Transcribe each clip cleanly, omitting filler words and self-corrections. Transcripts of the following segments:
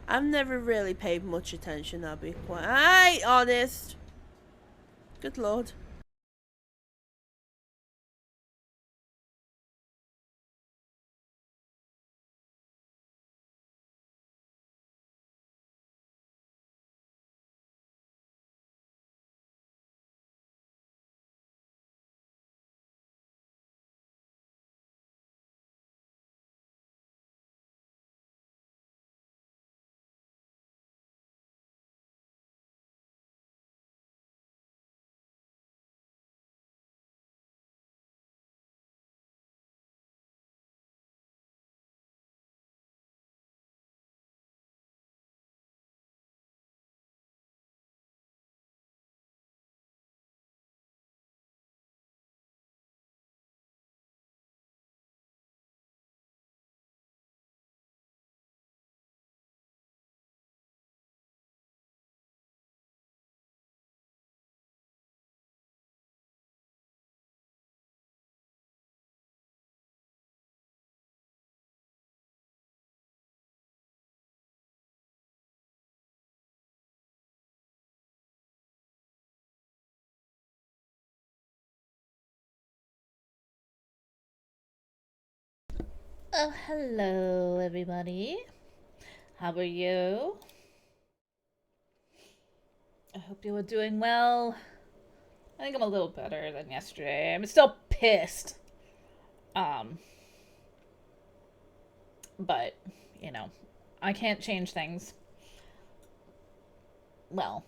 I've never really paid much attention, I'll be quite honest. Good lord. Oh, hello, everybody. How are you? I hope you are doing well. I think I'm a little better than yesterday. I'm still pissed. Um, but, you know, I can't change things. Well,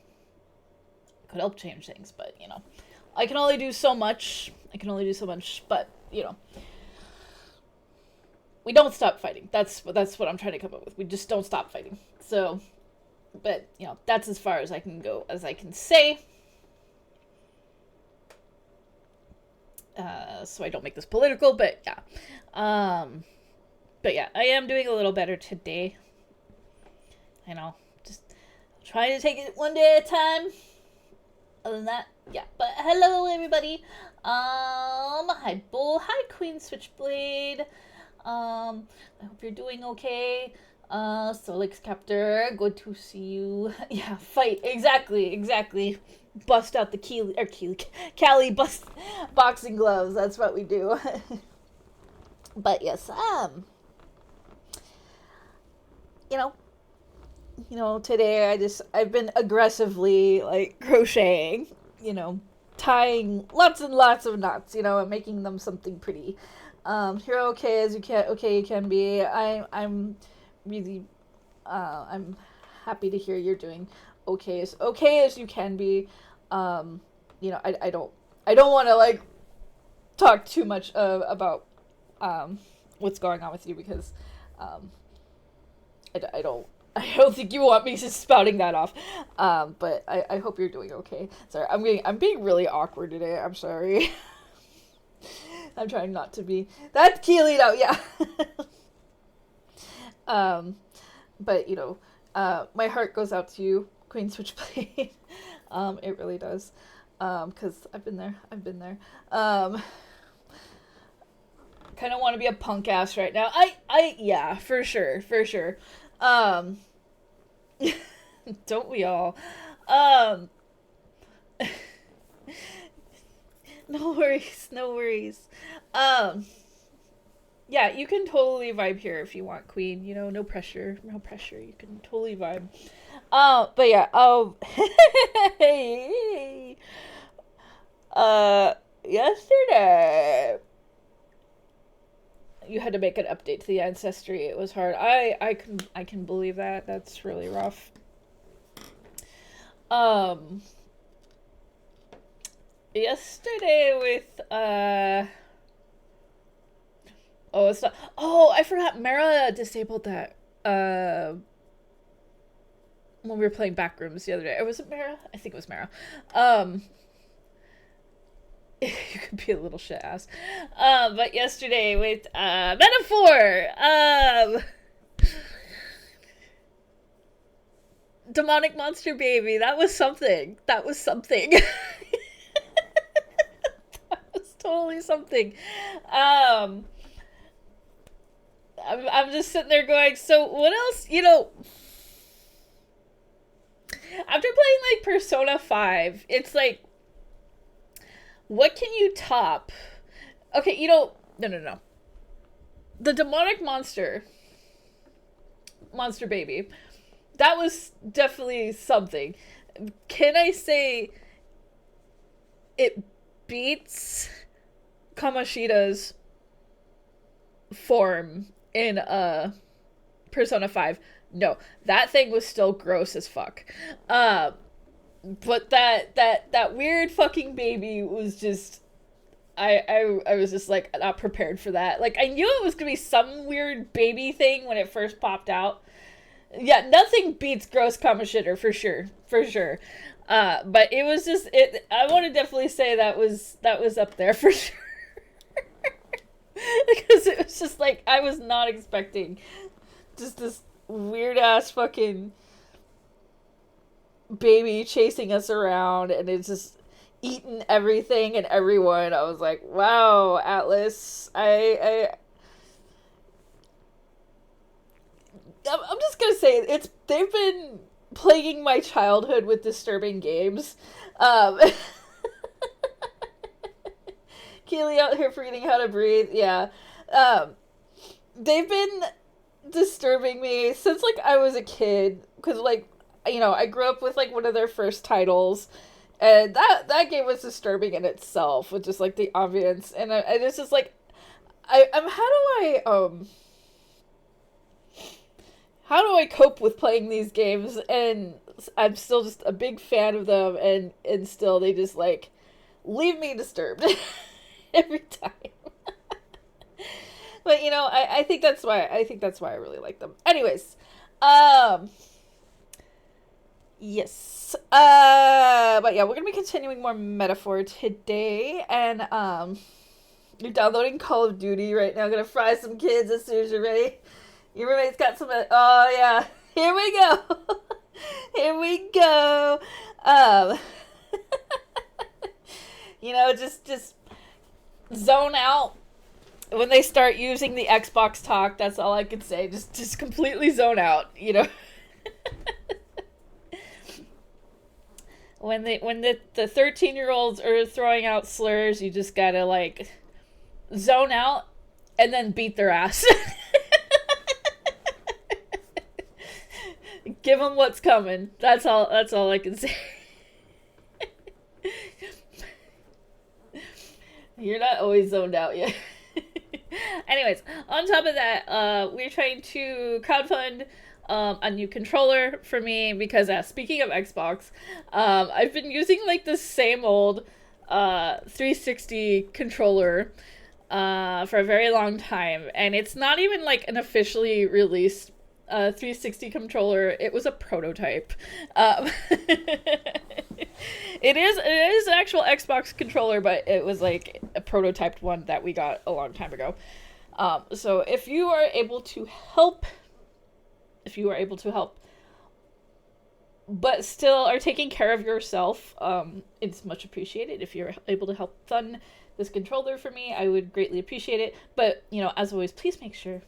I could help change things, but, I can only do so much. But, we don't stop fighting. That's what I'm trying to come up with. We just don't stop fighting. So, but, that's as far as I can go, as I can say. So I don't make this political, but yeah. But yeah, I am doing a little better today. Just trying to take it one day at a time. Other than that, yeah. But hello, everybody. Hi, Bull. Hi, Queen Switchblade. I hope you're doing okay. Solix Captor, good to see you. Yeah, fight. Exactly. Bust out the Keelie bust boxing gloves. That's what we do. But yes, you know, today I've been aggressively like crocheting, tying lots and lots of knots, and making them something pretty. You're okay you can be. I'm really I'm happy to hear you're doing okay as you can be. I don't want to like talk too much about what's going on with you because um, I don't think you want me just spouting that off. But I hope you're doing okay. Sorry, I'm being really awkward today. I'm sorry. I'm trying not to be. That's Keelie though, yeah. um, but my heart goes out to you, Queen Switchblade. It really does. Because I've been there. Kind of want to be a punk ass right now. Yeah, for sure. Um, don't we all? Um, no worries. Um, yeah, you can totally vibe here if you want, Queen. No pressure. You can totally vibe. But yeah. Hey. Yesterday you had to make an update to the ancestry. It was hard. I can believe that. That's really rough. Um, yesterday with oh, it's not. Oh, I forgot. Mara disabled that. When we were playing Backrooms the other day, or was it Mara? I think it was Mara. Um, you could be a little shit ass. But yesterday with Metaphor, demonic monster baby. That was something. That was totally something. Um, I'm just sitting there going, so what else? After playing like Persona 5, it's like, what can you top? Okay, you know, no. The demonic monster baby, that was definitely something. Can I say it beats Kamoshida's form in Persona 5? No, that thing was still gross as fuck. But that weird fucking baby was just, I was just like not prepared for that. Like I knew it was gonna be some weird baby thing when it first popped out. Yeah, nothing beats gross Kamoshida for sure, for sure. But it was just it. I want to definitely say that was up there for sure. Because it was just like I was not expecting just this weird ass fucking baby chasing us around, and it's just eating everything and everyone. I was like, wow, Atlus. I'm just gonna say they've been plaguing my childhood with disturbing games. Keelie out here forgetting how to breathe. Yeah. They've been disturbing me since like I was a kid, because like, you know, I grew up with like one of their first titles, and that game was disturbing in itself with just like the ambience, and it's just like how do I cope with playing these games, and I'm still just a big fan of them, and still they just like leave me disturbed every time. But you know, I think that's why I really like them. Anyways, yes. But yeah, we're gonna be continuing more Metaphor today, and you're downloading Call of Duty right now. Gonna fry some kids as soon as you're ready. Your roommate's got some. Oh yeah, here we go. Here we go. You know, just zone out when they start using the Xbox talk. That's all I can say. Just completely zone out. You know. When the 13-year-olds are throwing out slurs, you just gotta like zone out and then beat their ass. Give them what's coming. That's all I can say. You're not always zoned out yet. Anyways, on top of that, we're trying to crowdfund a new controller for me, because speaking of Xbox, I've been using like the same old 360 controller for a very long time, and it's not even like an officially released 360 controller. It was a prototype. It is an actual Xbox controller, but it was like a prototyped one that we got a long time ago. So if you are able to help, but still are taking care of yourself, it's much appreciated. If you're able to help fund this controller for me, I would greatly appreciate it. But, you know, as always, please make sure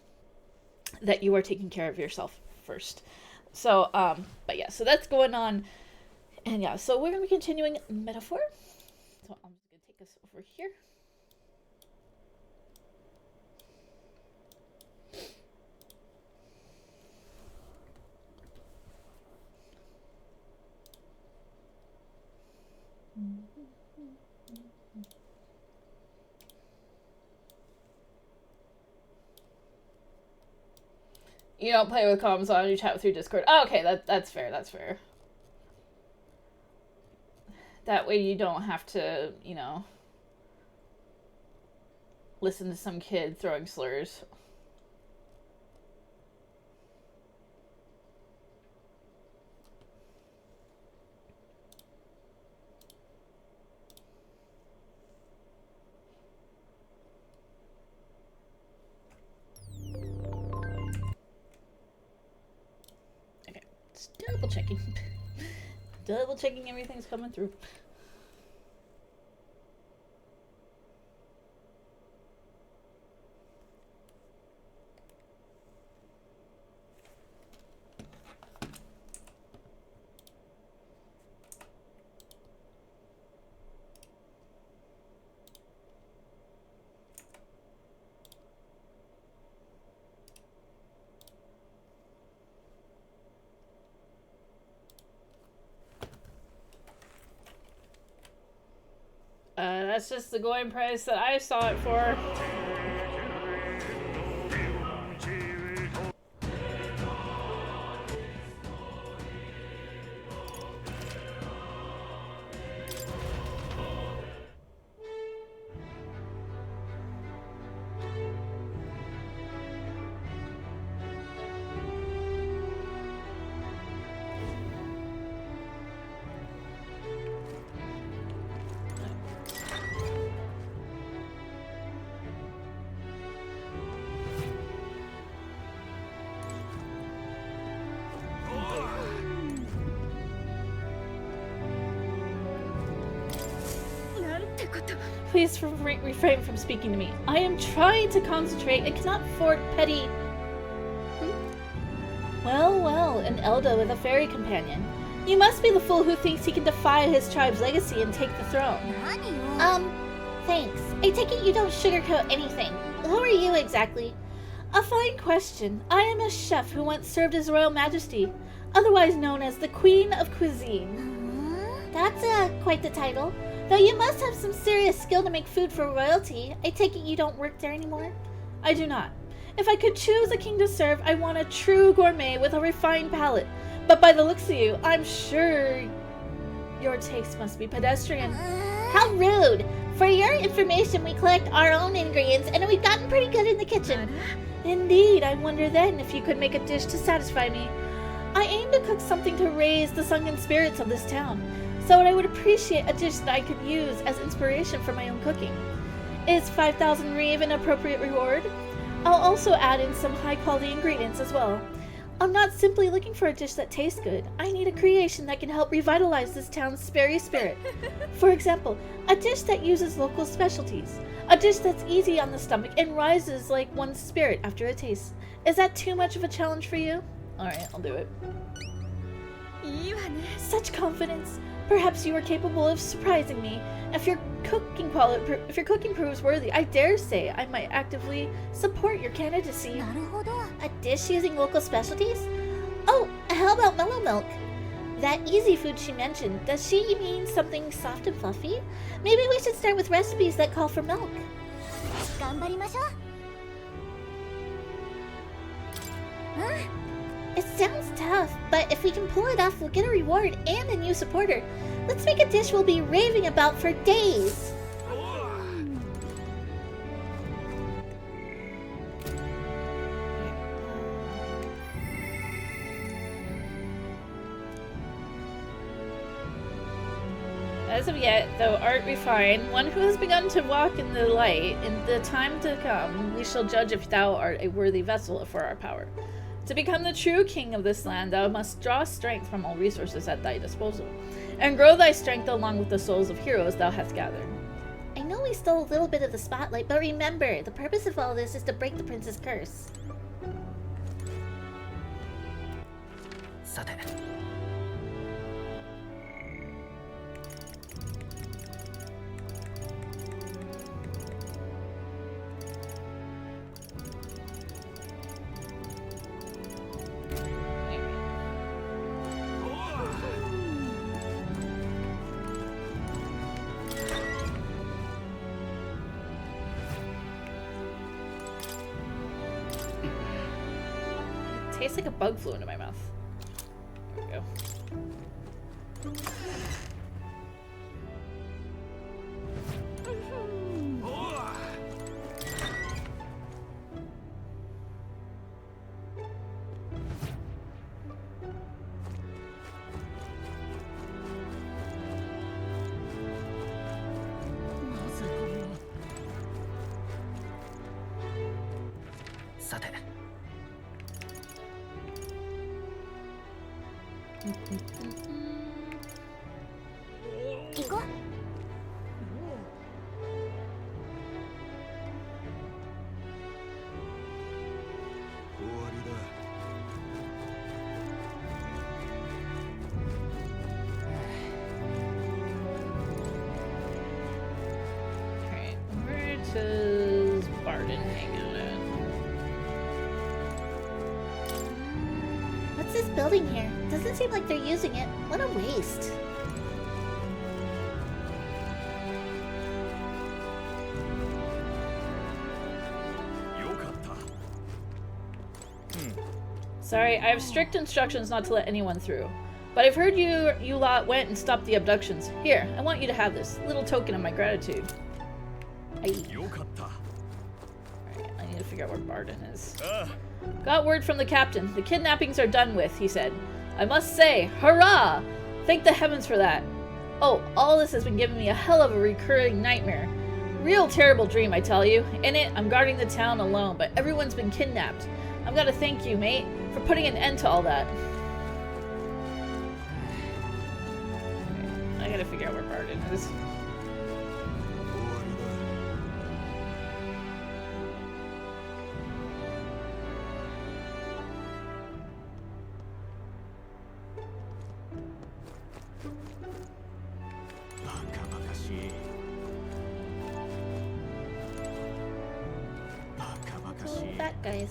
that you are taking care of yourself first. So, but yeah, so that's going on. And yeah, so we're going to be continuing Metaphor. So I'm just going to take us over here. You don't play with comms on, you chat through Discord. Oh, okay, that's fair, that's fair. That way you don't have to, you know, listen to some kid throwing slurs. Okay, just double checking. Double checking everything's coming through. that's just the going price that I saw it for. Please refrain from speaking to me. I am trying to concentrate and cannot afford petty... Well, an Elder with a fairy companion. You must be the fool who thinks he can defy his tribe's legacy and take the throne. Thanks. I take it you don't sugarcoat anything. Who are you exactly? A fine question. I am a chef who once served His Royal Majesty, otherwise known as the Queen of Cuisine. That's quite the title. Though you must have some serious skill to make food for royalty, I take it you don't work there anymore? I do not. If I could choose a king to serve, I want a true gourmet with a refined palate. But by the looks of you, I'm sure your taste must be pedestrian. How rude! For your information, we collect our own ingredients, and we've gotten pretty good in the kitchen. Indeed, I wonder then if you could make a dish to satisfy me. I aim to cook something to raise the sunken spirits of this town. So I would appreciate a dish that I could use as inspiration for my own cooking. Is 5,000 reeve an appropriate reward? I'll also add in some high-quality ingredients as well. I'm not simply looking for a dish that tastes good. I need a creation that can help revitalize this town's fairy spirit. For example, a dish that uses local specialties. A dish that's easy on the stomach and rises like one's spirit after a taste. Is that too much of a challenge for you? Alright, I'll do it. Such confidence. Perhaps you are capable of surprising me. If your cooking proves worthy, I dare say I might actively support your candidacy. A dish using local specialties? Oh, how about mellow milk? That easy food she mentioned, does she mean something soft and fluffy? Maybe we should start with recipes that call for milk. It sounds tough, but if we can pull it off, we'll get a reward and a new supporter. Let's make a dish we'll be raving about for days. As of yet, though art refine, one who has begun to walk in the light, in the time to come, we shall judge if thou art a worthy vessel for our power. To become the true king of this land, thou must draw strength from all resources at thy disposal, and grow thy strength along with the souls of heroes thou hast gathered. I know we stole a little bit of the spotlight, but remember, the purpose of all this is to break the prince's curse. Tastes like a bug flew into my mouth. There we go. Building here. Doesn't seem like they're using it. What a waste. Sorry, I have strict instructions not to let anyone through. But I've heard you lot went and stopped the abductions. Here, I want you to have this little token of my gratitude. Alright, I need to figure out where Barden is. Got word from the captain. The kidnappings are done with, he said. I must say, hurrah! Thank the heavens for that. Oh, all this has been giving me a hell of a recurring nightmare. Real terrible dream, I tell you. In it, I'm guarding the town alone, but everyone's been kidnapped. I've got to thank you, mate, for putting an end to all that. I gotta figure out where Barden is. That guys.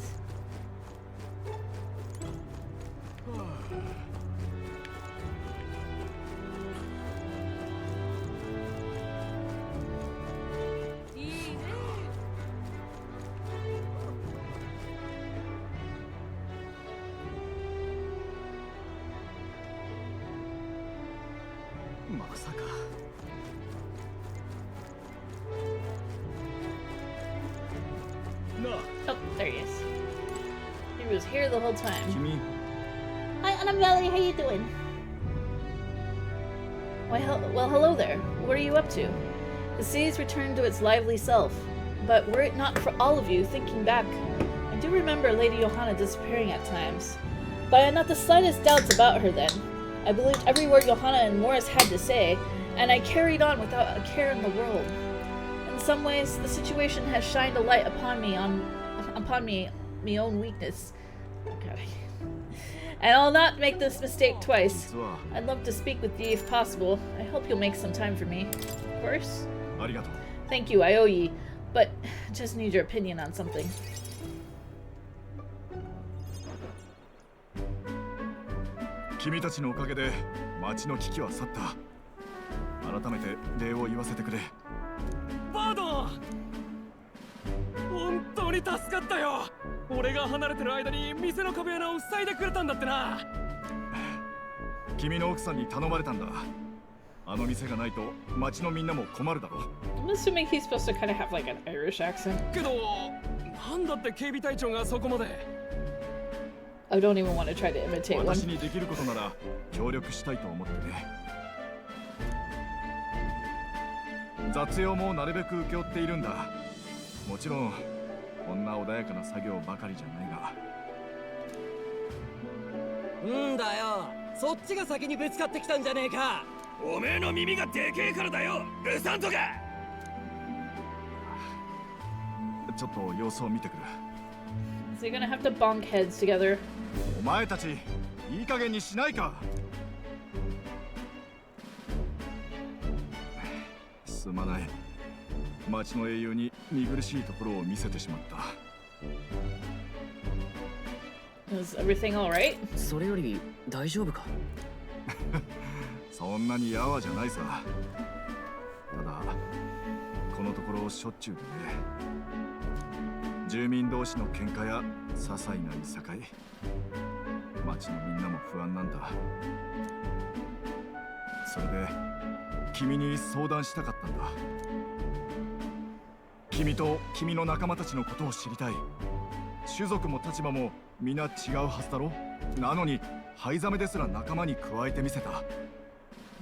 Oh, there he is. He was here the whole time. Hi, Annabelle, how you doing? Why, well, hello there. What are you up to? The city's returned to its lively self, but were it not for all of you, thinking back, I do remember Lady Johanna disappearing at times. But I had not the slightest doubts about her then. I believed every word Johanna and Morris had to say, and I carried on without a care in the world. In some ways, the situation has shined a light upon me my own weakness. Okay. And I'll not make this mistake twice. I'd love to speak with you if possible. I hope you'll make some time for me. Of course. Thank you, I owe ye. But just need your opinion on something. Pardon! 本当に助かったよ。俺が離れてる間に店の壁穴を塞いでくれたんだってな。君の奥さんに頼まれたんだ。あの店がないと町のみんなも困るだろう。I'm assuming he's supposed to kind of have like an Irish accent. けど、なんだって警備隊長がそこまで。I don't even want to try to imitate one. 私にできることなら協力したいと思ってね。雑用もなるべく請け負っているんだ。もちろんこんな穏やかな作業ばかりじゃないが。んだよ、そっちが先にぶつかってきたんじゃねえか。おめえの耳がでけえからだよ、ルサントが。ちょっと様子を見てくる。So you're gonna have to bonk heads together. お前たちいい加減にしないか。すまない。町の英雄に見苦しいところを見せてしまった。Is everything all right? それより大丈夫か？そんなにやわじゃないさ。ただこのところしょっちゅうでね。住民同士の喧嘩や些細ないさかい。町のみんなも不安なんだ。それで君に相談したかったんだ。君と君の仲間たちのことを知りたい。種族も立場も皆違うはずだろ。なのに灰ザメですら仲間に加えてみせた。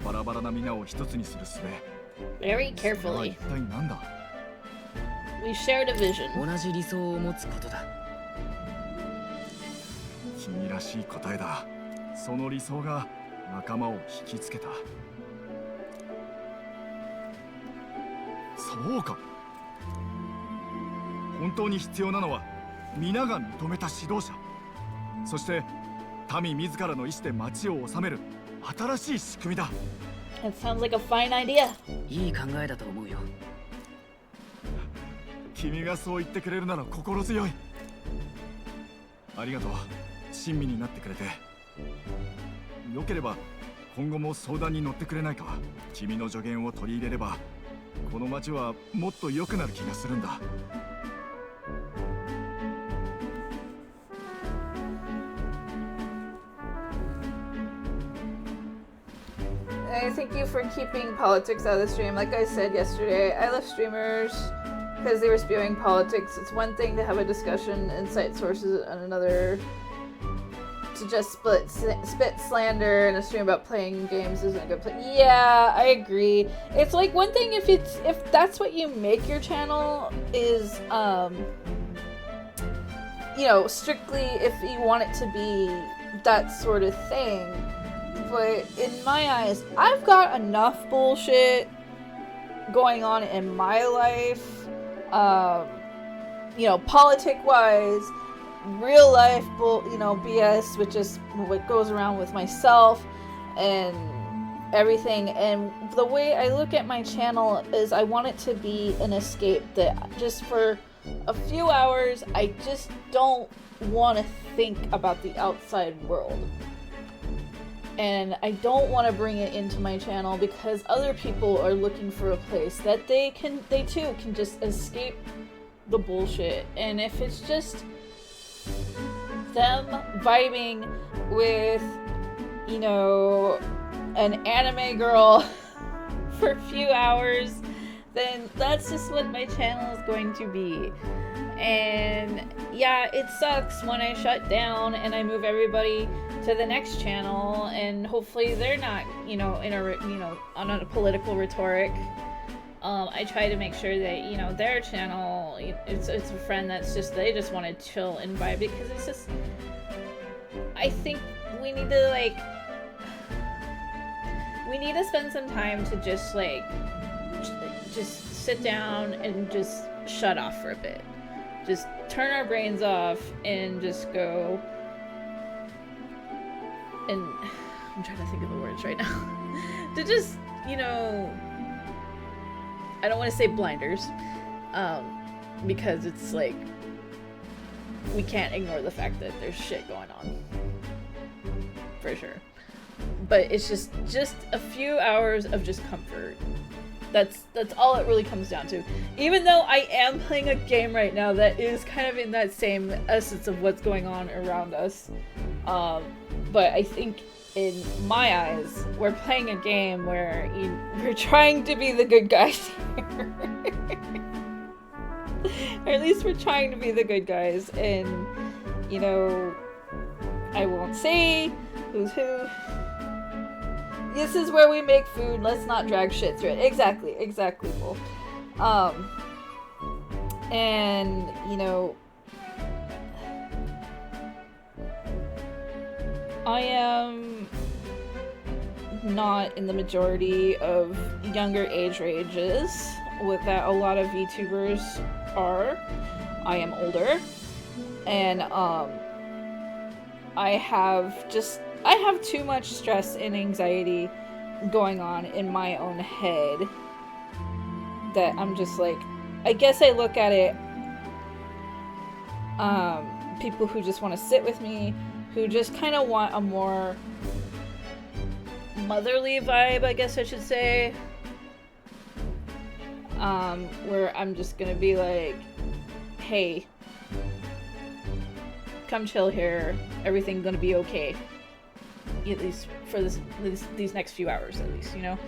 バラバラな皆を一つにする術。Very carefully. 一体なんだ。We shared a vision. 同じ理想を持つことだ。君らしい答えだ。その理想が仲間を引きつけた。そうか。本当に必要なのは皆が認めた指導者、そして民自らの意志で町を治める新しい仕組みだ。 That sounds like a fine idea. いい考えだと思うよ。君がそう言ってくれるなら心強い。ありがとう。親身になってくれて。よければ今後も相談に乗ってくれないか。君の助言を取り入れればこの町はもっと良くなる気がするんだ。I thank you for keeping politics out of the stream. Like I said yesterday, I left streamers because they were spewing politics. It's one thing to have a discussion and cite sources, and another to just spit slander in a stream about playing games isn't a good play. Yeah, I agree. It's like one thing if that's what you make your channel is, you know, strictly if you want it to be that sort of thing. But in my eyes, I've got enough bullshit going on in my life, you know, politic-wise, real life, you know, BS, which is what goes around with myself and everything. And the way I look at my channel is I want it to be an escape that just for a few hours, I just don't want to think about the outside world. And I don't want to bring it into my channel because other people are looking for a place that they too can just escape the bullshit. And if it's just them vibing with, you know, an anime girl for a few hours, then that's just what my channel is going to be. And yeah, it sucks when I shut down and I move everybody to the next channel, and hopefully they're not, you know, on a political rhetoric. I try to make sure that, you know, their channel, it's a friend that's just, they just want to chill and vibe, because it's just, I think we need to, like, we need to spend some time to just, like, just sit down and just shut off for a bit. Just turn our brains off and just go, and I'm trying to think of the words right now, to just, you know, I don't want to say blinders, because it's like, we can't ignore the fact that there's shit going on, for sure. But it's just a few hours of just comfort. That's all it really comes down to. Even though I am playing a game right now that is kind of in that same essence of what's going on around us. But I think in my eyes, we're playing a game where we're trying to be the good guys here. Or at least we're trying to be the good guys. And, you know, I won't say who's who. This is where we make food. Let's not drag shit through it. Exactly, Bull. And, you know, I am not in the majority of younger age ranges with that a lot of VTubers are. I am older, and I have too much stress and anxiety going on in my own head that I'm just like, I guess I look at it, people who just want to sit with me, who just kind of want a more motherly vibe, I guess I should say, where I'm just gonna be like, hey, come chill here, everything's gonna be okay. At least for these next few hours, at least, you know?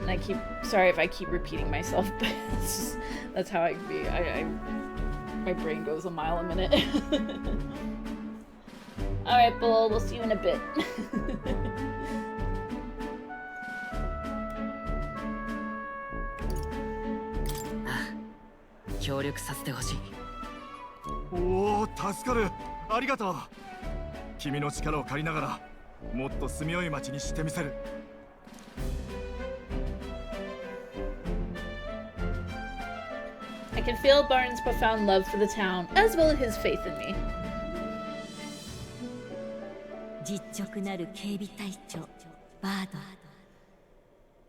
And sorry if I keep repeating myself, but that's how I can be. My brain goes a mile a minute. Alright, Bull, we'll see you in a bit.おお、助かる。ありがとう。君の力を借りながら、もっと住みよい町にしてみせる。I can feel Barnes' profound love for the town, as well as his faith in me. 実直なる警備隊長バード。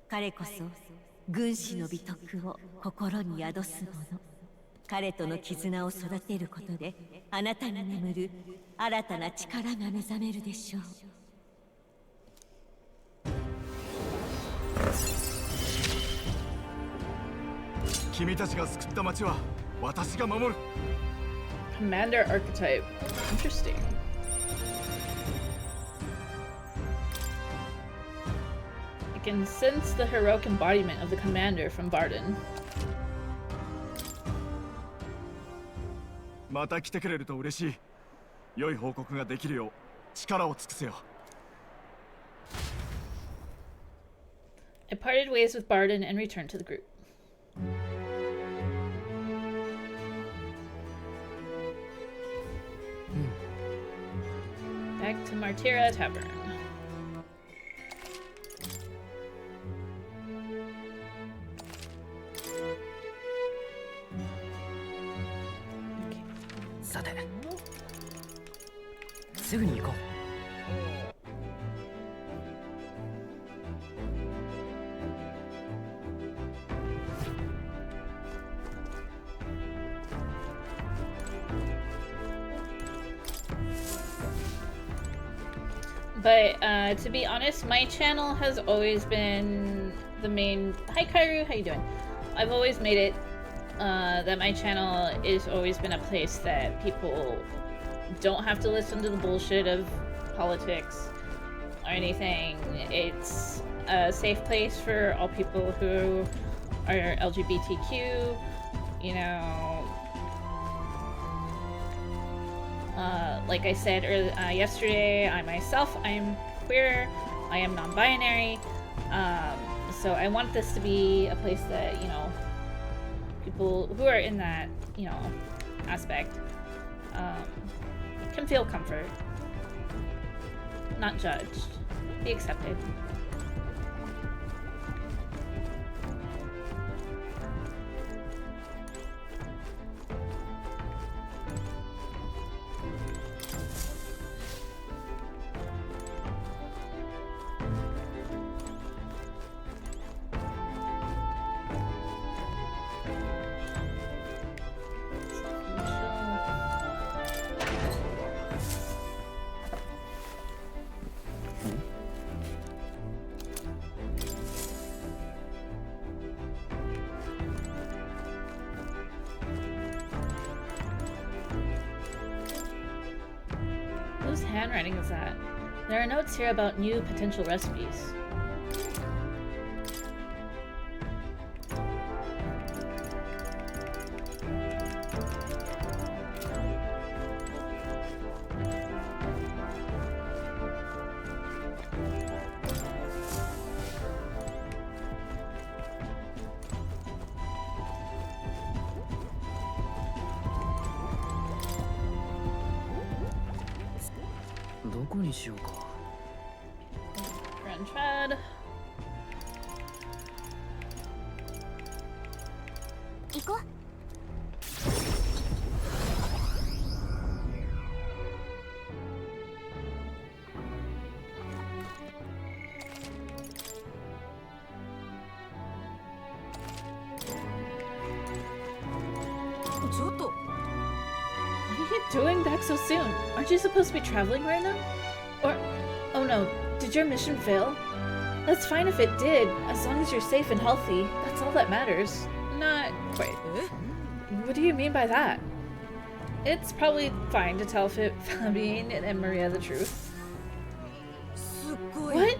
彼こそ軍師の美徳を心に宿す者。彼との絆を育てることで、あなたに眠る新たな力が目覚めるでしょう。君たちが救った町は私が守る。Commander archetype. Interesting. can sense the heroic embodiment of the commander from Barden. また来てくれると嬉しい。良い報告ができるよう力を尽くせよ。I parted ways with Barden and returned to the group. Back to Martira Tavern. Okay. さて、すぐに行こう。But to be honest, my channel has always been the main. Hi Kairu, how you doing? I've always made it that my channel has always been a place that people don't have to listen to the bullshit of politics or anything. It's a safe place for all people who are LGBTQ, you know. Like I said yesterday, I myself, I'm queer, I am non-binary, so I want this to be a place that, you know, people who are in that, you know, aspect can feel comfort, not judged, be accepted. Whose handwriting is that? There are notes here about new potential recipes. Grand Trad. 行こう。ちょっと。 What are you doing back so soon? Aren't you supposed to be traveling right now? Or, oh no, did your mission fail? That's fine if it did, as long as you're safe and healthy. That's all that matters. Not quite. What do you mean by that? It's probably fine to tell Fabienne and Maria the truth. What?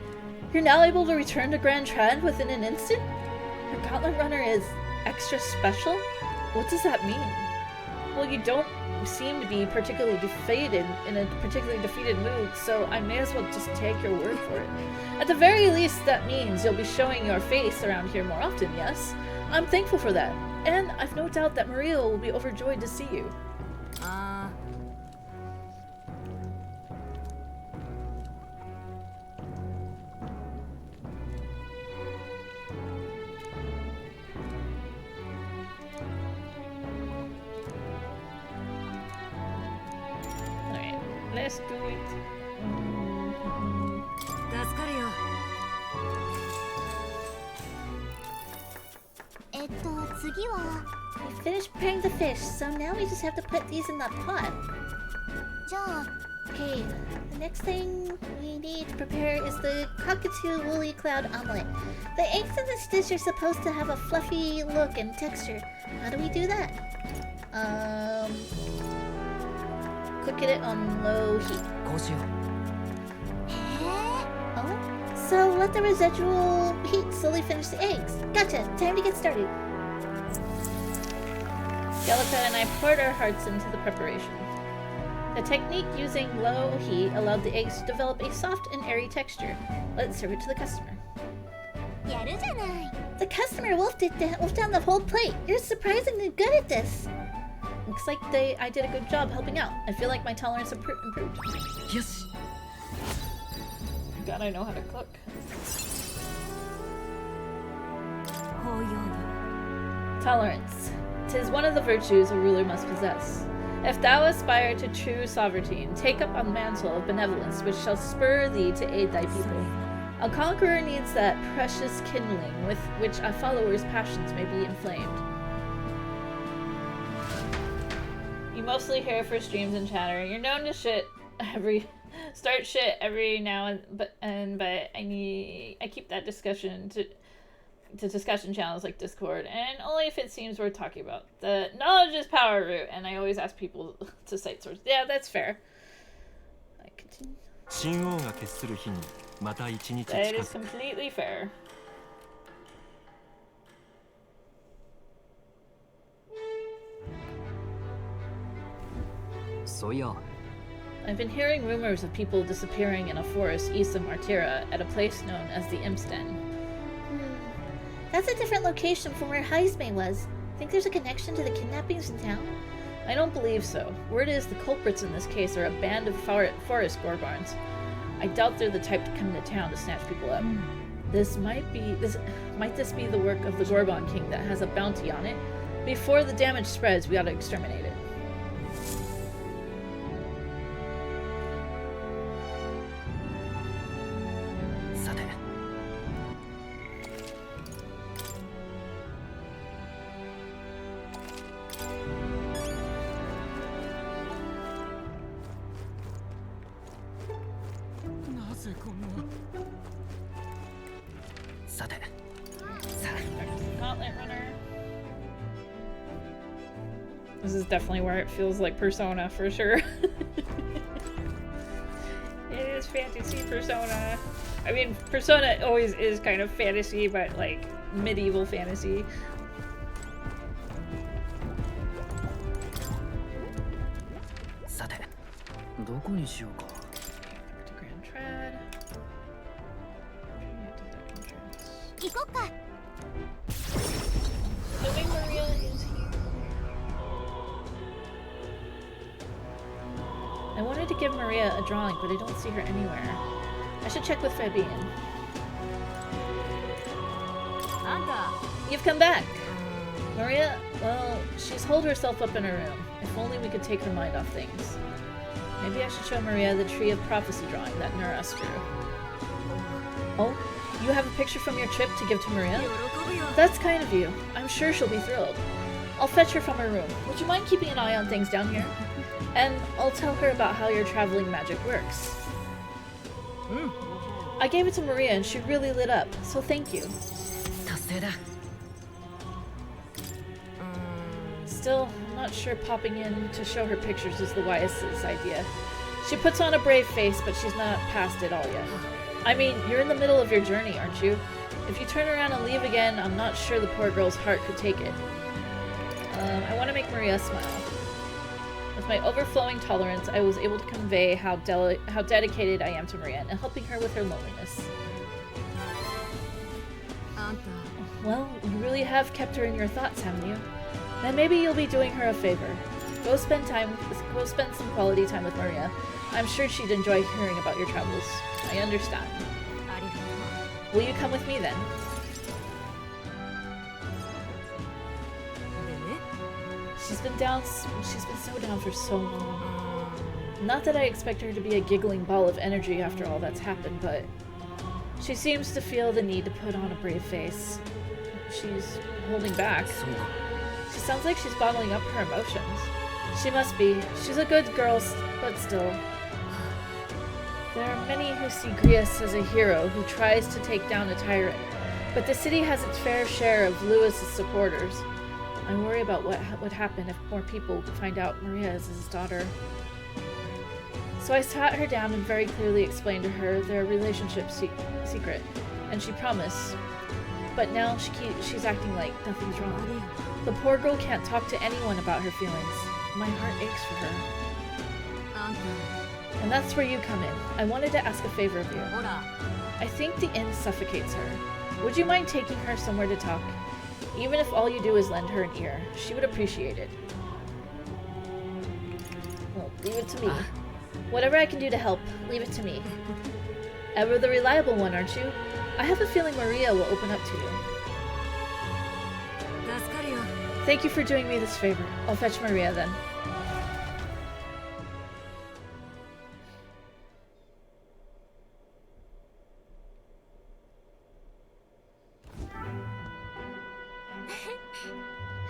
You're now able to return to Grand Trad within an instant? Your Gauntlet Runner is extra special? What does that mean? Well, you don't seem to be particularly defeated in a particularly defeated mood, so I may as well just take your word for it. At the very least, that means you'll be showing your face around here more often, yes? I'm thankful for that, and I've no doubt that Maria will be overjoyed to see you. Let's do it. We finished preparing the fish, so now we just have to put these in the pot. Okay, the next thing we need to prepare is the cockatoo woolly cloud omelet. The eggs in this dish are supposed to have a fluffy look and texture. How do we do that? Cook it on low heat. Oh? So let the residual heat slowly finish the eggs. Gotcha. Time to get started. Gallica and I poured our hearts into the preparation. The technique using low heat allowed the eggs to develop a soft and airy texture. Let's serve it to the customer. The customer wolfed down the whole plate. You're surprisingly good at this. Looks like I did a good job helping out. I feel like my tolerance improved. Yes. God, I know how to cook. Tolerance. 'Tis one of the virtues a ruler must possess. If thou aspire to true sovereignty, take up a mantle of benevolence which shall spur thee to aid thy people. A conqueror needs that precious kindling with which a follower's passions may be inflamed. You mostly hear for streams and chatter. You're known to start shit every now and but I keep that discussion to discussion channels like Discord, and only if it seems worth talking about. The knowledge is power route, and I always ask people to cite sources. Yeah, that's fair. I continue. That is completely fair. So yeah. I've been hearing rumors of people disappearing in a forest east of Martira at a place known as the Imp's Den. That's a different location from where Heisme was. Think there's a connection to the kidnappings in town? I don't believe so. Word is the culprits in this case are a band of forest Gorbarns. I doubt they're the type to come into town to snatch people up. Might this be the work of the Gorban King that has a bounty on it? Before the damage spreads, we ought to exterminate it. This is definitely where it feels like Persona for sure. It is fantasy Persona. I mean, Persona always is kind of fantasy, but like medieval fantasy. Grand Trad. Assuming Maria is here. I wanted to give Maria a drawing, but I don't see her anywhere. I should check with Fabian. You've come back! Maria, well, she's holed herself up in her room. If only we could take her mind off things. Maybe I should show Maria the Tree of Prophecy drawing that Nuras drew. Oh, you have a picture from your trip to give to Maria? That's kind of you. I'm sure she'll be thrilled. I'll fetch her from her room. Would you mind keeping an eye on things down here? And I'll tell her about how your traveling magic works. I gave it to Maria and she really lit up, so thank you. Still, I'm not sure popping in to show her pictures is the wisest idea. She puts on a brave face, but she's not past it all yet. I mean, you're in the middle of your journey, aren't you? If you turn around and leave again, I'm not sure the poor girl's heart could take it. I want to make Maria smile. With my overflowing tolerance, I was able to convey how dedicated I am to Maria and helping her with her loneliness. Well, you really have kept her in your thoughts, haven't you? Then maybe you'll be doing her a favor. Go spend some quality time with Maria. I'm sure she'd enjoy hearing about your travels. I understand. Will you come with me then? She's been so down for so long. Not that I expect her to be a giggling ball of energy after all that's happened, but she seems to feel the need to put on a brave face. She's holding back. She sounds like she's bottling up her emotions. She must be. She's a good girl, but still. There are many who see Grius as a hero who tries to take down a tyrant, but the city has its fair share of Lewis's supporters. I worry about what would happen if more people find out Maria is his daughter. So I sat her down and very clearly explained to her their relationship secret. and she promised. But now she's acting like nothing's wrong. The poor girl can't talk to anyone about her feelings. My heart aches for her. And that's where you come in. I wanted to ask a favor of you. I think the inn suffocates her. Would you mind taking her somewhere to talk? Even if all you do is lend her an ear, she would appreciate it. Well, leave it to me. Whatever I can do to help, leave it to me. Ever the reliable one, aren't you? I have a feeling Maria will open up to you. Thank you for doing me this favor. I'll fetch Maria then.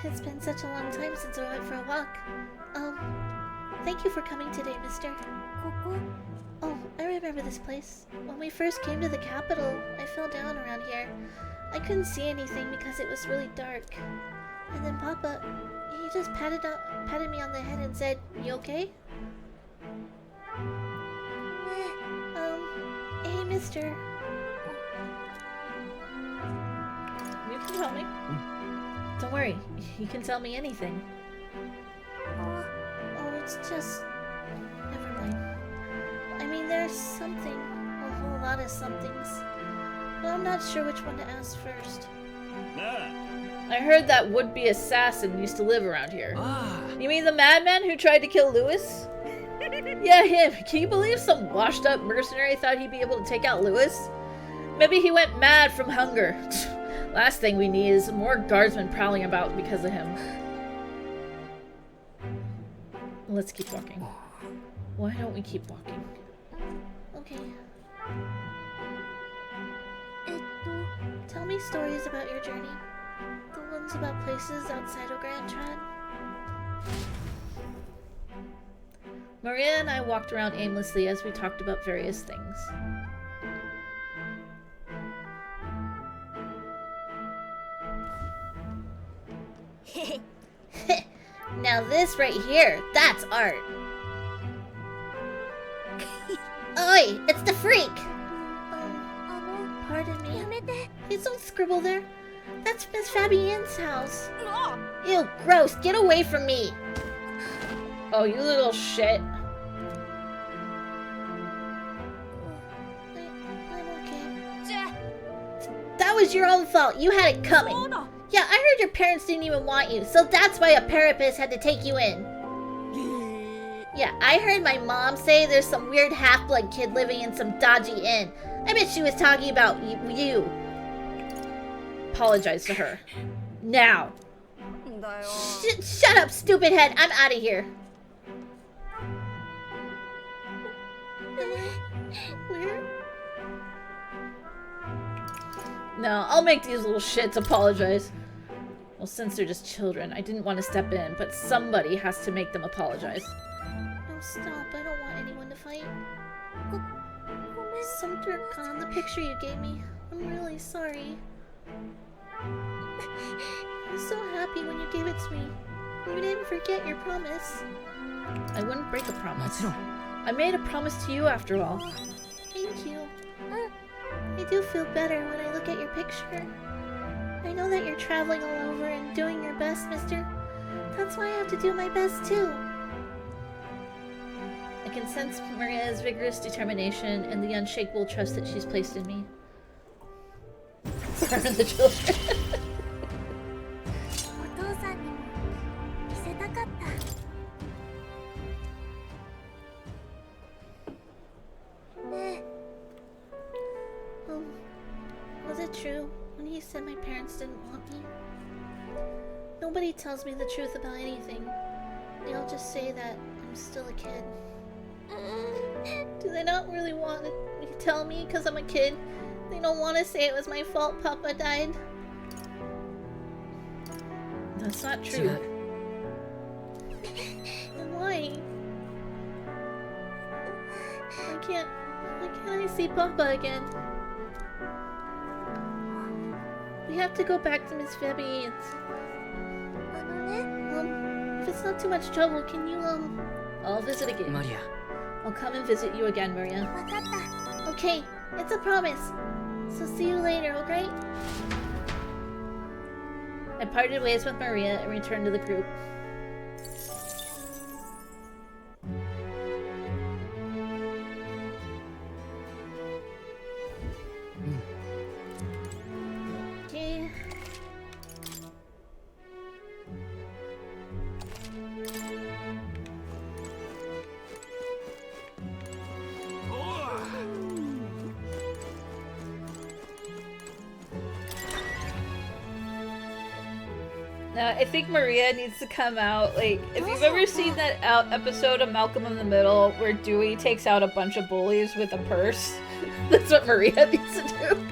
It's been such a long time since I went for a walk. Thank you for coming today, mister. Oh, I remember this place. When we first came to the capital, I fell down around here. I couldn't see anything because it was really dark. And then Papa, he just patted me on the head and said, "You okay?" Hey, mister. You can tell me. Don't worry, you can tell me anything. Oh, it's just... Never mind. I mean, there's something, a whole lot of somethings. But I'm not sure which one to ask first. I heard that would-be assassin used to live around here. You mean the madman who tried to kill Lewis? Yeah, him. Can you believe some washed-up mercenary thought he'd be able to take out Lewis? Maybe he went mad from hunger. Last thing we need is more guardsmen prowling about because of him. Let's keep walking. Why don't we keep walking? Okay. Tell me stories about your journey. The ones about places outside of Grand Trad. Maria and I walked around aimlessly as we talked about various things. Now this right here, that's art. Oi, it's the freak! Pardon me. Please don't scribble there. That's Miss Fabienne's house. Ew, gross, get away from me! Oh, you little shit. I'm okay. That was your own fault. You had it coming. Yeah, I heard your parents didn't even want you, so that's why a parapet had to take you in. Yeah, I heard my mom say there's some weird half-blood kid living in some dodgy inn. I bet she was talking about you. Apologize to her. Now. Shut up, stupid head. I'm out of here. Where? No, I'll make these little shits apologize. Well, since they're just children, I didn't want to step in, but somebody has to make them apologize. No, stop. I don't want anyone to fight. Some dirt got on the picture you gave me. I'm really sorry. I was so happy when you gave it to me. You didn't forget your promise. I wouldn't break a promise. I made a promise to you after all. Thank you. I do feel better when I look at your picture. I know that you're traveling all over and doing your best, mister. That's why I have to do my best too. I can sense Maria's vigorous determination and the unshakable trust that she's placed in me. For the children. Was it true when he said my parents didn't want me? Nobody tells me the truth about anything. They all just say that I'm still a kid. Do they not really want to tell me because I'm a kid? They don't want to say it was my fault Papa died. That's not true. Then why? Why can't I see Papa again? We have to go back to Miss Fabienne's. If it's not too much trouble, can you, I'll visit again. Maria. I'll come and visit you again, Maria. Okay, it's a promise. So see you later, okay? I parted ways with Maria and returned to the group. Okay. Now, I think Maria needs to come out. Like, if you've ever seen that episode of Malcolm in the Middle where Dewey takes out a bunch of bullies with a purse, that's what Maria needs to do.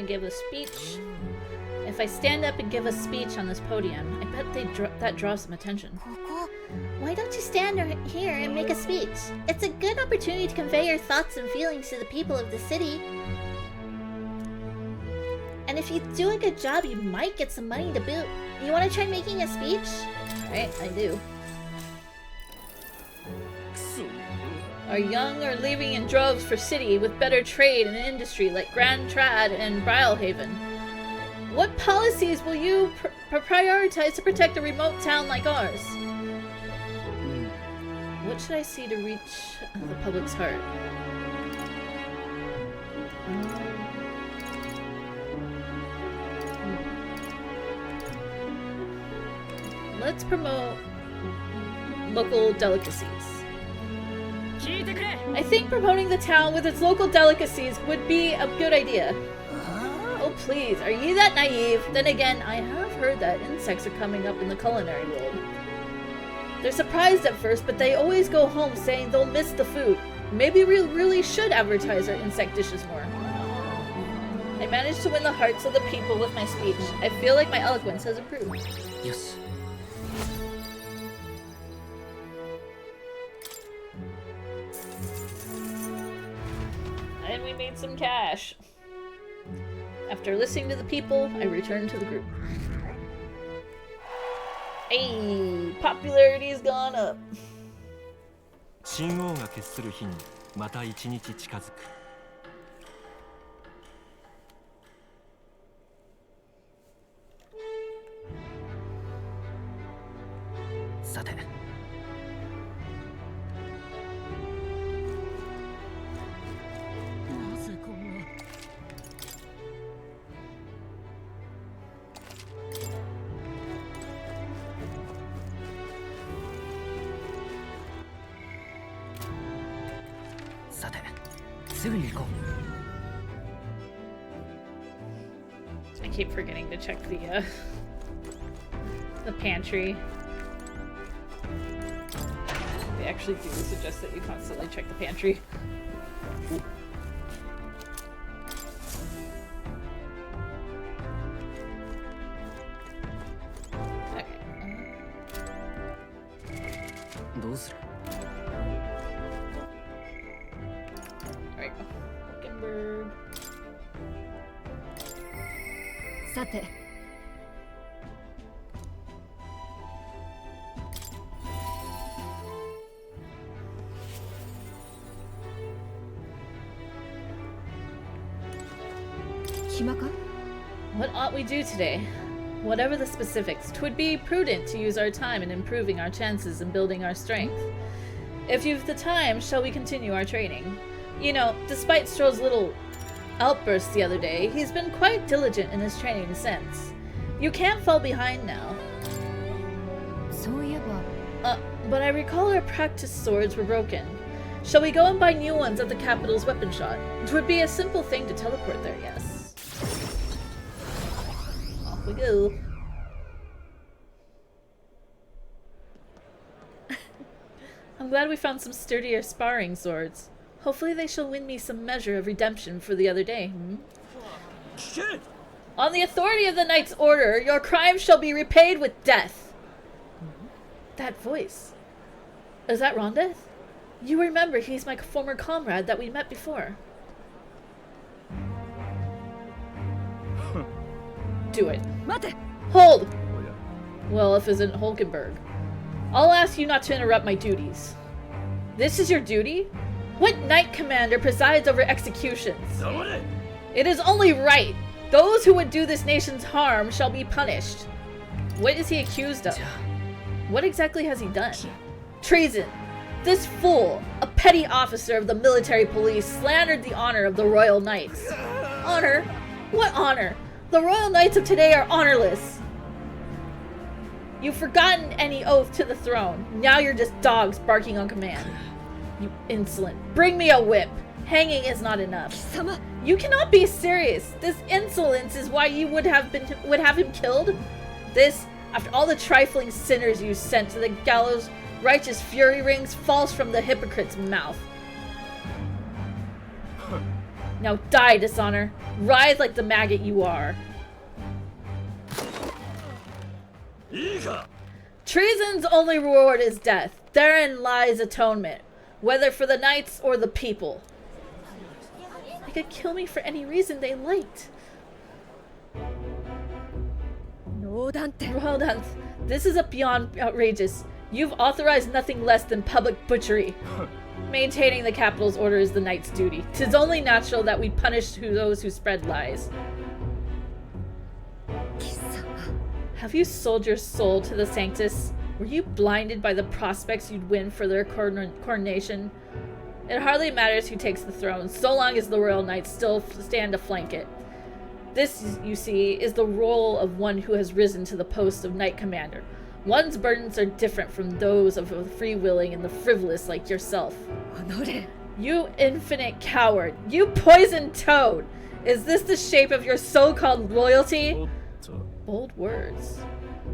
Give a speech. If I stand up and give a speech on this podium, I bet that draws some attention. Why don't you stand here and make a speech? It's a good opportunity to convey your thoughts and feelings to the people of the city. And if you do a good job, you might get some money to boot. You want to try making a speech? Alright, I do. Our young are leaving in droves for city with better trade and industry like Grand Trad and Brylehaven. What policies will you prioritize to protect a remote town like ours? What should I see to reach the public's heart? Let's promote local delicacies. I think promoting the town with its local delicacies would be a good idea. Oh please, are you that naive? Then again, I have heard that insects are coming up in the culinary world. They're surprised at first, but they always go home saying they'll miss the food. Maybe we really should advertise our insect dishes more. I managed to win the hearts of the people with my speech. I feel like my eloquence has improved. Yes. And we made some cash. After listening to the people, I returned to the group. Hey, popularity's gone up. 信号が決する日にまた一日近づく。さて。I keep forgetting to check the pantry. They actually do suggest that you constantly check the pantry. Okay. Alright, Hockenberg. さて暇か? What ought we do today? Whatever the specifics, 'twould be prudent to use our time in improving our chances and building our strength. If you've the time, shall we continue our training? You know, despite Stroh's little outbursts the other day, he's been quite diligent in his training since. You can't fall behind now. そういえば But I recall our practice swords were broken. Shall we go and buy new ones at the capital's weapon shop? It would be a simple thing to teleport there, yes. Off we go. I'm glad we found some sturdier sparring swords. Hopefully they shall win me some measure of redemption for the other day, On the authority of the Knight's Order, your crimes shall be repaid with death. That voice. Is that Rondeth? You remember he's my former comrade that we met before. Do it. Hold! Well, isn't Hulkenberg. I'll ask you not to interrupt my duties. This is your duty? What Knight Commander presides over executions? It is only right. Those who would do this nation's harm shall be punished. What is he accused of? What exactly has he done? Treason. This fool, a petty officer of the military police, slandered the honor of the Royal Knights. Honor? What honor? The Royal Knights of today are honorless. You've forgotten any oath to the throne. Now you're just dogs barking on command. You insolent. Bring me a whip. Hanging is not enough. You cannot be serious. This insolence is why you would have him killed? This, after all the trifling sinners you sent to the gallows, righteous fury rings falls from the hypocrite's mouth. Now die, dishonor. Writhe like the maggot you are. Treason's only reward is death. Therein lies atonement, whether for the knights or the people. They could kill me for any reason they liked. Rodant, this is beyond outrageous. You've authorized nothing less than public butchery. Maintaining the capital's order is the knight's duty. 'Tis only natural that we punish those who spread lies. Have you sold your soul to the Sanctus? Were you blinded by the prospects you'd win for their coronation? It hardly matters who takes the throne, so long as the royal knights still stand to flank it. This, you see, is the role of one who has risen to the post of knight commander. One's burdens are different from those of the free-willing and the frivolous like yourself. You infinite coward! You poisoned toad! Is this the shape of your so-called loyalty? Bold words.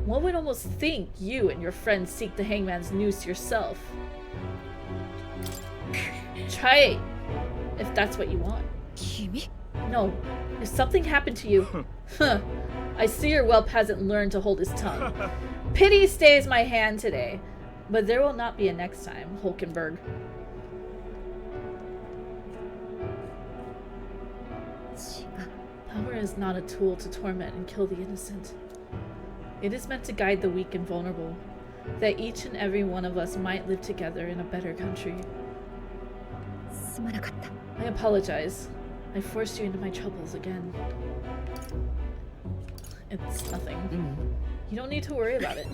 One would almost think you and your friends seek the hangman's noose yourself. Try it, if that's what you want. No, if something happened to you, I see your whelp hasn't learned to hold his tongue. Pity stays my hand today, but there will not be a next time, Hulkenberg. Power is not a tool to torment and kill the innocent. It is meant to guide the weak and vulnerable, that each and every one of us might live together in a better country. I apologize. I forced you into my troubles again. It's nothing. You don't need to worry about it.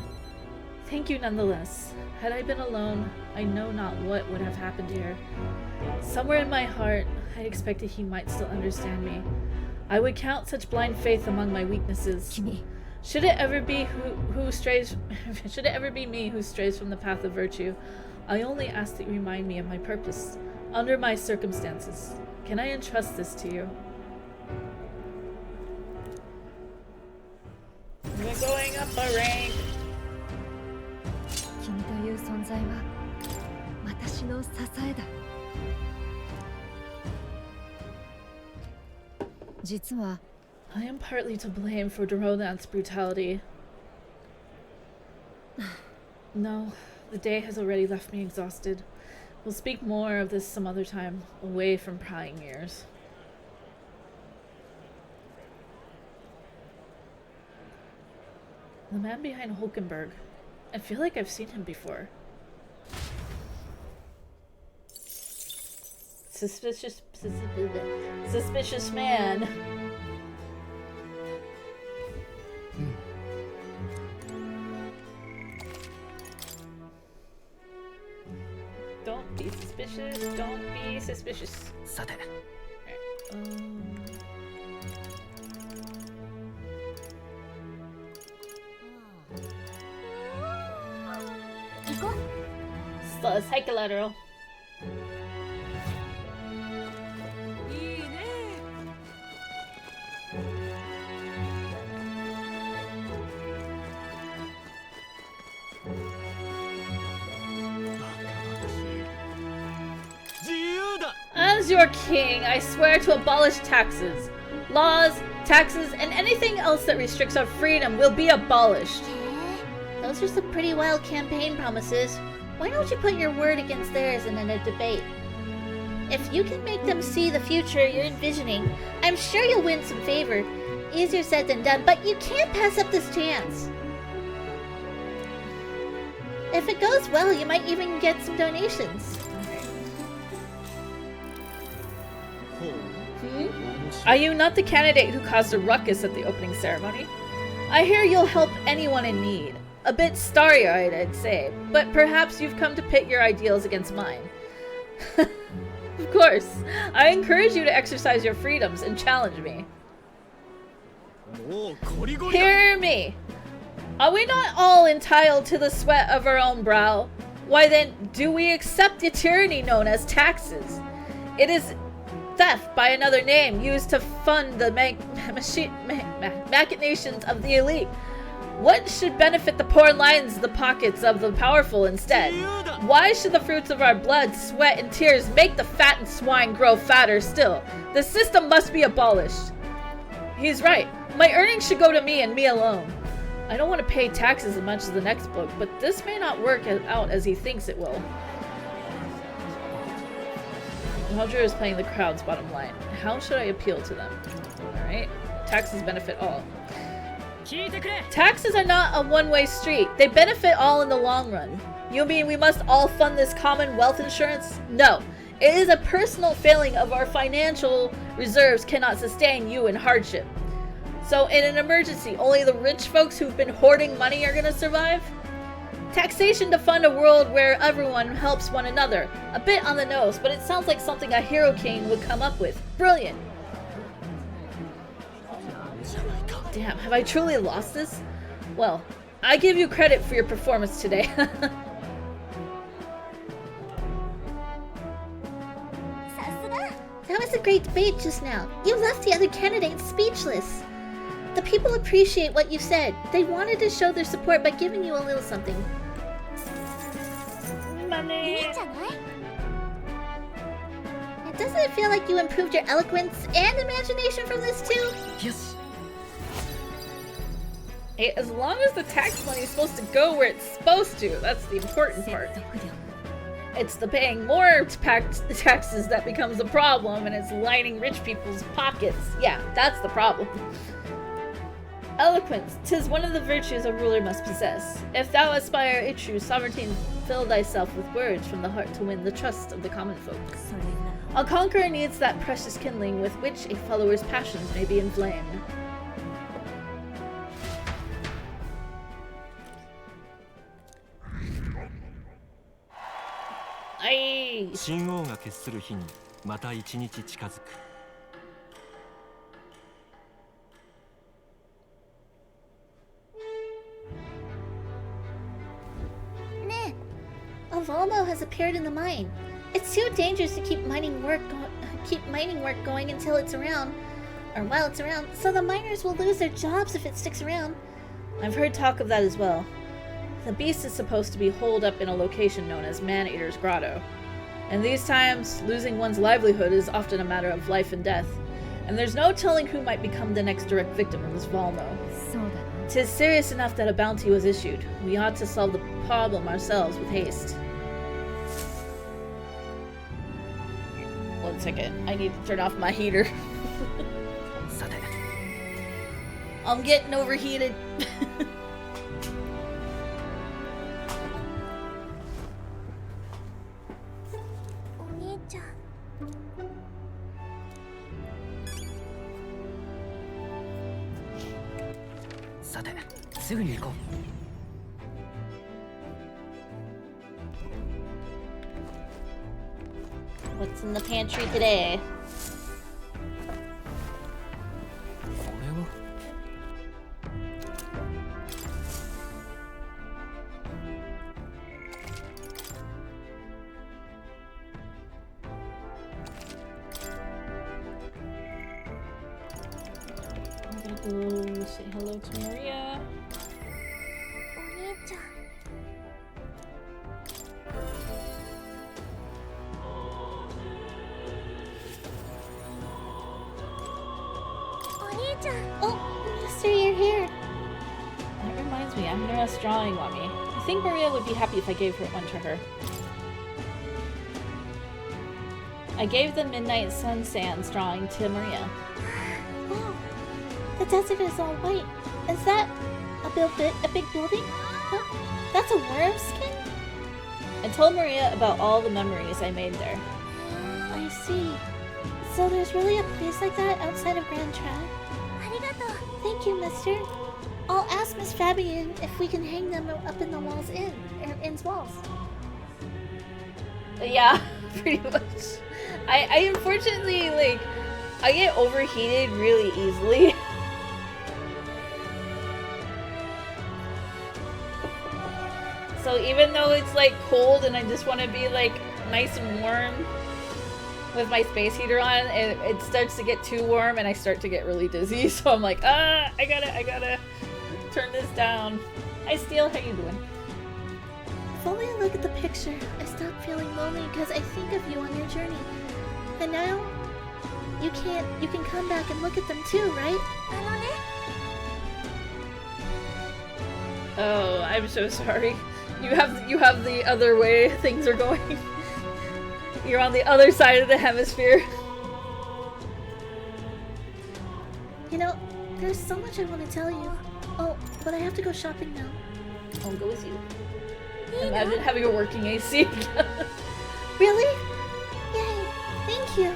Thank you nonetheless. Had I been alone, I know not what would have happened here. Somewhere in my heart, I expected he might still understand me. I would count such blind faith among my weaknesses. Should it ever be should it ever be me who strays from the path of virtue, I only ask that you remind me of my purpose. Under my circumstances, can I entrust this to you? We're going up a rank. I am partly to blame for Dorodant's brutality. No, the day has already left me exhausted. We'll speak more of this some other time, away from prying ears. The man behind Hulkenberg. I feel like I've seen him before. Suspicious man. Don't be suspicious. Don't be suspicious. psycholateral. As your king, I swear to abolish taxes. Laws, taxes, and anything else that restricts our freedom will be abolished. Those are some pretty wild campaign promises. Why don't you put your word against theirs in a debate? If you can make them see the future you're envisioning, I'm sure you'll win some favor. Easier said than done, but you can't pass up this chance. If it goes well, you might even get some donations. Are you not the candidate who caused a ruckus at the opening ceremony? I hear you'll help anyone in need. A bit starry-eyed, I'd say, but perhaps you've come to pit your ideals against mine. Of course, I encourage you to exercise your freedoms and challenge me. Hear me! Are we not all entitled to the sweat of our own brow? Why then, do we accept the tyranny known as taxes? It is theft by another name used to fund the machinations of the elite. What should benefit the poor lines the pockets of the powerful instead? Why should the fruits of our blood, sweat, and tears make the fattened swine grow fatter still? The system must be abolished. He's right. My earnings should go to me and me alone. I don't want to pay taxes as much as the next bloke, but this may not work out as he thinks it will. Roger is playing the crowd's bottom line. How should I appeal to them? Alright. Taxes benefit all. Taxes are not a one-way street. They benefit all in the long run. You mean we must all fund this common wealth insurance? No. It is a personal failing of our financial reserves cannot sustain you in hardship. So in an emergency, only the rich folks who've been hoarding money are gonna survive? Taxation to fund a world where everyone helps one another. A bit on the nose, but it sounds like something a hero king would come up with. Brilliant! Damn, have I truly lost this? Well, I give you credit for your performance today. That was a great debate just now. You left the other candidates speechless. The people appreciate what you said. They wanted to show their support by giving you a little something. Money! Doesn't it feel like you improved your eloquence and imagination from this too? Yes. Hey, as long as the tax money is supposed to go where it's supposed to, that's the important part. It's the paying more taxes that becomes the problem, and it's lining rich people's pockets. Yeah, that's the problem. Eloquence, 'tis one of the virtues a ruler must possess. If thou aspire a true sovereignty, fill thyself with words from the heart to win the trust of the common folk. A conqueror needs that precious kindling with which a follower's passions may be inflamed. Aye. 神王が決する日にまた一日近づく。 A Volmo has appeared in the mine. It's too dangerous to keep mining work going until it's around, or while it's around, so the miners will lose their jobs if it sticks around. I've heard talk of that as well. The beast is supposed to be holed up in a location known as Man-Eater's Grotto. In these times, losing one's livelihood is often a matter of life and death, and there's no telling who might become the next direct victim of this Volmo. 'Tis serious enough that a bounty was issued. We ought to solve the problem ourselves with haste. One second, I need to turn off my heater. I'm getting overheated. What's in the pantry today? Ooh, say hello to Maria. お姉ちゃん Oh, Mister, you're here. That reminds me, I have Nora's drawing on me. I think Maria would be happy if I gave one to her. I gave the Midnight Sun Sands drawing to Maria. Wow, the desert is all white. Is that a big building? Huh? That's a worm skin? I told Maria about all the memories I made there. I see. So there's really a place like that outside of Grand Track? Thank you, mister. I'll ask Miss Fabian if we can hang them up in the walls Inn's walls. Yeah, pretty much. I unfortunately, like, I get overheated really easily. So even though it's like cold and I just want to be like nice and warm with my space heater on, it starts to get too warm and I start to get really dizzy. So I'm like, I gotta turn this down. Hi Steel, how you doing? If only I look at the picture, I stop feeling lonely because I think of you on your journey. And now, you can come back and look at them too, right? Oh, I'm so sorry. You have the other way things are going. You're on the other side of the hemisphere. You know, there's so much I want to tell you. Oh, but I have to go shopping now. I'll go with you. Imagine having a working AC. Really? Yay! Thank you.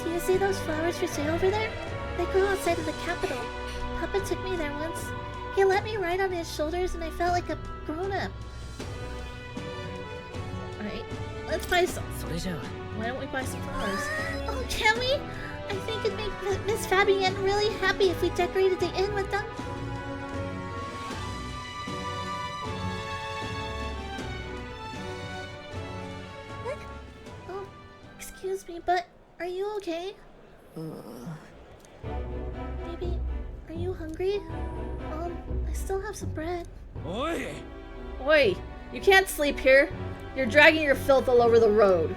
Do you see those flowers for sale over there? They grow outside of the capital. Papa took me there once. He let me ride on his shoulders and I felt like a grown-up. Alright, let's buy some. それじゃあ Why don't we buy some flowers? Oh, can we? I think it'd make Miss Fabienne really happy if we decorated the inn with them. Oh, excuse me, but are you okay? Maybe, are you hungry? I still have some bread. Oi! Oi, you can't sleep here. You're dragging your filth all over the road.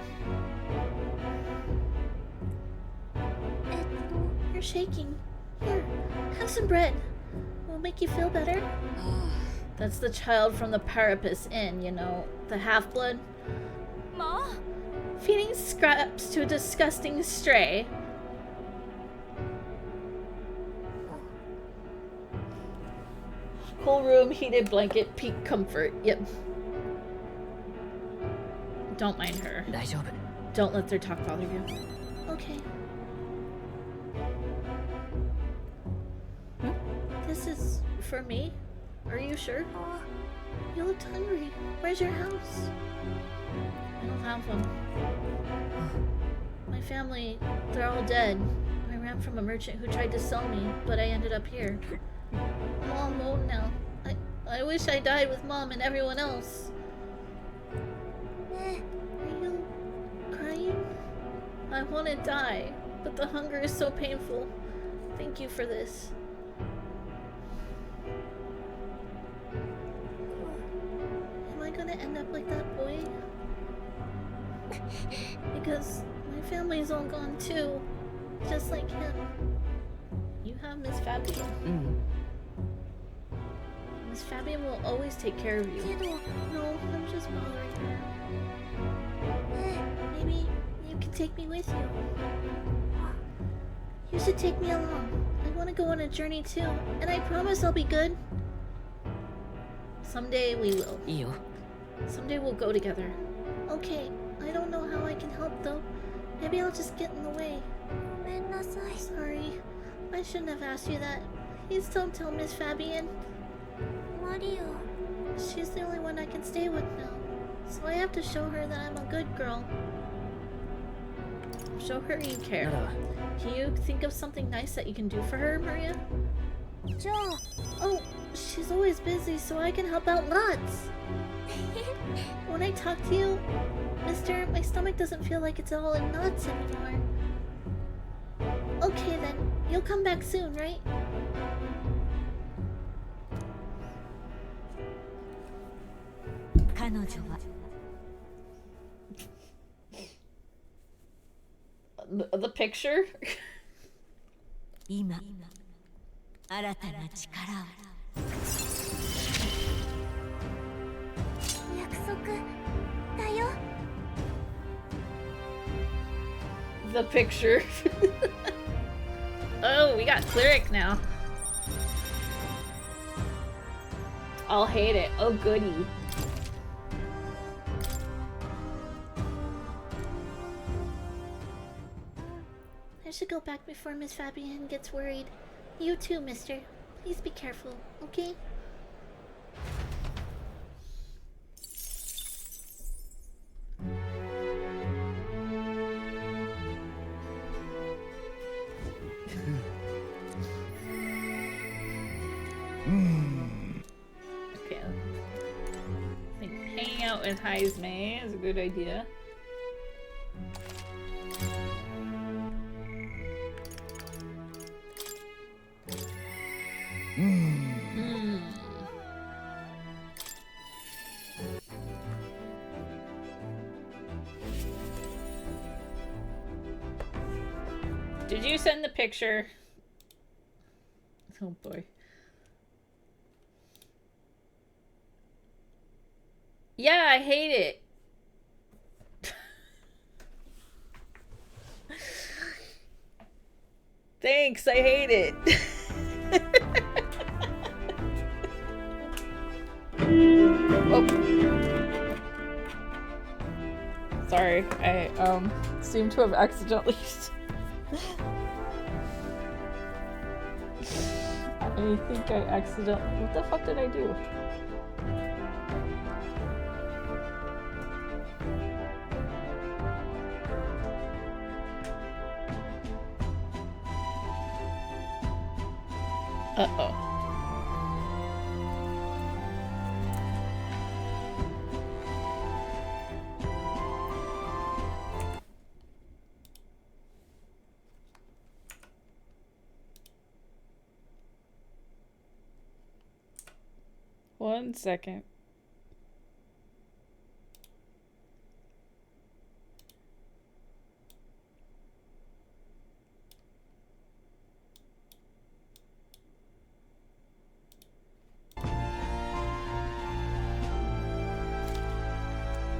You're shaking. Here, have some bread. Will make you feel better. That's the child from the Parapus Inn, you know, the half-blood. Ma? Feeding scraps to a disgusting stray. Cool room, heated blanket, peak comfort. Yep. Don't mind her. 大丈夫 Don't let their talk bother you. Okay. This is for me? Are you sure? You looked hungry. Where's your house? I don't have one. My family, they're all dead. I ran from a merchant who tried to sell me, but I ended up here. I'm all alone now. I wish I died with Mom and everyone else. Are you crying? I want to die, but the hunger is so painful. Thank you for this. Am I gonna end up like that boy? Because my family's all gone too, just like him. You have Miss Fabian. うん Miss Fabian will always take care of you. No, I'm just bothering her. Maybe you can take me with you. You should take me along. I want to go on a journey too, and I promise I'll be good. Someday we will. いいよ Someday we'll go together. Okay, I don't know how I can help though. Maybe I'll just get in the way. Sorry, I shouldn't have asked you that. Please don't tell Miss Fabian. Mario. She's the only one I can stay with now. So I have to show her that I'm a good girl. Show her you care. なら Can you think of something nice that you can do for her, Maria? Oh, she's always busy, so I can help out lots. When I talk to you, Mister, my stomach doesn't feel like it's all in knots anymore. Okay then, you'll come back soon, right? The picture? 今新たな力を約束だよ。 The picture. Oh, we got cleric now. I'll hate it. Oh, goody. I should go back before Miss Fabian gets worried. You too, mister. Please be careful, okay? Okay. I think hanging out with Heisme is a good idea. Did you send the picture? Oh boy. Yeah, I hate it. Thanks, I hate it. Oh. Sorry, I seem to have accidentally I think I accidentally... What the fuck did I do? Uh-oh. One second.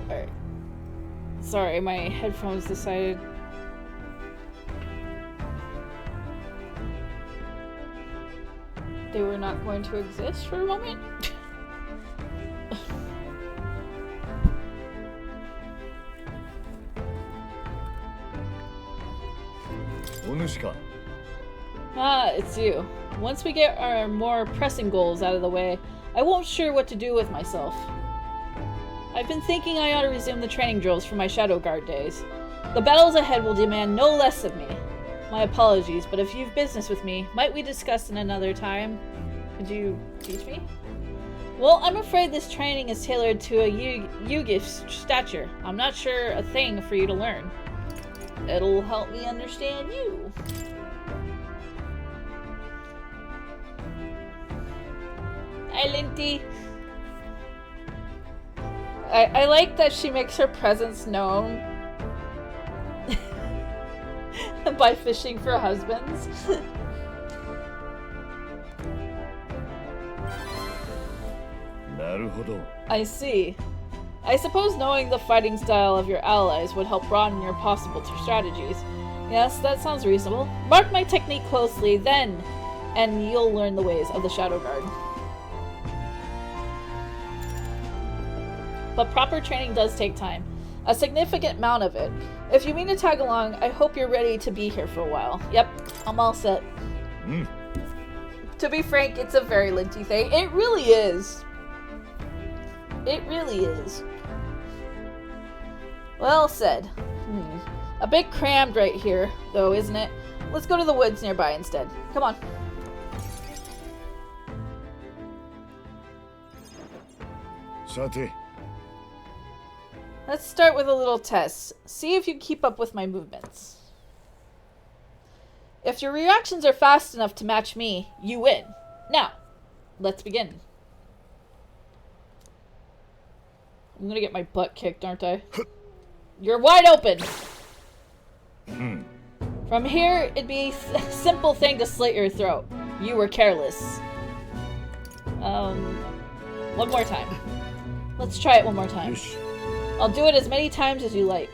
Alright. Sorry, my headphones decided. They were not going to exist for a moment. Ah, it's you. Once we get our more pressing goals out of the way, I won't sure what to do with myself. I've been thinking I ought to resume the training drills from my Shadow Guard days. The battles ahead will demand no less of me. My apologies, but if you've business with me, might we discuss in another time? Could you teach me? Well, I'm afraid this training is tailored to a Yugi's stature. I'm not sure a thing for you to learn. It'll help me understand you. Hi, Linty. I like that she makes her presence known by fishing for husbands. I see. I suppose knowing the fighting style of your allies would help broaden your possible strategies. Yes, that sounds reasonable. Mark my technique closely, then, and you'll learn the ways of the Shadow Guard. But proper training does take time. A significant amount of it. If you mean to tag along, I hope you're ready to be here for a while. Yep, I'm all set. To be frank, it's a very Linty thing. It really is. It really is. Well said. A bit crammed right here, though, isn't it? Let's go to the woods nearby instead. Come on. Let's start with a little test. See if you keep up with my movements. If your reactions are fast enough to match me, you win. Now, let's begin. I'm gonna get my butt kicked, aren't I? You're wide open! From here, it'd be a simple thing to slit your throat. You were careless. One more time. Let's try it one more time. I'll do it as many times as you like.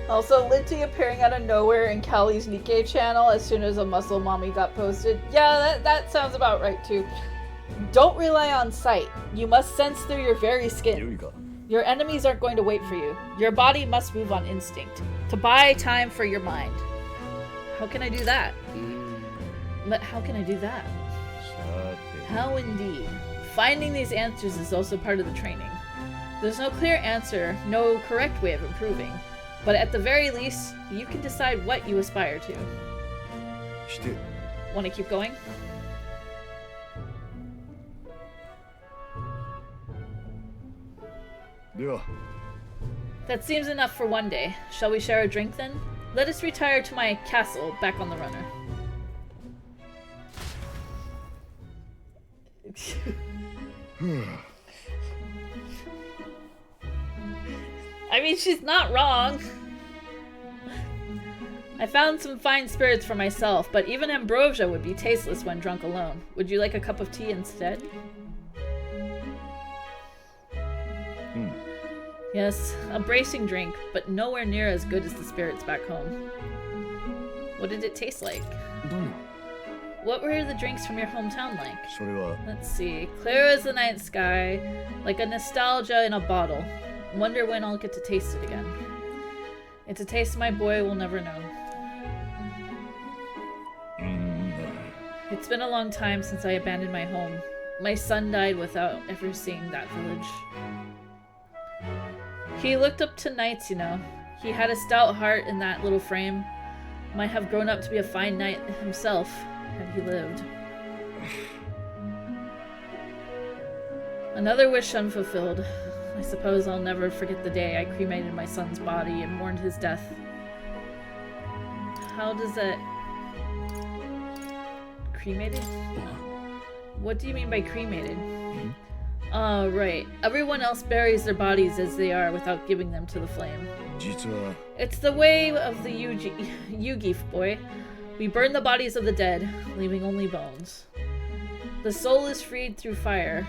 Also, Linty appearing out of nowhere in Callie's Nikkei channel as soon as a Muscle Mommy got posted. Yeah, that sounds about right too. Don't rely on sight. You must sense through your very skin. Your enemies aren't going to wait for you. Your body must move on instinct. To buy time for your mind. How can I do that? But how can I do that? How indeed. Finding these answers is also part of the training. There's no clear answer, no correct way of improving. But at the very least, you can decide what you aspire to. Want to keep going? Yeah. That seems enough for one day. Shall we share a drink then? Let us retire to my castle back on the runner. I mean, she's not wrong. I found some fine spirits for myself, but even ambrosia would be tasteless when drunk alone. Would you like a cup of tea instead? Yes, a bracing drink, but nowhere near as good as the spirits back home. What did it taste like? What were the drinks from your hometown like? Let's see. Clear as the night sky, like a nostalgia in a bottle. Wonder when I'll get to taste it again. It's a taste my boy will never know. It's been a long time since I abandoned my home. My son died without ever seeing that village. He looked up to knights, you know. He had a stout heart in that little frame. Might have grown up to be a fine knight himself, had he lived. Another wish unfulfilled. I suppose I'll never forget the day I cremated my son's body and mourned his death. How does that... Cremated? What do you mean by cremated? Right. Everyone else buries their bodies as they are without giving them to the flame. It's the way of the Yugi, boy. We burn the bodies of the dead, leaving only bones. The soul is freed through fire.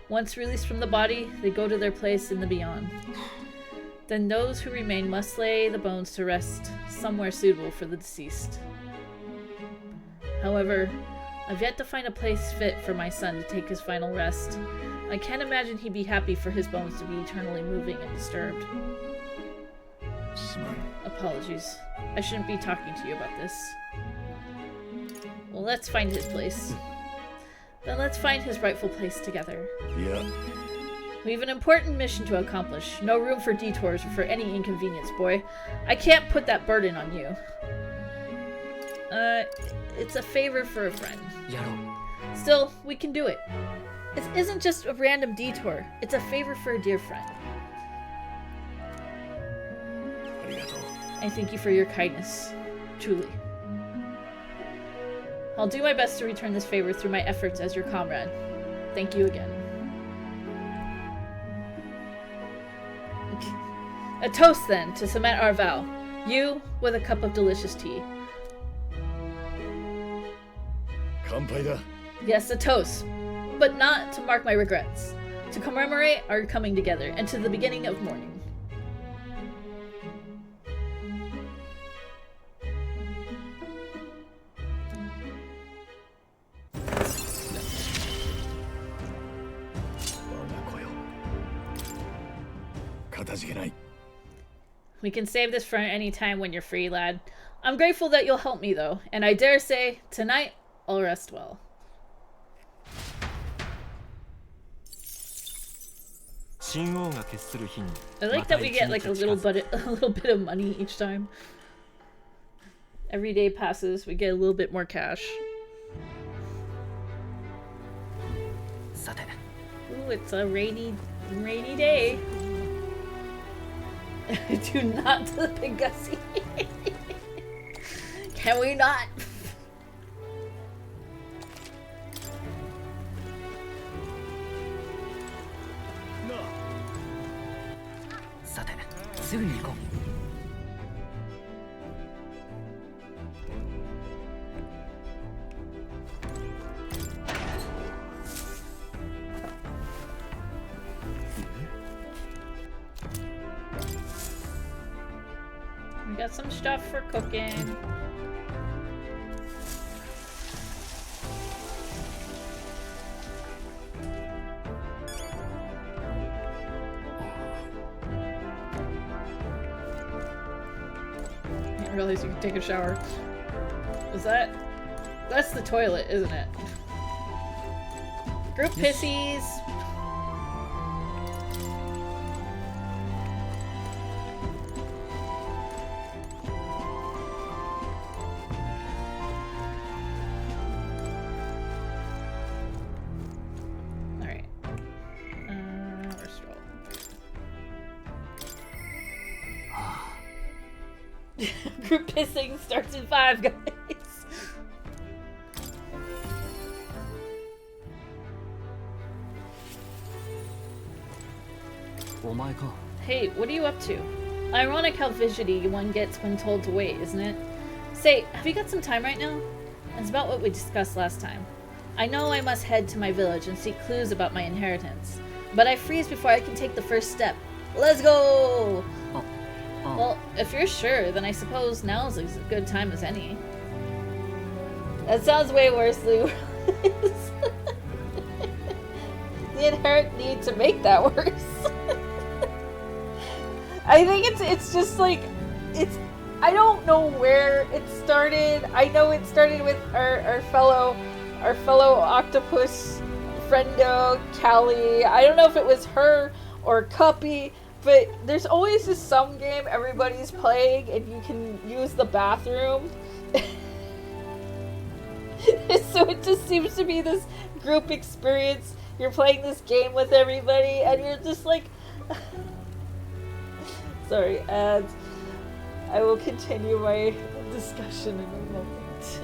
Once released from the body, they go to their place in the beyond. Then those who remain must lay the bones to rest somewhere suitable for the deceased. However, I've yet to find a place fit for my son to take his final rest. I can't imagine he'd be happy for his bones to be eternally moving and disturbed. Apologies. I shouldn't be talking to you about this. Well, let's find his place. Then let's find his rightful place together. Yeah. We have an important mission to accomplish. No room for detours or for any inconvenience, boy. I can't put that burden on you. It's a favor for a friend. Still, we can do it. It isn't just a random detour. It's a favor for a dear friend. I thank you for your kindness. Truly. I'll do my best to return this favor through my efforts as your comrade. Thank you again. A toast, then, to cement our vow. You, with a cup of delicious tea. Yes, a toast. But not to mark my regrets. To commemorate our coming together, and to the beginning of morning. We can save this for any time when you're free, lad. I'm grateful that you'll help me, though, and I dare say, tonight, I'll rest well. I like that we get like a little bit of money each time. Every day passes, we get a little bit more cash. さて Ooh, it's a rainy day. Do not to the big Gussie. Can we not? さてすぐに行こう We got some stuff for cooking. I didn't realize you could take a shower. Is that... That's the toilet, isn't it? Group pissies. Alright. Where's Stroll? Group pissing starts in 5, guys. お前か Hey, what are you up to? Ironic how fidgety one gets when told to wait, isn't it? Say, have you got some time right now? It's about what we discussed last time. I know I must head to my village and seek clues about my inheritance, but I freeze before I can take the first step. Let's go! Well, if you're sure, then I suppose now's as good time as any. That sounds way worse, Lou. The inherent need to make that worse. I think it's just like I don't know where it started. I know it started with our fellow octopus friendo, Keelie. I don't know if it was her or Cuppy, but there's always this some game everybody's playing and you can use the bathroom. So it just seems to be this group experience. You're playing this game with everybody and you're just like sorry, ads. I will continue my discussion in a moment.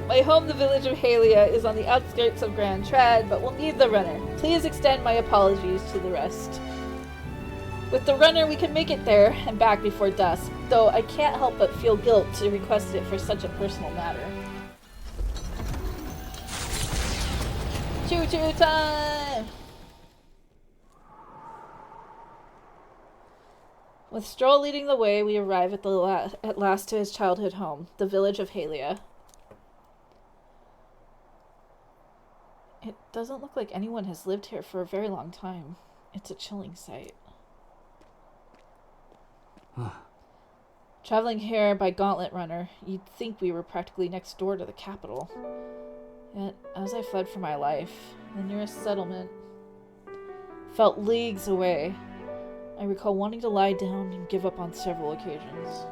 My home, the village of Halia, is on the outskirts of Grand Trad, but we'll need the runner. Please extend my apologies to the rest. With the runner, we can make it there and back before dusk, though I can't help but feel guilt to request it for such a personal matter. Choo-choo time! With Stroll leading the way, we arrive at at last to his childhood home, the village of Halia. It doesn't look like anyone has lived here for a very long time. It's a chilling sight. Traveling here by Gauntlet Runner, you'd think we were practically next door to the capital. Yet, as I fled for my life, the nearest settlement felt leagues away. I recall wanting to lie down and give up on several occasions.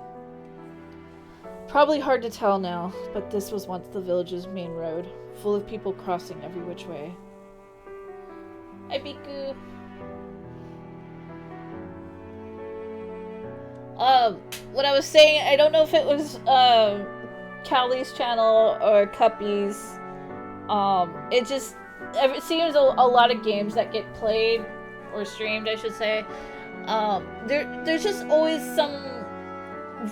Probably hard to tell now, but this was once the village's main road, full of people crossing every which way. Hi, Biku! What I was saying, I don't know if it was, Keelie's channel or Cuppy's. It seems a lot of games that get played, or streamed, I should say, there's just always some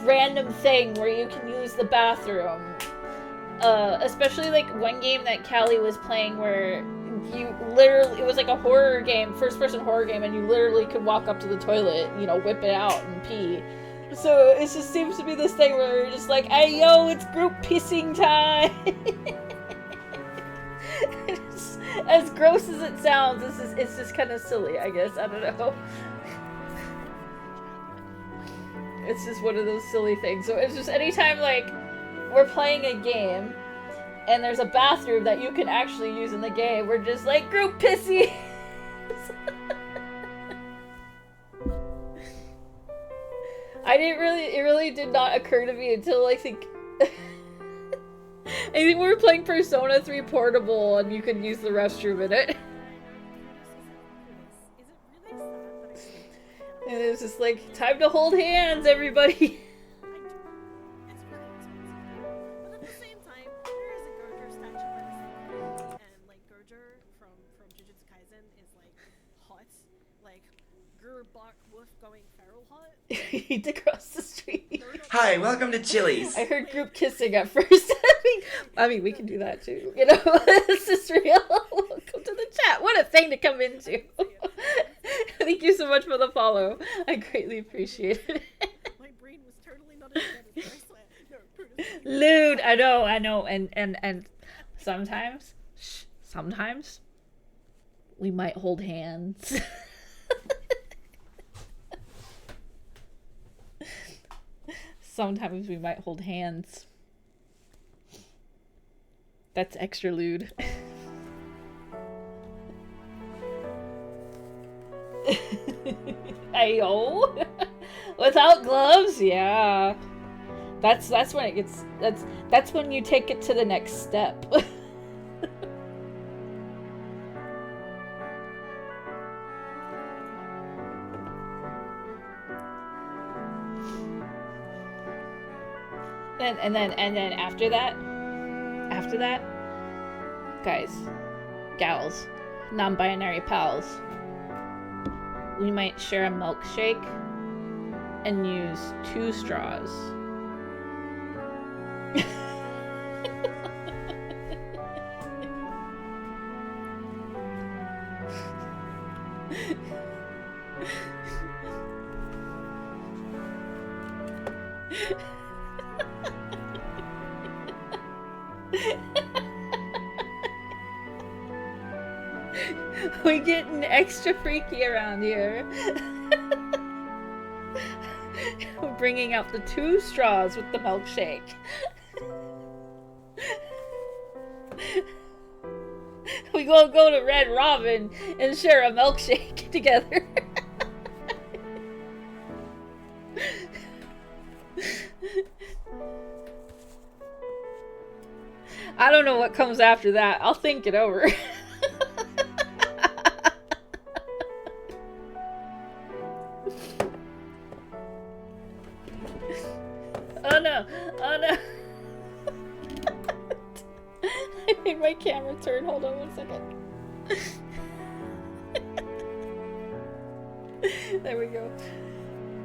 random thing where you can use the bathroom. Especially like one game that Keelie was playing where you literally, it was like a horror game, first person horror game, and you literally could walk up to the toilet, you know, whip it out and pee. So it just seems to be this thing where you're just like, hey yo, it's group pissing time! As gross as it sounds, it's just kind of silly, I guess. I don't know. It's just one of those silly things. So it's just anytime, like, we're playing a game and there's a bathroom that you can actually use in the game, we're just like, group pissy! It really did not occur to me until I think think we were playing Persona 3 Portable and you could use the restroom in it. And it's just like, time to hold hands, everybody. He to cross the street. Hi, welcome to Chili's. I heard group kissing at first. I mean, we can do that too. You know, this is real. Welcome to the chat. What a thing to come into. Thank you so much for the follow. I greatly appreciate it. My brain was totally not as good as first. Lewd, I know, and sometimes we might hold hands. Sometimes we might hold hands. That's extra lewd. Ayo. Without gloves, yeah. That's when it gets that's when you take it to the next step. And then after that, guys, gals, non-binary pals, we might share a milkshake and use 2 straws. We getting extra freaky around here. We're bringing out the 2 straws with the milkshake. We gonna go to Red Robin and share a milkshake together. I don't know what comes after that. I'll think it over. Oh no! Oh no! I made my camera turn. Hold on 1 second. There we go.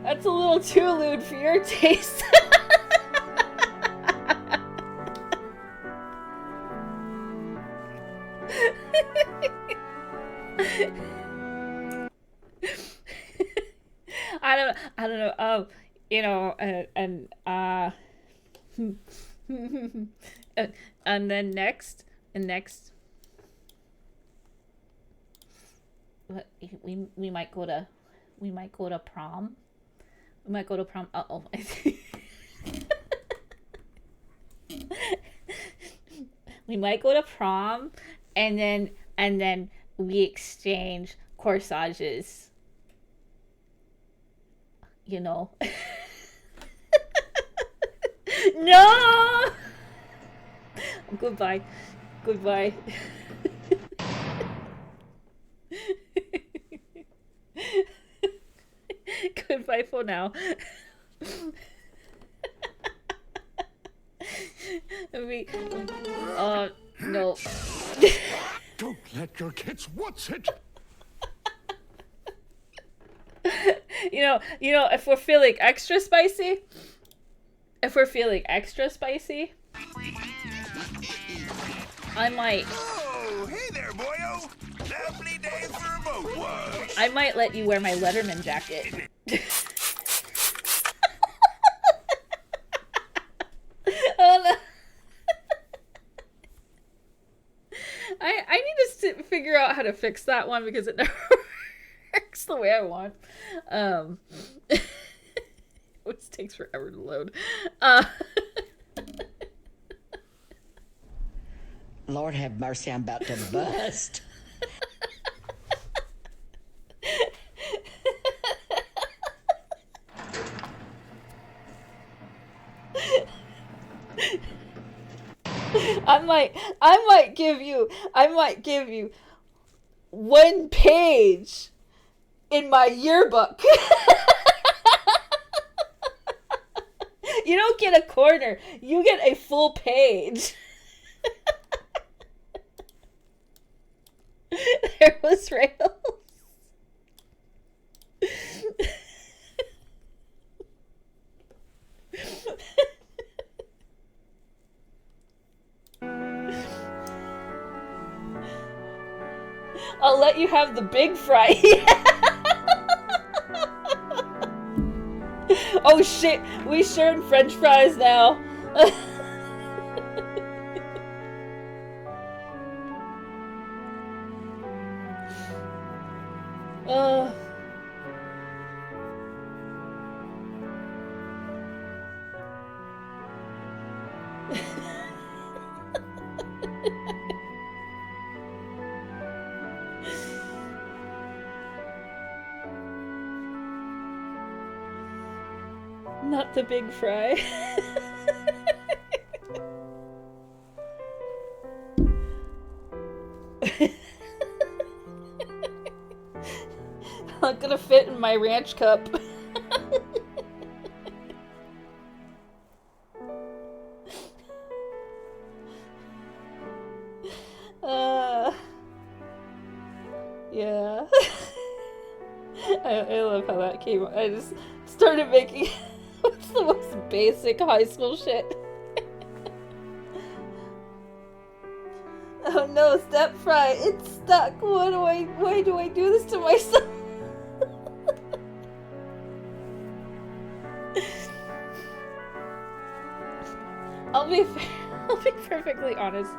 That's a little too lewd for your taste. I don't know. You know, and then next, what we might go to prom. We might go to prom. Uh-oh. We might go to prom, and then we exchange corsages. You know. No! Goodbye. Goodbye. Goodbye for now. No. Don't let your kids watch it. You know, if we're feeling extra spicy, I might. Oh, hey there, boyo. Lovely day for a boat wash. I might let you wear my Letterman jacket. Oh, no. I need to figure out how to fix that one because it never works the way I want. It always takes forever to load. Lord have mercy, I'm about to bust. I might give you 1 page in my yearbook. You don't get a corner, you get a full page. There was Rails. I'll let you have the big fry. Oh shit, we sharing French fries now. Not the big fry. Not gonna fit in my ranch cup. Yeah. I love how that came. I just started making what's the most basic high school shit. Oh no, step fry, it's stuck. Why do I do this to myself? I'll be perfectly honest.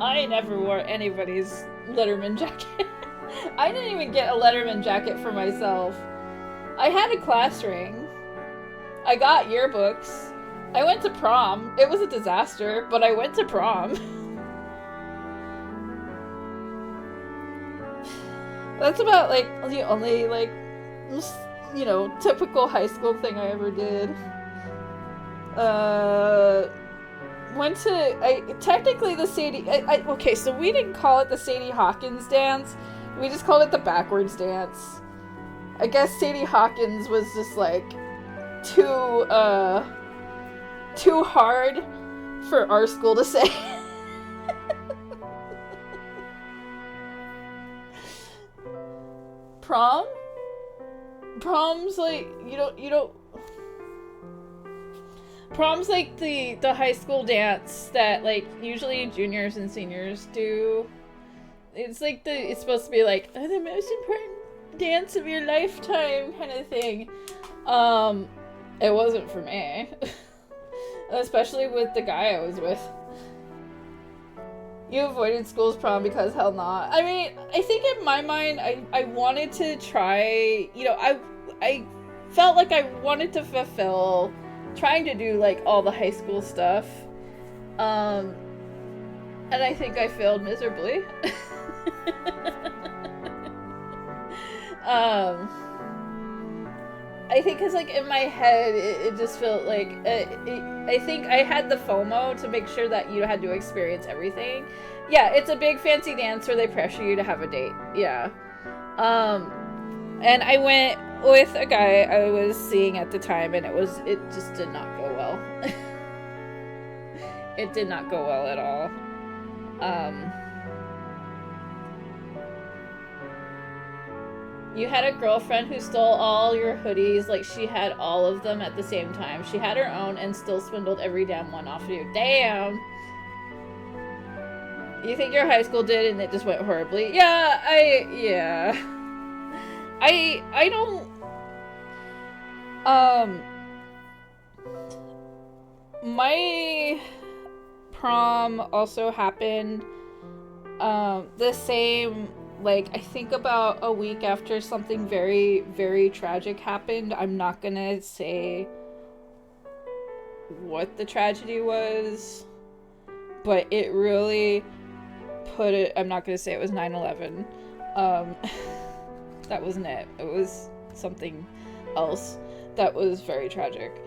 I never wore anybody's Letterman jacket. I didn't even get a Letterman jacket for myself. I had a class ring. I got yearbooks. I went to prom. It was a disaster, but I went to prom. That's about like the only like, you know, typical high school thing I ever did. Technically the Sadie, okay, so we didn't call it the Sadie Hawkins dance. We just called it the backwards dance. I guess Sadie Hawkins was just like too hard for our school to say. Prom? Prom's like, you don't Prom's like the high school dance that like usually juniors and seniors do. It's like it's supposed to be like the most important dance of your lifetime kind of thing. It wasn't for me. Especially with the guy I was with. You avoided school's prom because hell not. I mean, I think in my mind I wanted to try, you know, I felt like I wanted to fulfill trying to do like all the high school stuff. And I think I failed miserably. I think because like in my head it just felt like I think I had the FOMO to make sure that you had to experience everything. Yeah, it's a big fancy dance where they pressure you to have a date. Yeah. And I went with a guy I was seeing at the time, and it just did not go well. It did not go well at all. You had a girlfriend who stole all your hoodies, like she had all of them at the same time. She had her own and still swindled every damn one off of you. Damn! You think your high school did and it just went horribly? Yeah, I don't... My prom also happened, the same... Like, I think about a week after something very, very tragic happened. I'm not gonna say what the tragedy was, but it really put it... I'm not gonna say it was 9/11. That wasn't it. It was something else that was very tragic.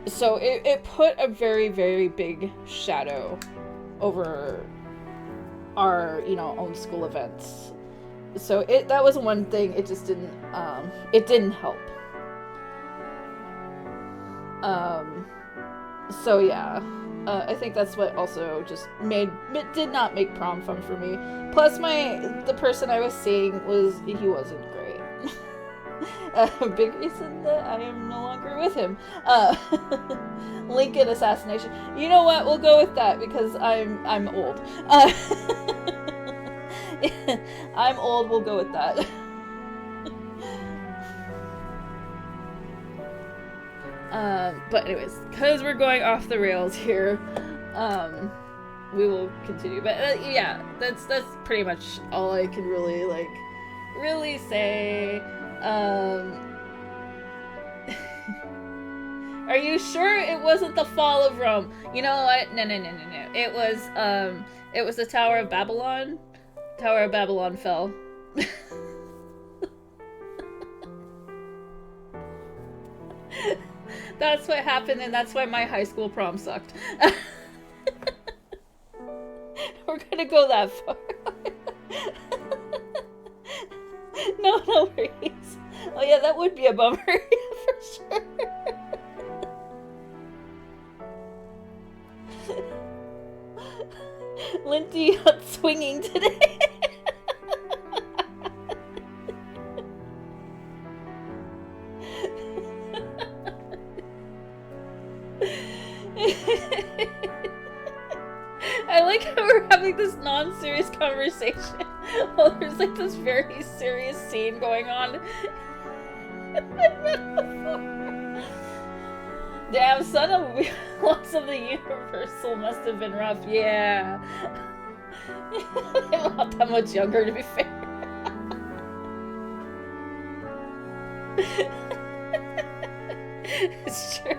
So it put a very, very big shadow over our, you know, own school events. So that was one thing. It just didn't help. So yeah, I think that's what also just did not make prom fun for me. Plus the person I was seeing he wasn't great. A big reason that I am no longer with him. Lincoln assassination. You know what? We'll go with that because I'm old. I'm old. We'll go with that. But anyways, because we're going off the rails here, we will continue. But yeah, that's pretty much all I can really say. Are you sure it wasn't the fall of Rome? You know what? No. It was the Tower of Babylon. Tower of Babylon fell. That's what happened, and that's why my high school prom sucked. We're gonna go that far. No worries. Oh yeah, that would be a bummer. For sure. Lindy out swinging today. I like how we're having this non-serious conversation while there's like this very serious scene going on. Damn, son of loss of the universal must have been rough. Yeah. I'm not that much younger, to be fair. It's true.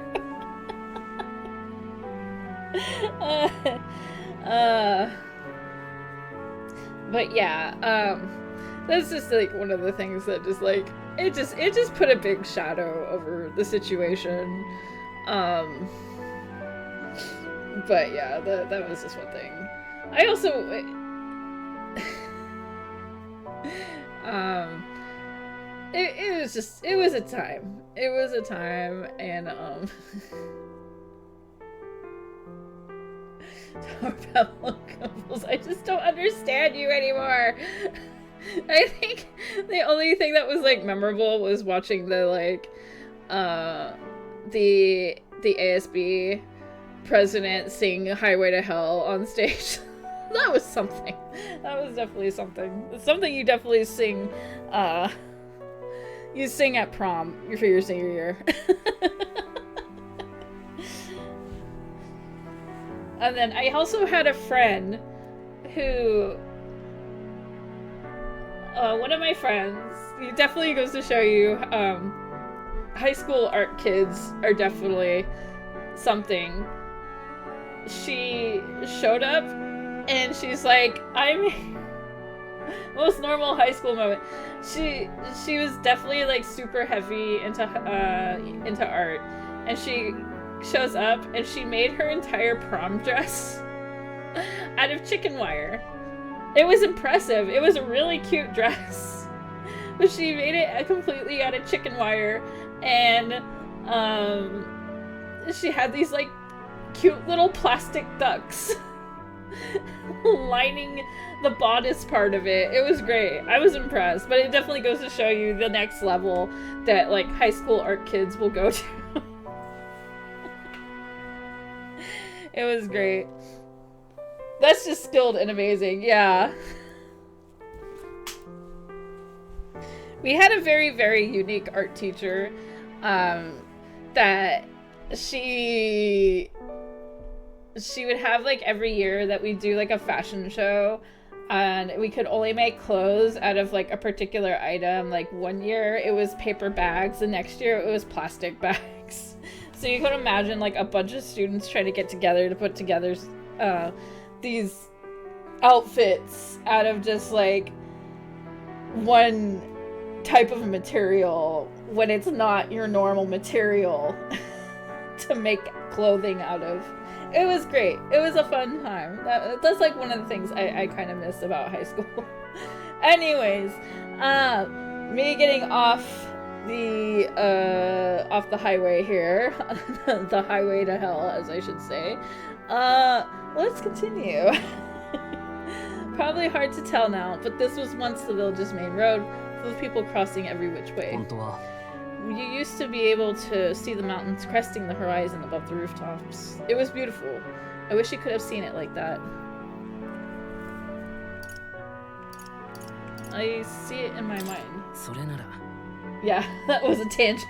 But yeah, that's just like one of the things that just like it just put a big shadow over the situation. But yeah, that was just one thing. I also it was a time. It was a time, and I just don't understand you anymore. I think the only thing that was like memorable was watching the like the ASB president sing Highway to Hell on stage. That was something. That was definitely something. It's something you definitely sing you sing at prom for your senior year. And then I also had a friend who, one of my friends, it definitely goes to show you, high school art kids are definitely something. She showed up and she's like, most normal high school moment. She was definitely like super heavy into art, and she shows up and she made her entire prom dress out of chicken wire. It was impressive. It was a really cute dress, but she made it completely out of chicken wire, and she had these like cute little plastic ducks lining the bodice part of it. It was great. I was impressed, but it definitely goes to show you the next level that like high school art kids will go to. It was great. That's just skilled and amazing. Yeah. We had a very, very unique art teacher that she would have like every year that we do like a fashion show, and we could only make clothes out of like a particular item. Like one year it was paper bags, the next year it was plastic bags. So you could imagine like a bunch of students trying to get together to put together these outfits out of just like one type of material when it's not your normal material. to make clothing out of. It was great. It was a fun time. That's like one of the things I kind of miss about high school. Anyways, me getting off the highway here, the highway to hell, as I should say. Let's continue. Probably hard to tell now, but this was once the village's main road, full of people crossing every which way. You used to be able to see the mountains cresting the horizon above the rooftops. It was beautiful. I wish you could have seen it like that. I see it in my mind. Yeah, that was a tangent.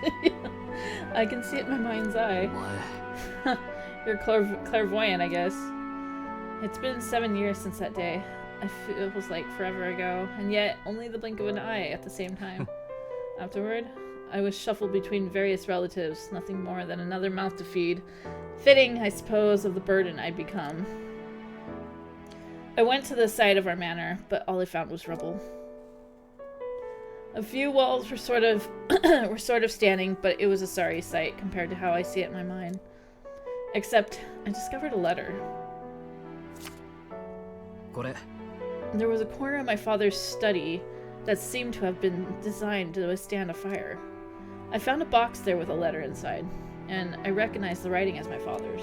I can see it in my mind's eye. You're clairvoyant, I guess. It's been 7 years since that day. It was like forever ago, and yet only the blink of an eye at the same time. Afterward, I was shuffled between various relatives, nothing more than another mouth to feed. Fitting, I suppose, of the burden I'd become. I went to the side of our manor, but all I found was rubble. A few walls were sort of standing, but it was a sorry sight compared to how I see it in my mind. Except, I discovered a letter. There was a corner of my father's study that seemed to have been designed to withstand a fire. I found a box there with a letter inside, and I recognized the writing as my father's.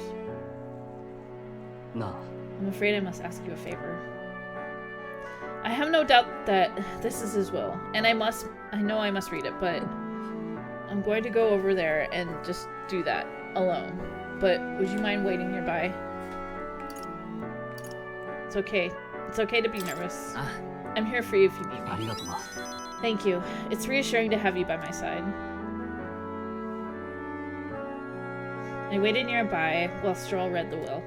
I'm afraid I must ask you a favor. I have no doubt that this is his will, and I know I must read it, but I'm going to go over there and just do that alone. But would you mind waiting nearby? It's okay. It's okay to be nervous. I'm here for you if you need me. Thank you. It's reassuring to have you by my side. I waited nearby while Stroll read the will.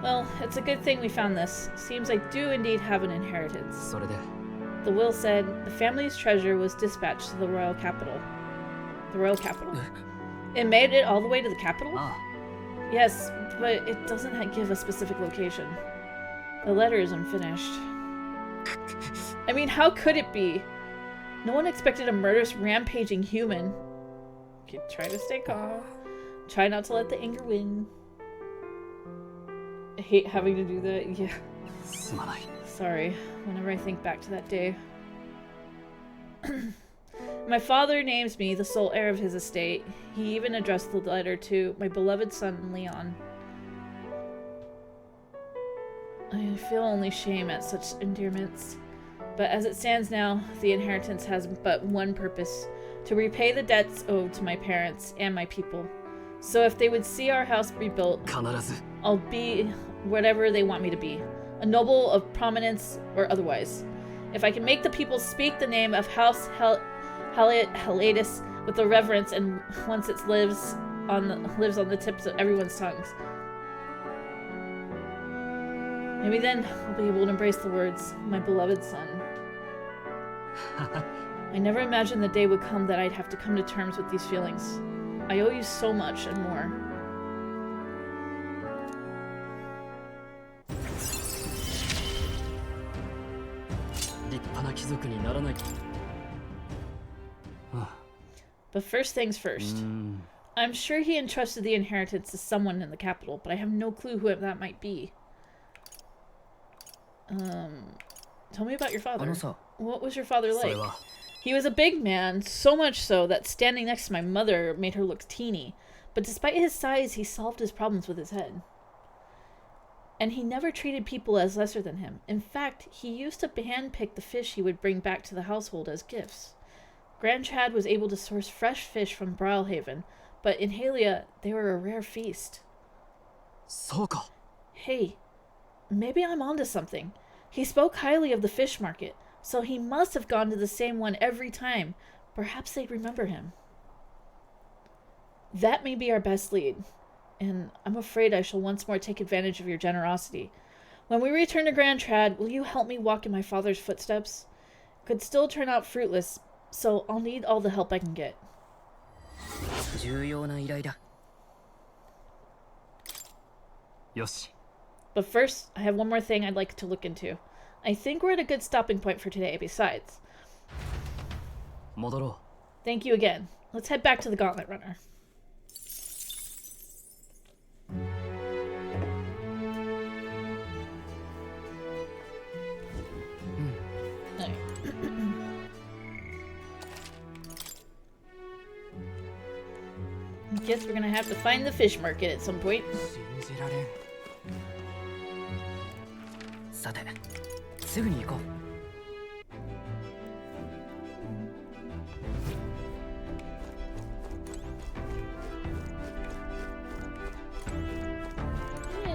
Well, it's a good thing we found this. Seems I do indeed have an inheritance. The will said the family's treasure was dispatched to the royal capital. The royal capital? It made it all the way to the capital? Yes, but it doesn't give a specific location. The letter is unfinished. I mean, how could it be? No one expected a murderous, rampaging human. Okay, try to stay calm. Try not to let the anger win. I hate having to do that. Yeah. Sorry, whenever I think back to that day. My father names me the sole heir of his estate. He even addressed the letter to my beloved son, Leon. I feel only shame at such endearments. But as it stands now, the inheritance has but one purpose: to repay the debts owed to my parents and my people. So if they would see our house rebuilt, I'll be whatever they want me to be. A noble of prominence or otherwise. If I can make the people speak the name of House Helatus with the reverence, and once it lives on the tips of everyone's tongues. Maybe then I'll be able to embrace the words, my beloved son. I never imagined the day would come that I'd have to come to terms with these feelings. I owe you so much and more. But first things first. I'm sure he entrusted the inheritance to someone in the capital, but I have no clue who that might be. Tell me about your father. What was your father like? He was a big man, so much so that standing next to my mother made her look teeny. But despite his size, he solved his problems with his head. And he never treated people as lesser than him. In fact, he used to handpick the fish he would bring back to the household as gifts. Grand Chad was able to source fresh fish from Brawlhaven, but in Halia, they were a rare feast. Hey, maybe I'm onto something. He spoke highly of the fish market, so he must have gone to the same one every time. Perhaps they'd remember him. That may be our best lead, and I'm afraid I shall once more take advantage of your generosity. When we return to Grand Trad, will you help me walk in my father's footsteps? It could still turn out fruitless, so I'll need all the help I can get. But first, I have one more thing I'd like to look into. I think we're at a good stopping point for today, besides. Thank you again. let's head back to the Gauntlet Runner. Alright. I guess we're gonna have to find the fish market at some point. 信じられん。さて、すぐに行こう。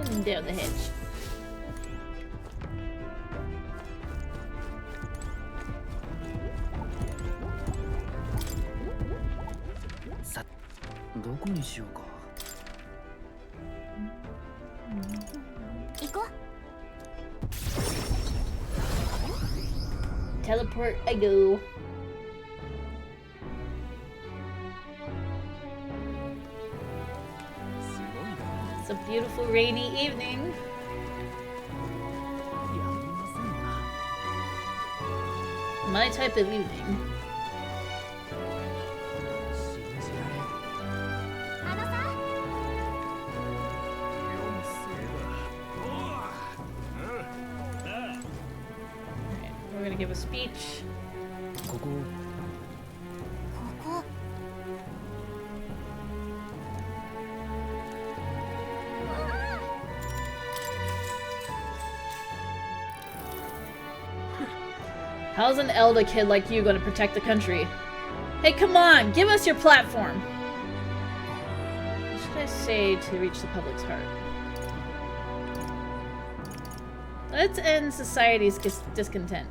And down the hedge. Sa, どこにしようか。行こう。 Teleport I go. It's a beautiful rainy evening. My type of evening. あのさ、 We're gonna give a speech. ここ。ここ。 How's an elder kid like you gonna protect the country? Hey, come on! Give us your platform! What should I say to reach the public's heart? Let's end society's discontent.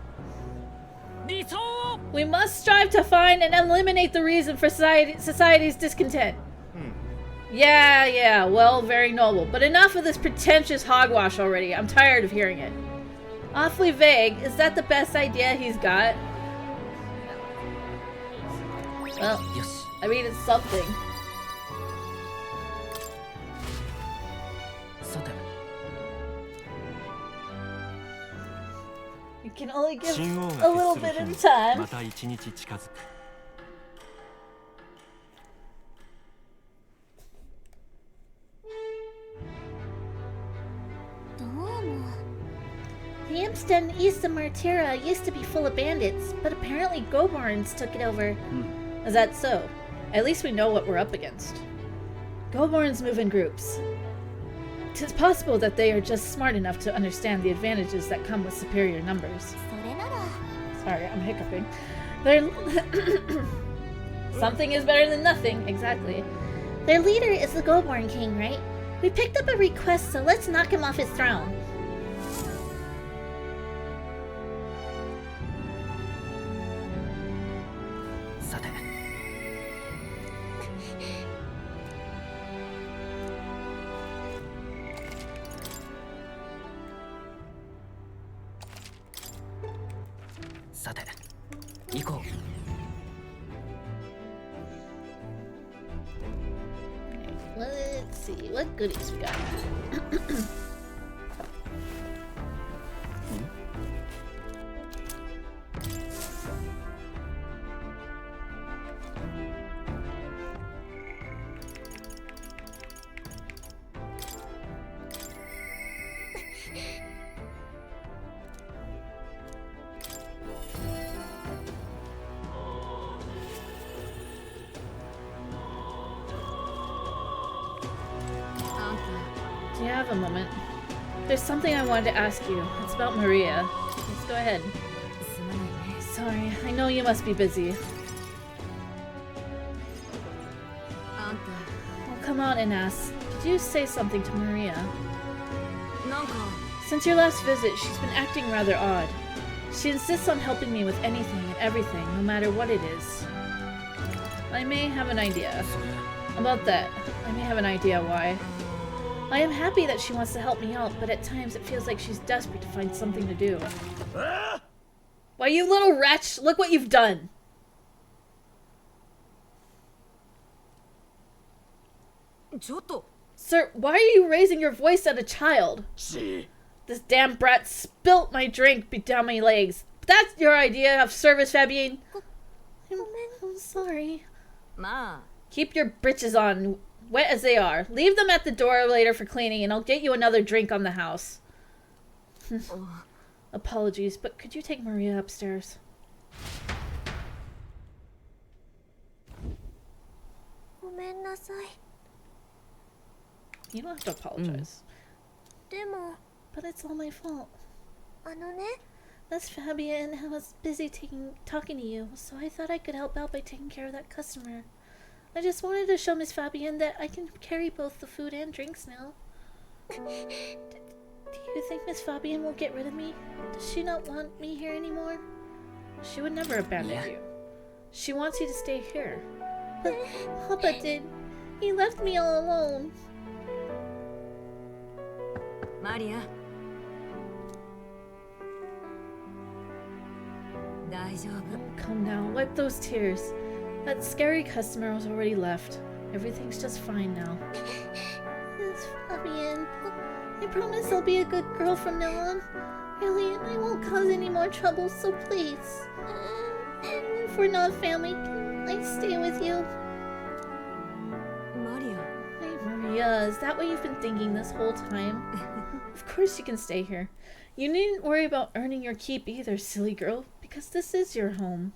We must strive to find and eliminate the reason for society's discontent. Yeah, well, very noble. But enough of this pretentious hogwash already. I'm tired of hearing it. Awfully vague. Is that the best idea he's got? Well, I mean, it's something. さて、 You can only give 信号 a が little 決 bit する at a 日に time. また一日近づく。 The Impstead east of Martira used to be full of bandits, but apparently Gobarns took it over. Is that so? At least we know what we're up against. Gobarns move in groups. 'Tis possible that they are just smart enough to understand the advantages that come with superior numbers. それなら。 Sorry, I'm hiccuping. They're... Something is better than nothing, exactly. Their leader is the Gobarn King, right? We picked up a request, so let's knock him off his throne. さて。 さて、行こう。 Let's see, what goodies we got? Do you have a moment? There's something I wanted to ask you. It's about Maria. Let's go ahead. すまないね。 Sorry, I know you must be busy. あんた、 Oh, come on, Inas. Could you say something to Maria? なんか、 Since your last visit, she's been acting rather odd. She insists on helping me with anything and everything, no matter what it is. I may have an idea. それ。 About that, I may have an idea why. I am happy that she wants to help me out, but at times it feels like she's desperate to find something to do. Why, you little wretch! Look what you've done! Sir, why are you raising your voice at a child? This damn brat spilt my drink down my legs. That's your idea of service, Fabienne? I'm sorry. Keep your britches on, wet as they are. Leave them at the door later for cleaning, and I'll get you another drink on the house. Apologies, but could you take Maria upstairs? You don't have to apologize. But it's all my fault. That's Fabian. I was busy talking to you, so I thought I could help out by taking care of that customer. I just wanted to show Miss Fabian that I can carry both the food and drinks now. Do you think Miss Fabian will get rid of me? Does she not want me here anymore? She would never abandon you. She wants you to stay here. But Papa did. He left me all alone. Maria. Come now, wipe those tears. That scary customer was already left. Everything's just fine now. Miss Fabian, I promise I'll be a good girl from now on. Really, I won't cause any more trouble, so please. If we're not family, can I stay with you? Maria. Hey Maria, is that what you've been thinking this whole time? Of course you can stay here. You needn't worry about earning your keep either, silly girl, because this is your home.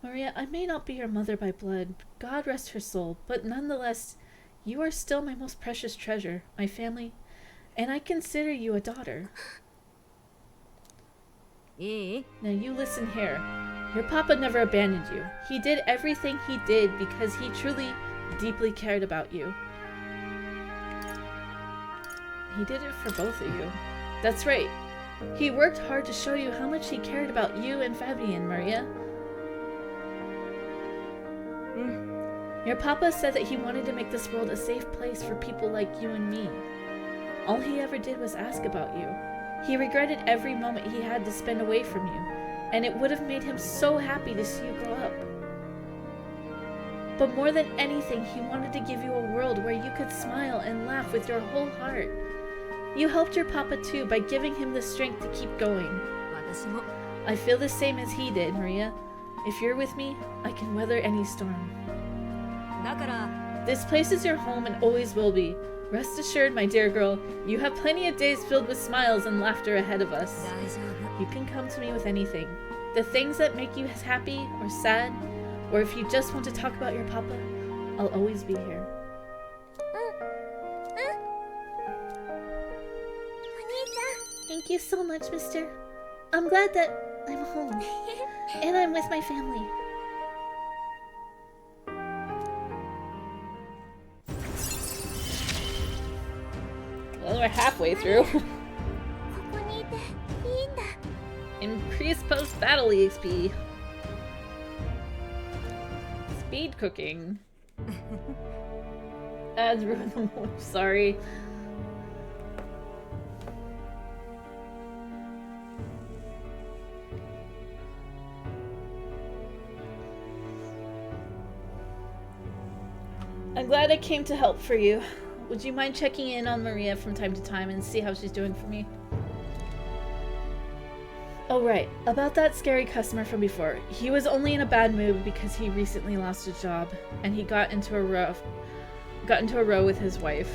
Maria, I may not be your mother by blood, God rest her soul, but nonetheless, you are still my most precious treasure, my family, and I consider you a daughter. Now you listen here. Your papa never abandoned you. He did everything he did because he truly, deeply cared about you. He did it for both of you. That's right. He worked hard to show you how much he cared about you and Fabian, Maria. Your papa said that he wanted to make this world a safe place for people like you and me. All he ever did was ask about you. He regretted every moment he had to spend away from you, and it would have made him so happy to see you grow up. But more than anything, he wanted to give you a world where you could smile and laugh with your whole heart. You helped your papa too by giving him the strength to keep going. I feel the same as he did, Maria. If you're with me, I can weather any storm. This place is your home and always will be. Rest assured, my dear girl, you have plenty of days filled with smiles and laughter ahead of us. You can come to me with anything. The things that make you happy or sad, or if you just want to talk about your papa, I'll always be here. Thank you so much, mister. I'm glad that I'm home. And I'm with my family. Well, we're halfway through. Increase post-battle EXP. Speed cooking. Ads ruin the mood. Sorry. I'm glad I came to help for you. Would you mind checking in on Maria from time to time and see how she's doing for me? Oh right, about that scary customer from before. He was only in a bad mood because he recently lost a job, and he got into a row with his wife.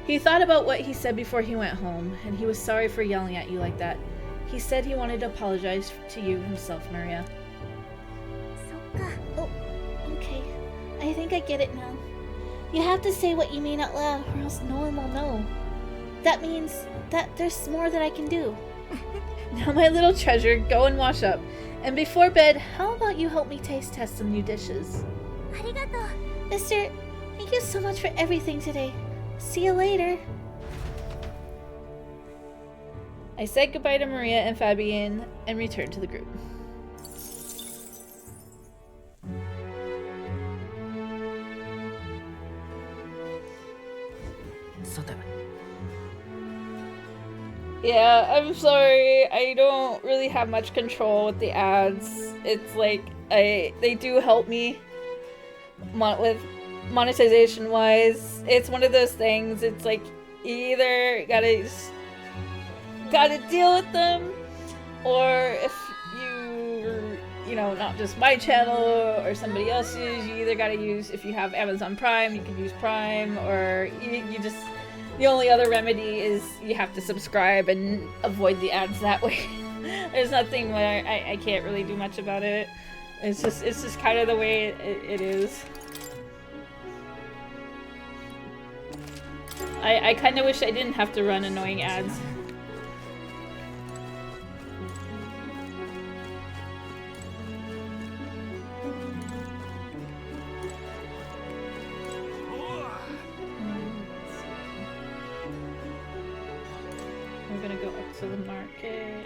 He thought about what he said before he went home, and he was sorry for yelling at you like that. He said he wanted to apologize to you himself, Maria. Oh, okay. I think I get it now. You have to say what you mean out loud, or else no one will know. That means that there's more that I can do. Now, my little treasure, go and wash up. And before bed, how about you help me taste test some new dishes? Arigato. Mister, thank you so much for everything today. See you later. I said goodbye to Maria and Fabian and returned to the group. Yeah, I'm sorry. I don't really have much control with the ads. It's like they do help me with monetization wise. It's one of those things. It's like you either gotta deal with them, or if you know, not just my channel or somebody else's. You either gotta use, if you have Amazon Prime, you can use Prime, or you just, the only other remedy is you have to subscribe and avoid the ads that way. There's nothing where I can't really do much about it. It's just kind of the way it is. I kind of wish I didn't have to run annoying ads. We're gonna go up to the market.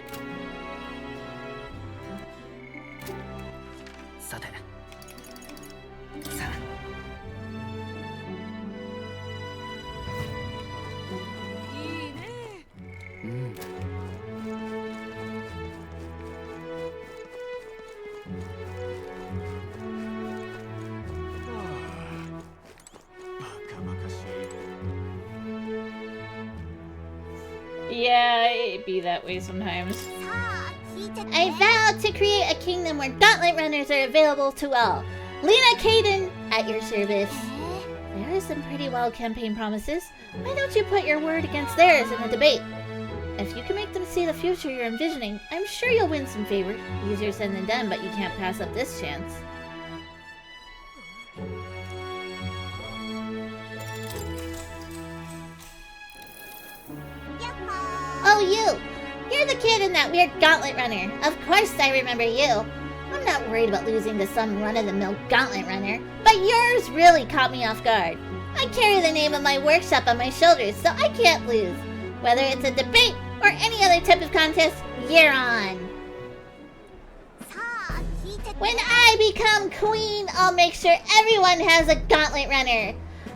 さてさあ Yeah, it be that way sometimes. I vow to create a kingdom where gauntlet runners are available to all. Lena Kaden, at your service. There are some pretty wild campaign promises. Why don't you put your word against theirs in a debate? If you can make them see the future you're envisioning, I'm sure you'll win some favor. Easier said than done, but you can't pass up this chance. Oh, you! You're the kid in that weird gauntlet runner. Of course I remember you. I'm not worried about losing to some run-of-the-mill gauntlet runner, but yours really caught me off guard. I carry the name of my workshop on my shoulders, so I can't lose. Whether it's a debate or any other type of contest, you're on. When I become queen, I'll make sure everyone has a gauntlet runner.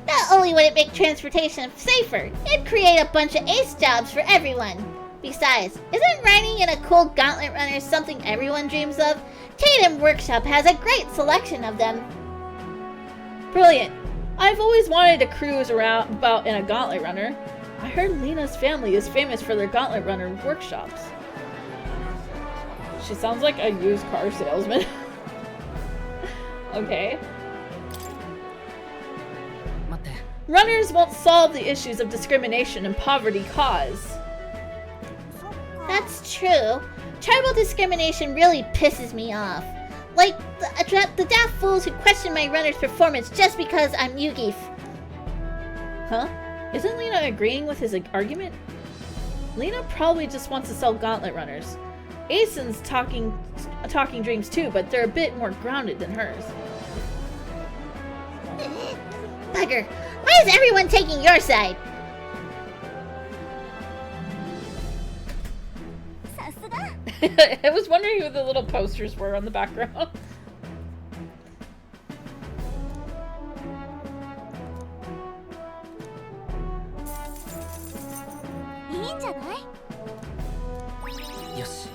Not only would it make transportation safer, it'd create a bunch of ace jobs for everyone. Besides, isn't riding in a cool gauntlet runner something everyone dreams of? Tatum Workshop has a great selection of them. Brilliant. I've always wanted to cruise around about in a gauntlet runner. I heard Lena's family is famous for their gauntlet runner workshops. She sounds like a used car salesman. Okay. Runners won't solve the issues of discrimination and poverty caused. That's true. Tribal discrimination really pisses me off. Like the daft fools who question my runner's performance just because I'm Yugi. Huh? Isn't Lena agreeing with his argument? Lena probably just wants to sell gauntlet runners. Aisen's talking dreams too, but they're a bit more grounded than hers. Bugger! Why is everyone taking your side? I was wondering who the little posters were on the background. Yoshi.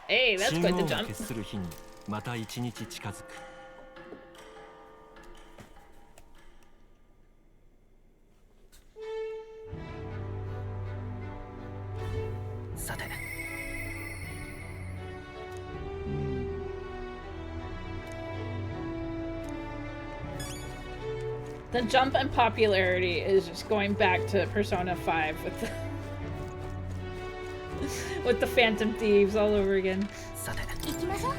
Hey, that's quite the jump. また一日近づく。さて。The jump in popularity is just going back to Persona 5 with the with the Phantom Thieves all over again. さて。行きましょう。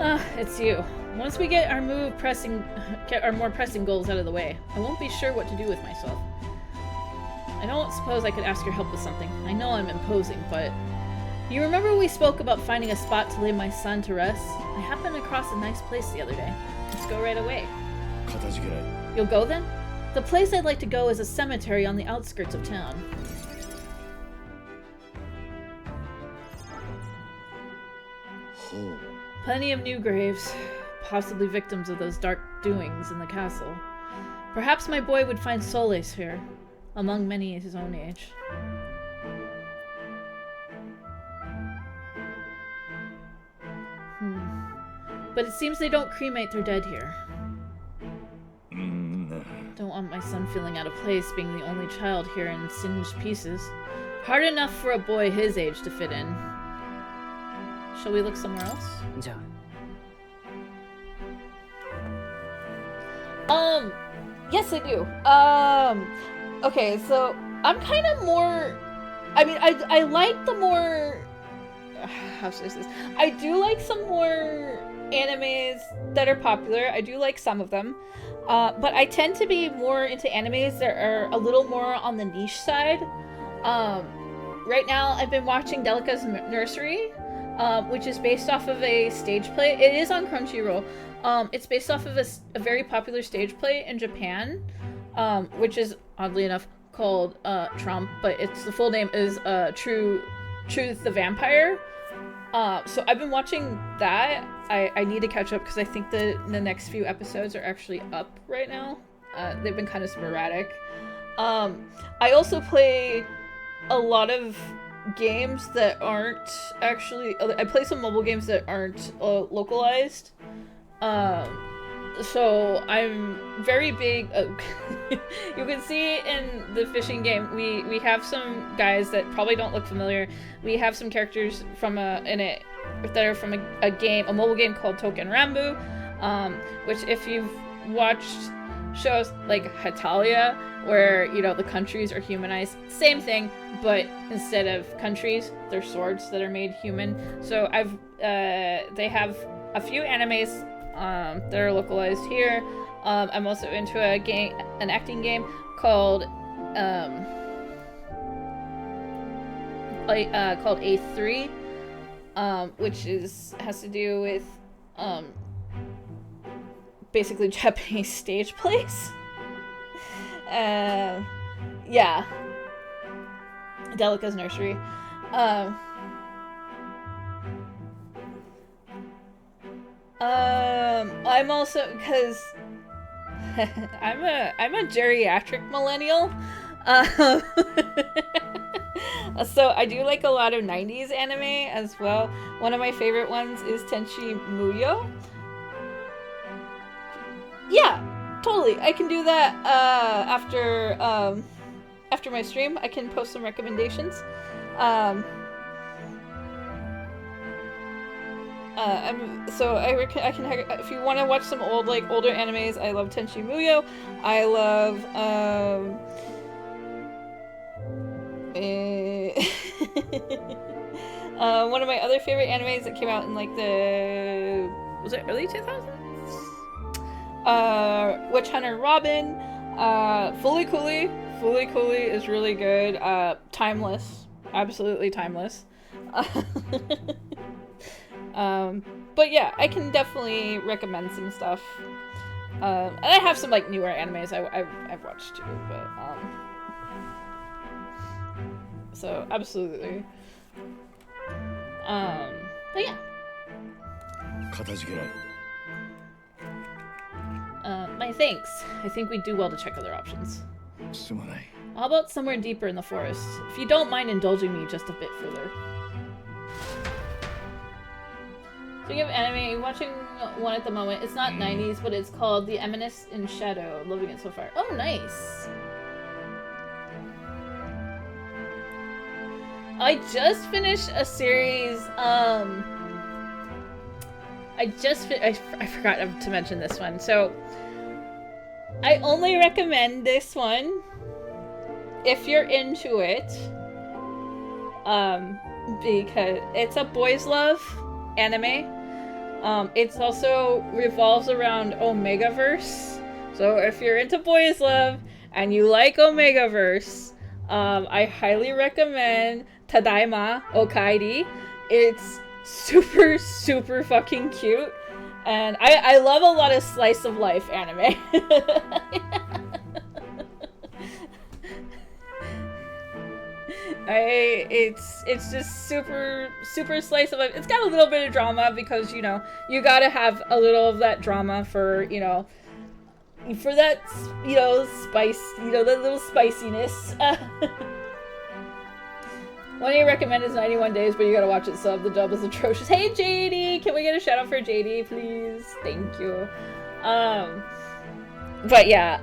Ah, it's you. Once we get our more pressing goals out of the way, I won't be sure what to do with myself. I don't suppose I could ask your help with something. I know I'm imposing, but you remember we spoke about finding a spot to lay my son to rest? I happened across a nice place the other day. go right away. かたじけない。 You'll go then? The place I'd like to go is a cemetery on the outskirts of town. Plenty of new graves, possibly victims of those dark doings in the castle. Perhaps my boy would find solace here, among many his own age. But it seems they don't cremate their dead here. Don't want my son feeling out of place being the only child here in singed pieces. Hard enough for a boy his age to fit in. Shall we look somewhere else? じゃあ Yes I do. Okay, so I'm kind of more, I mean, I like the more, how should I say this? I do like some more animes that are popular. I do like some of them. But I tend to be more into animes that are a little more on the niche side. Right now I've been watching Delica's Nursery, which is based off of a stage play. It is on Crunchyroll. It's based off of a very popular stage play in Japan, which is oddly enough called Trump, but the full name is Truth the Vampire. So I've been watching that. I need to catch up because I think the next few episodes are actually up right now. They've been kind of sporadic. I also play a lot of games that aren't actually... I play some mobile games that aren't localized. So I'm very big... you can see in the fishing game, we have some guys that probably don't look familiar. We have some characters from that are from a mobile game called Touken Ranbu, which if you've watched shows like Hetalia, where, you know, the countries are humanized, same thing, but instead of countries, they're swords that are made human. So they have a few animes that are localized here. I'm also into an acting game called A3, which has to do with basically Japanese stage plays. Yeah, Delica's Nursery. I'm also, because I'm a geriatric millennial. So I do like a lot of 90s anime as well. One of my favorite ones is Tenchi Muyo. Yeah, totally. I can do that after my stream. I can post some recommendations. I can if you want to watch some older animes, I love Tenchi Muyo. I love one of my other favorite animes that came out in like was it early 2000s? Witch Hunter Robin, Fully Cooley. Fully Cooley is really good. Timeless, absolutely timeless. But yeah, I can definitely recommend some stuff. And I have some like newer animes I've watched too, but so absolutely. But yeah. My thanks. I think we do well to check other options. How about somewhere deeper in the forest? If you don't mind indulging me just a bit further. Speaking of anime, I'm watching one at the moment. It's not 90s, but it's called The Eminence in Shadow. Loving it so far. Oh, nice! I just finished a series, I forgot to mention this one. So, I only recommend this one if you're into it, because it's a boys love anime. It's also revolves around Omegaverse. So if you're into boys love and you like Omegaverse, I highly recommend Tadaima Okairi. It's super, super fucking cute. And I love a lot of slice of life anime. It's just super slice of life. It's got a little bit of drama because, you know, you gotta have a little of that drama for, you know, for that, you know, spice, you know, that little spiciness. One I recommend is 91 Days, but you gotta watch it sub. The dub is atrocious. Hey JD! Can we get a shout out for JD, please? Thank you. But yeah,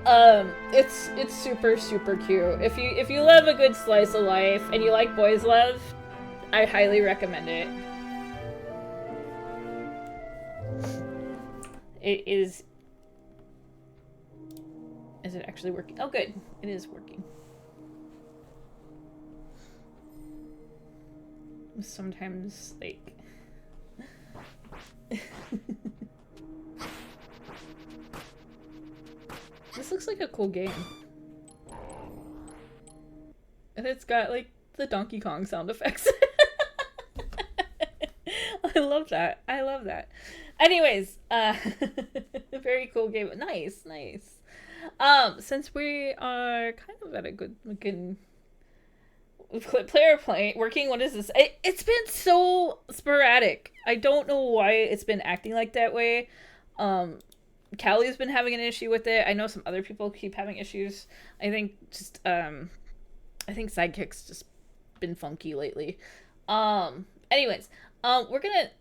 it's super cute. If you love a good slice of life and you like boys love, I highly recommend it. It is. Is it actually working? Oh, good. It is working. Sometimes, like... This looks like a cool game. And it's got, like, the Donkey Kong sound effects. I love that. I love that. Anyways, very cool game. Nice. Since we are kind of at a good looking player working, what is this? It's been so sporadic. I don't know why it's been acting like that way. Callie's been having an issue with it. I know some other people keep having issues. I think just I think Sidekick's just been funky lately. Anyways, we're gonna,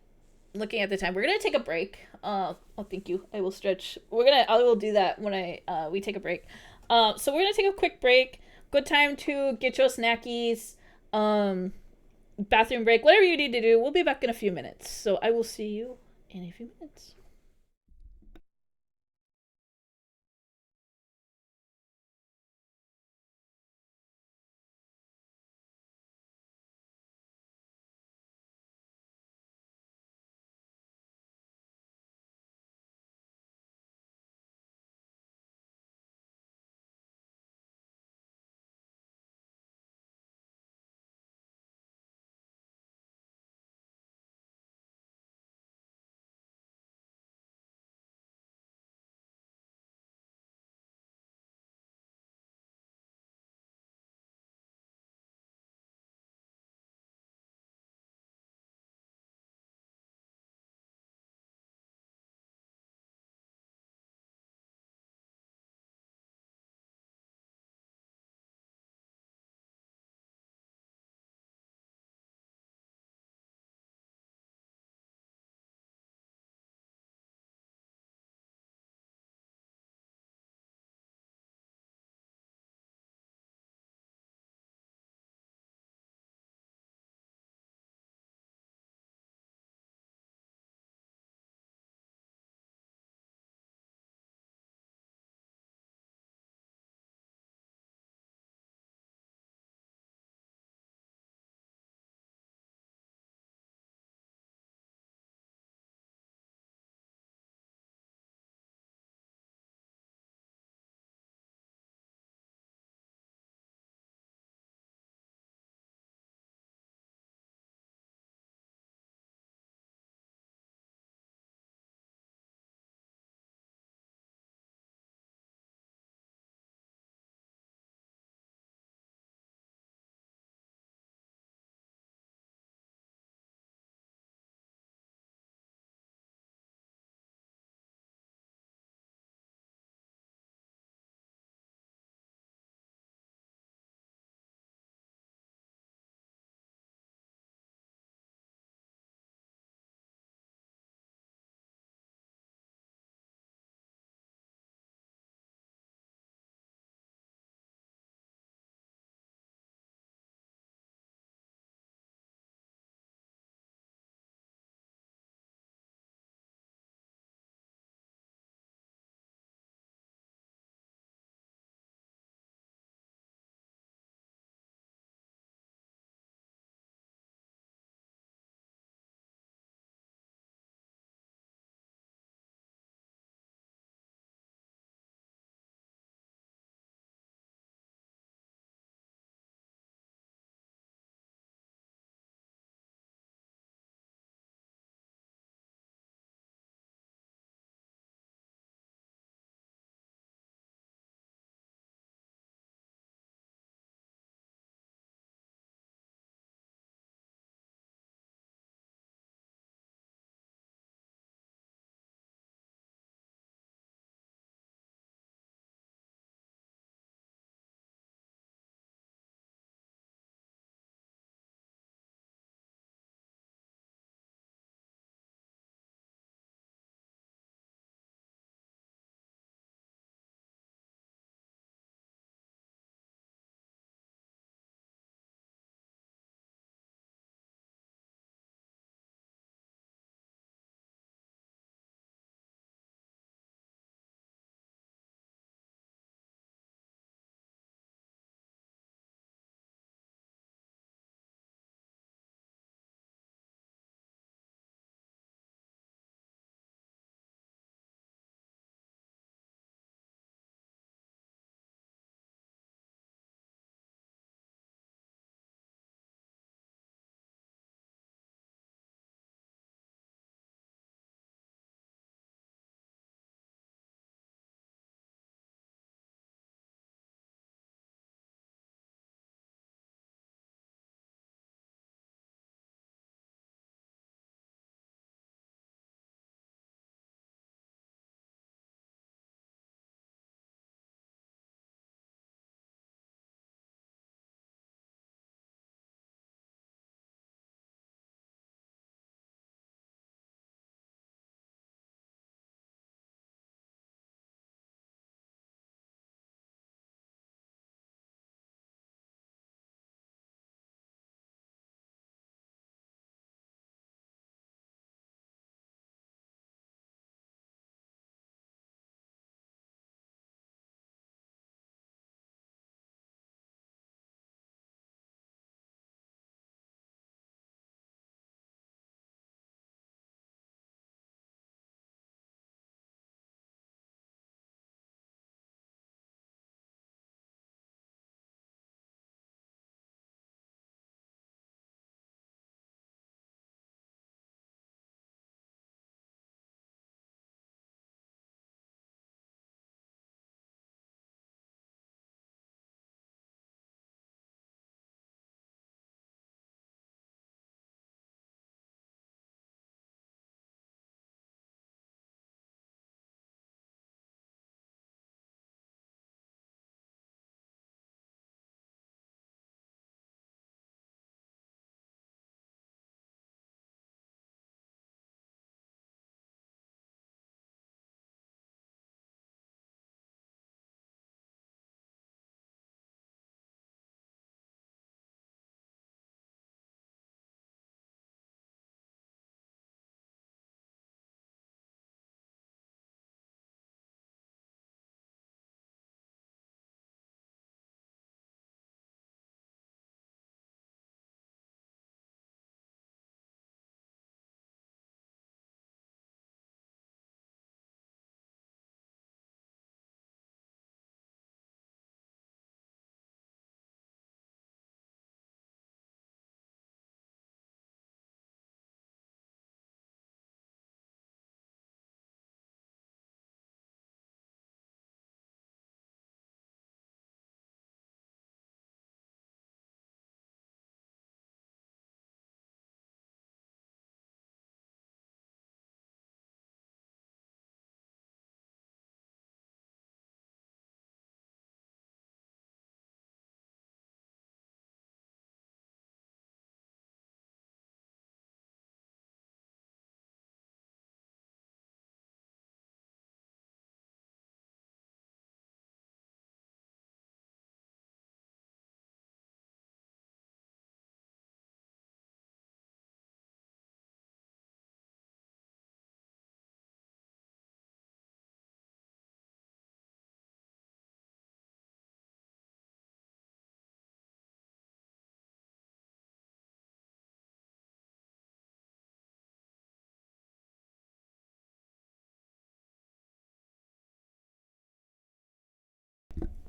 looking at the time, we're gonna take a break. Oh, thank you. I will stretch. I will do that when we take a break. So we're gonna take a quick break. Good time to get your snackies, bathroom break, whatever you need to do. We'll be back in a few minutes. So I will see you in a few minutes.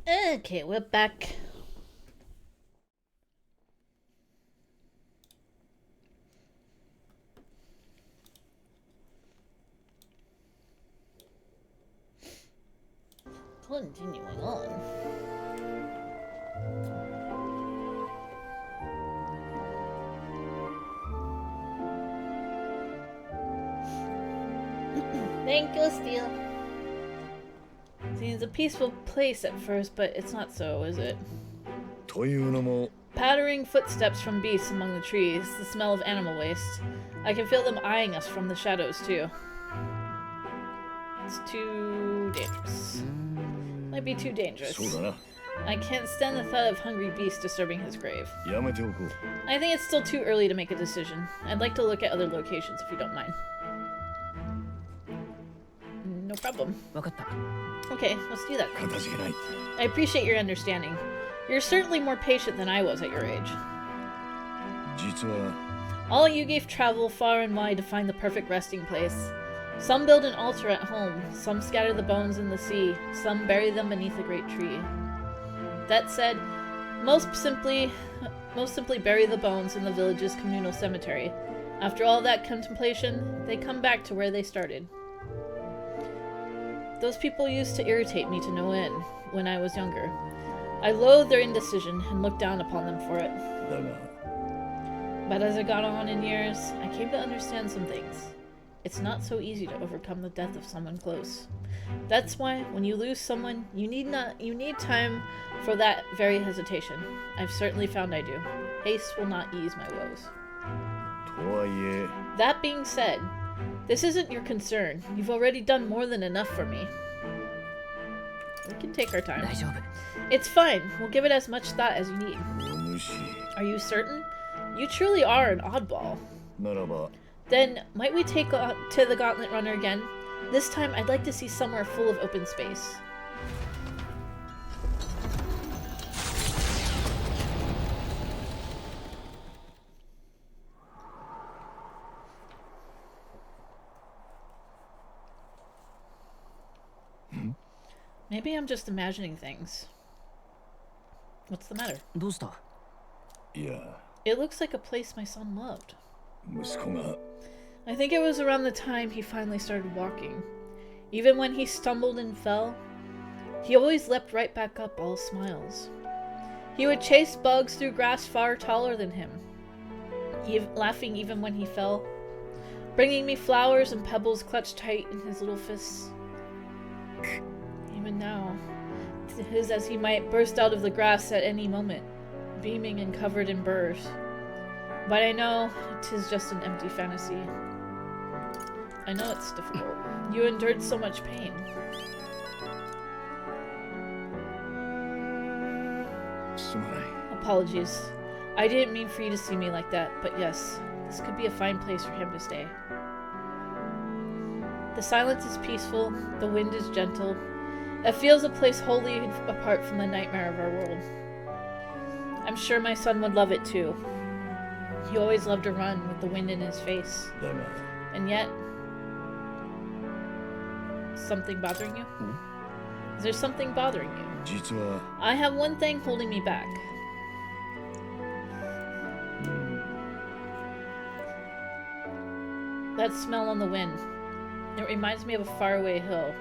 Okay, we're back. Continuing on. Thank you, Steel. Seems a peaceful place at first, but it's not so, is it? Pattering footsteps from beasts among the trees, the smell of animal waste. I can feel them eyeing us from the shadows, too. It's too dangerous. Might be too dangerous. I can't stand the thought of hungry beasts disturbing his grave. I think it's still too early to make a decision. I'd like to look at other locations if you don't mind. No problem. Okay, let's do that then. I appreciate your understanding. You're certainly more patient than I was at your age. All you gave travel far and wide to find the perfect resting place. Some build an altar at home, some scatter the bones in the sea, some bury them beneath a great tree. That said, most simply bury the bones in the village's communal cemetery. After all that contemplation, they come back to where they started. Those people used to irritate me to no end when I was younger. I loathed their indecision and looked down upon them for it. But as I got on in years, I came to understand some things. It's not so easy to overcome the death of someone close. That's why, when you lose someone, you need time for that very hesitation. I've certainly found I do. Haste will not ease my woes. That being said, this isn't your concern. You've already done more than enough for me. We can take our time. It's fine. We'll give it as much thought as you need. Are you certain? You truly are an oddball. Then, might we take to the Gauntlet Runner again? This time, I'd like to see somewhere full of open space. Maybe I'm just imagining things. What's the matter? It looks like a place my son loved. I think it was around the time he finally started walking. Even when he stumbled and fell, he always leapt right back up, all smiles. He would chase bugs through grass far taller than him, laughing even when he fell, bringing me flowers and pebbles clutched tight in his little fists. Even now, 'tis as he might burst out of the grass at any moment, beaming and covered in burrs. But I know 'tis just an empty fantasy. I know it's difficult. You endured so much pain. Apologies. I didn't mean for you to see me like that, but yes, this could be a fine place for him to stay. The silence is peaceful, the wind is gentle. It feels a place wholly apart from the nightmare of our world. I'm sure my son would love it too. He always loved to run with the wind in his face. And yet... Something bothering you? Is there something bothering you? I have one thing holding me back. That smell on the wind. It reminds me of a faraway hill.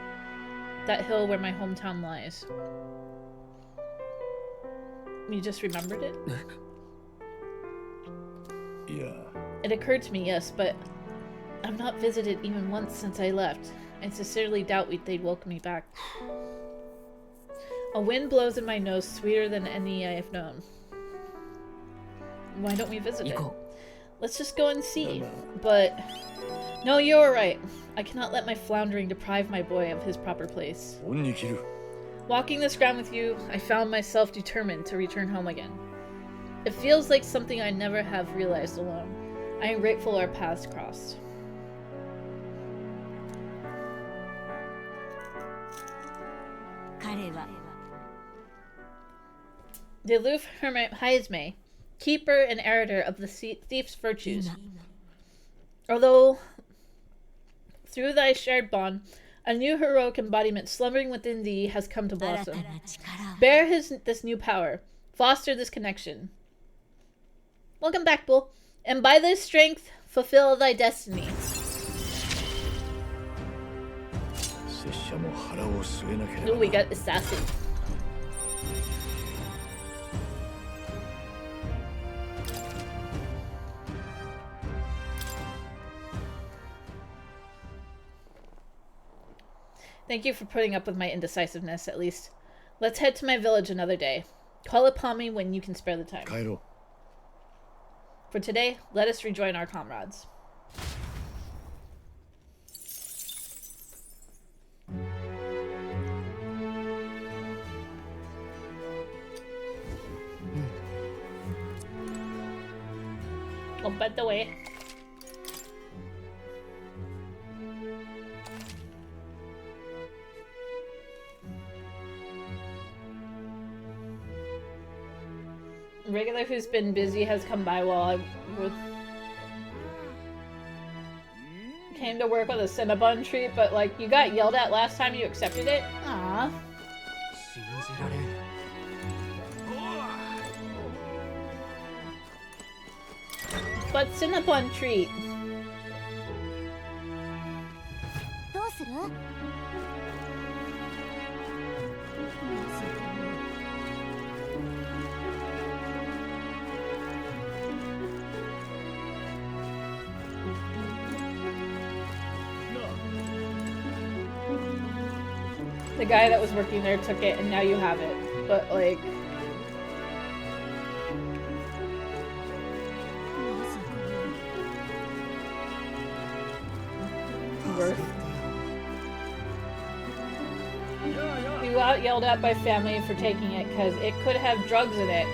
That hill where my hometown lies. You just remembered it? Yeah. It occurred to me, yes, but I've not visited even once since I left. I sincerely doubt they'd welcome me back. A wind blows in my nose sweeter than any I have known. Why don't we visit it? Let's just go and see. But... No, you're right. I cannot let my floundering deprive my boy of his proper place. Walking this ground with you, I found myself determined to return home again. It feels like something I never have realized alone. I am grateful our paths crossed. The aloof hermit Haizme, keeper and editor of the thief's virtues. Although, through thy shared bond, A new heroic embodiment slumbering within thee has come to blossom. Bear this new power. Foster this connection. Welcome back, Bull. And by this strength, fulfill thy destiny. Ooh, we got assassin. Thank you for putting up with my indecisiveness, at least. Let's head to my village another day. Call upon me when you can spare the time. For today, let us rejoin our comrades. Oh, by the way. Regular who's been busy has come by while I came to work with a Cinnabon treat, but like you got yelled at last time you accepted it. Aww. But Cinnabon treat. The guy that was working there took it and now you have it. But like worth. We got yelled at by family for taking it because it could have drugs in it.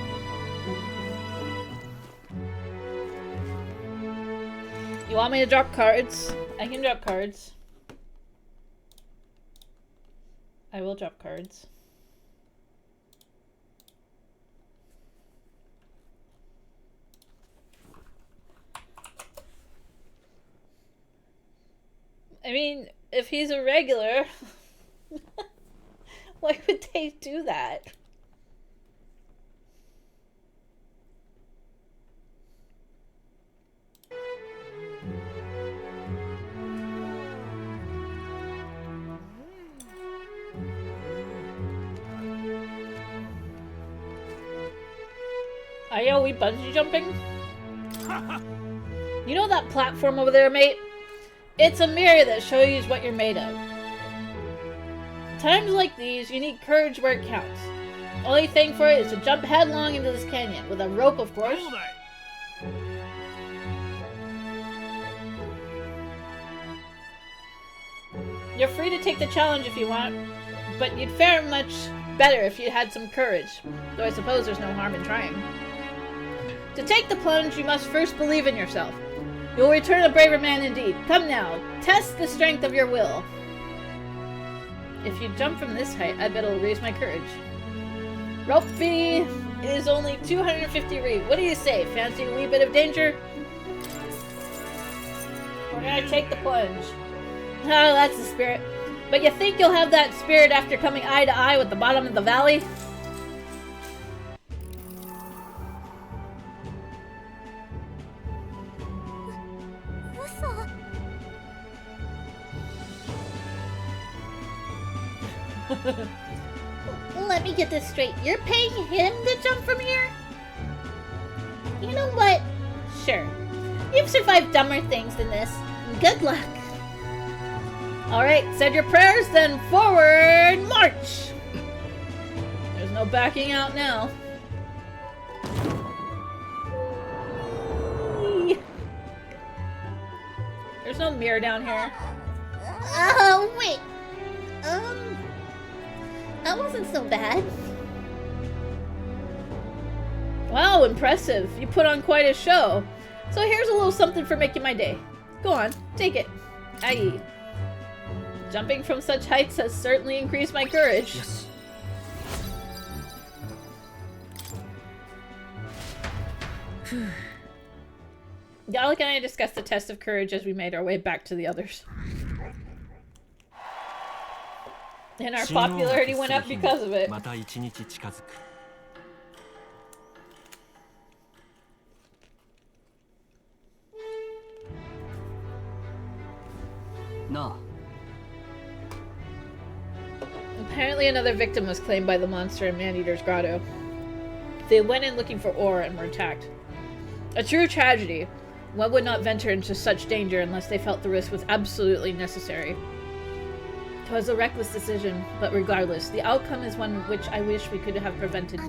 You want me to drop cards? I can drop cards. I will drop cards. I mean, if he's a regular, why would they do that? Are we bungee jumping? You know that platform over there, mate? It's a mirror that shows you what you're made of. Times like these, you need courage where it counts. Only thing for it is to jump headlong into this canyon, with a rope, of course. You're free to take the challenge if you want, but you'd fare much better if you had some courage, though I suppose there's no harm in trying. To take the plunge, you must first believe in yourself. You'll return a braver man indeed. Come now, test the strength of your will. If you jump from this height, I bet it'll raise my courage. Rope fee is only 250 reed. What do you say? Fancy a wee bit of danger? We're gonna take the plunge. Oh, that's the spirit. But you think you'll have that spirit after coming eye to eye with the bottom of the valley? Let me get this straight. You're paying him to jump from here? You know what? Sure. You've survived dumber things than this. Good luck. Alright, said your prayers, then forward march! There's no backing out now. There's no mirror down here. Oh, wait. That wasn't so bad. Wow, impressive. You put on quite a show. So here's a little something for making my day. Go on, take it. Aye. Jumping from such heights has certainly increased my courage. Yes. Gallic and I discussed the test of courage as we made our way back to the others. And our popularity went up because of it. また一日近づく。なあ。 Apparently another victim was claimed by the monster in Maneater's grotto. They went in looking for ore and were attacked. A true tragedy. One would not venture into such danger unless they felt the risk was absolutely necessary. It was a reckless decision, but regardless, the outcome is one which I wish we could have prevented.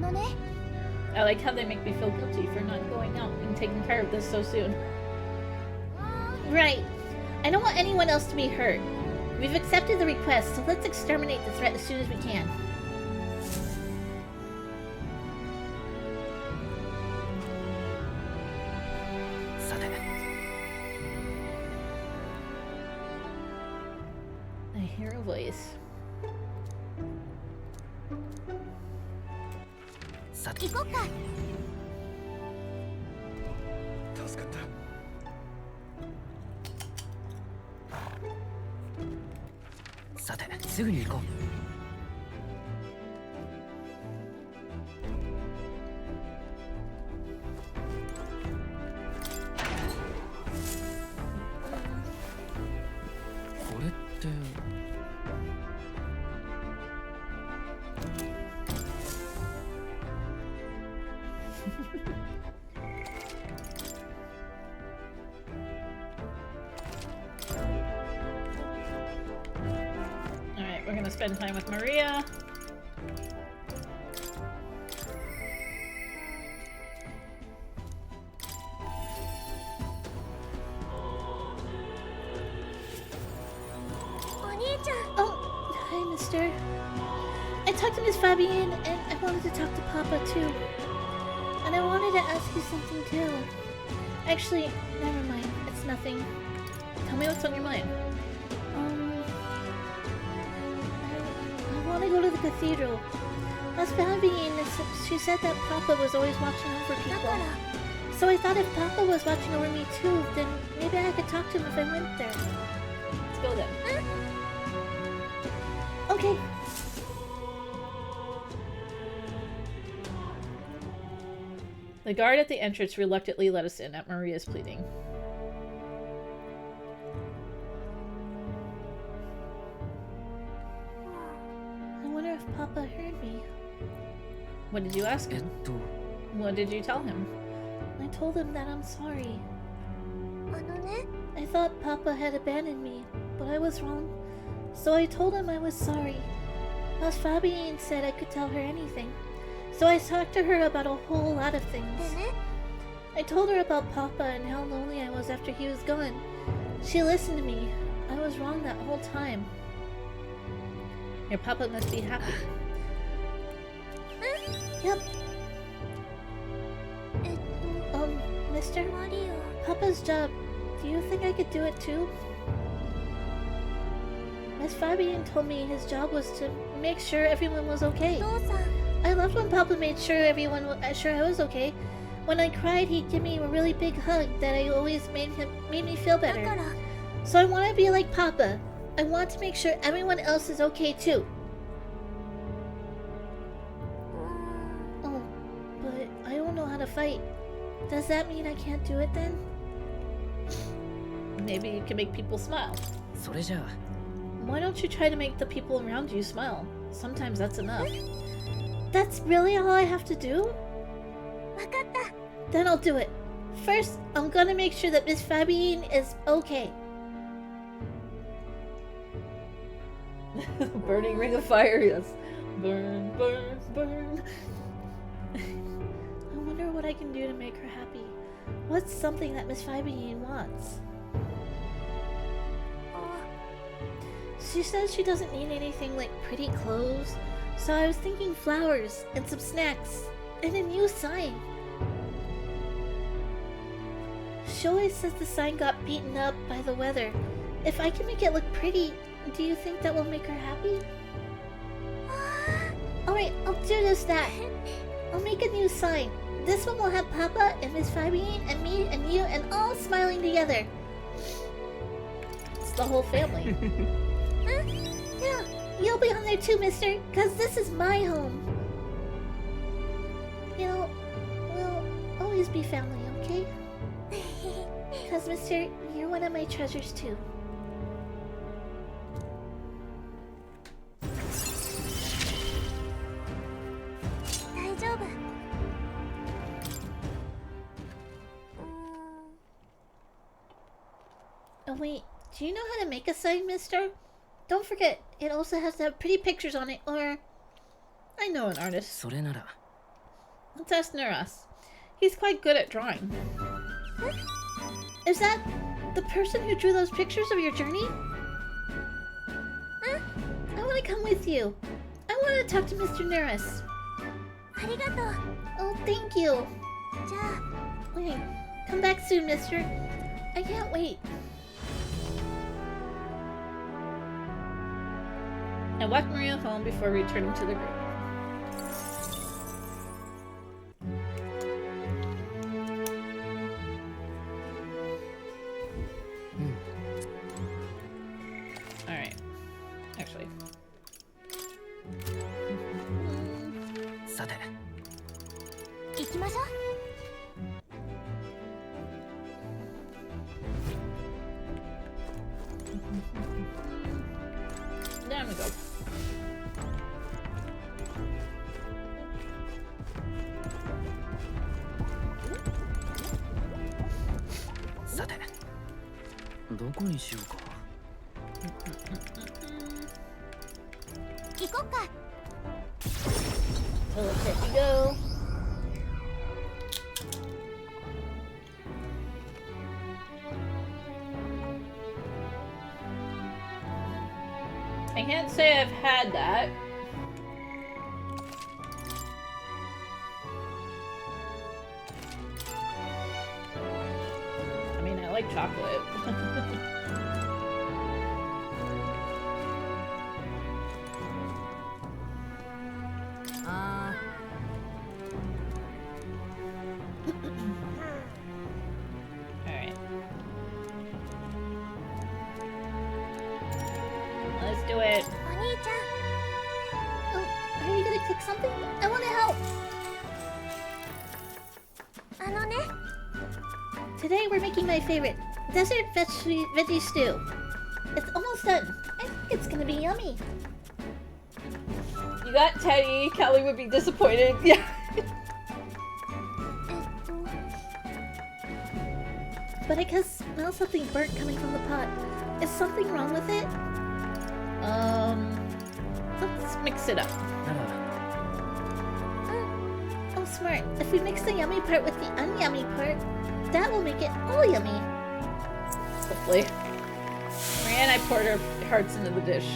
I like how they make me feel guilty for not going out and taking care of this so soon. Right. I don't want anyone else to be hurt. We've accepted the request, so let's exterminate the threat as soon as we can. I hear a voice. さて。行こっか。助かった。さて、すぐに行こう。これって。Alright, we're gonna spend time with Maria. Oh, hi, mister. I talked to Miss Fabienne, and I wanted to talk to Papa, too. And I wanted to ask you something, too. Actually, never mind. It's nothing. Tell me what's on your mind. I want to go to the cathedral. Miss Fabienne, she said that Papa was always watching over people. So I thought if Papa was watching over me, too, then maybe I could talk to him if I went there. Let's go then. Okay. The guard at the entrance reluctantly let us in at Maria's pleading. I wonder if Papa heard me. What did you ask him? What did you tell him? I told him that I'm sorry. I thought Papa had abandoned me, but I was wrong. So I told him I was sorry. Miss Fabienne said I could tell her anything. So I talked to her about a whole lot of things. I told her about Papa and how lonely I was after he was gone. She listened to me. I was wrong that whole time. Your Papa must be happy. Yep. Mister? Papa's job. Do you think I could do it too? Miss Fabienne told me his job was to make sure everyone was okay. I loved when Papa made sure I was okay. When I cried, he'd give me a really big hug that I always made me feel better. So I want to be like Papa. I want to make sure everyone else is okay too. Oh, but I don't know how to fight. Does that mean I can't do it then? Maybe you can make people smile. それじゃあ。 Why don't you try to make the people around you smile? Sometimes that's enough. That's really all I have to do? Then I'll do it. First, I'm gonna make sure that Miss Fabienne is okay. Burning ring of fire, yes. Burn, burn, burn. I wonder what I can do to make her happy. What's something that Miss Fabienne wants? She says she doesn't need anything like pretty clothes, so I was thinking flowers and some snacks and a new sign. She always says the sign got beaten up by the weather. If I can make it look pretty, do you think that will make her happy? Alright, I'll do just that. I'll make a new sign. This one will have Papa and Miss Fabienne and me and you and all smiling together. It's the whole family. Yeah, You'll be on there too, mister, because this is my home. You know, we'll always be family, okay? Because, mister, you're one of my treasures too. Oh wait, do you know how to make a sign, mister? Don't forget, it also has to have pretty pictures on it, or... I know an artist. それなら Let's ask Neras. He's quite good at drawing. Is that the person who drew those pictures of your journey? I want to come with you. I want to talk to Mr. Neras. Arigato. Oh, thank you. Okay, come back soon, mister. I can't wait. And walk Maria home before returning to the group. Alright. Actually. さて行きましょう。 There we go. Sate. どこにしようか。行こうか。 So let's let you go. I can't say I've had that. I mean, I like chocolate. Alright. Let's do it. Oh, are you gonna cook something? I want to help. Today we're making my favorite desert veggie stew. It's almost done. I think it's gonna be yummy. You got Teddy. Kelly would be disappointed. Yeah. But I can smell something burnt coming from the pot. Is something wrong with it? Let's mix it up. なら Oh, smart. If we mix the yummy part with the unyummy part, that will make it all yummy. Hopefully. Marianne, I poured her hearts into the dish.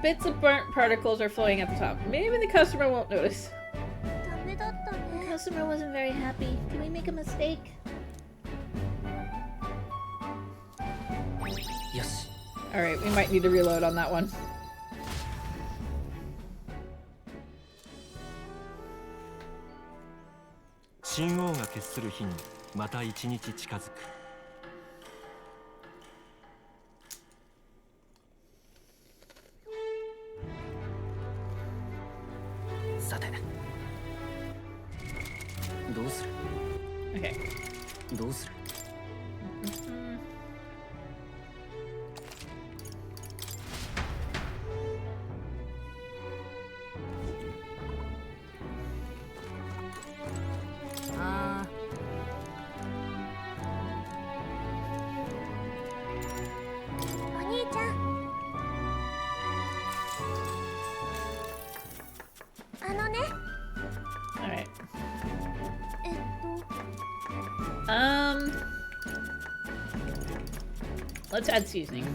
Bits of burnt particles are floating at the top. Maybe the customer won't notice. The customer wasn't very happy. Did we make a mistake? よし Alright, we might need to reload on that one. Shin'ouが決する日にまた一日近づく。さてどうする Okay. どうする Alright. Let's add seasoning.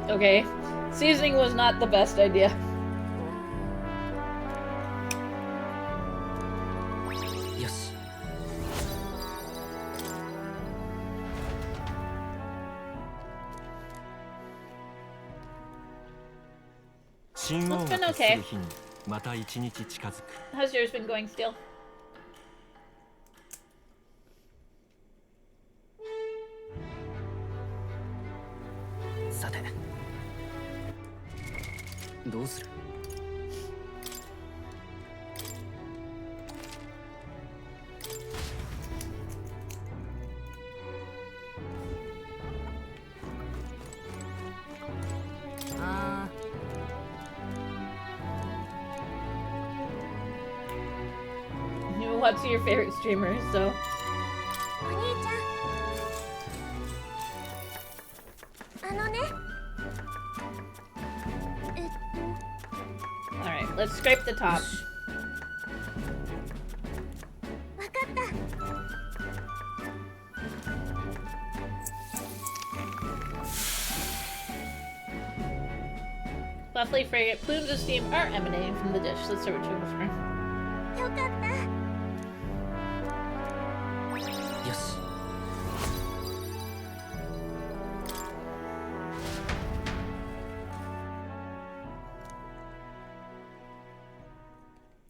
Okay. Seasoning was not the best idea. Yes. It's been okay.また一日近づく。 How's yours been going still? どうする？あ You watch your favorite streamers, so. お兄ちゃん。あのね。Alright, let's scrape the top. わかった。 Lovely fragrant plumes of steam are emanating from the dish. Let's start with Juniper. よかった。よし。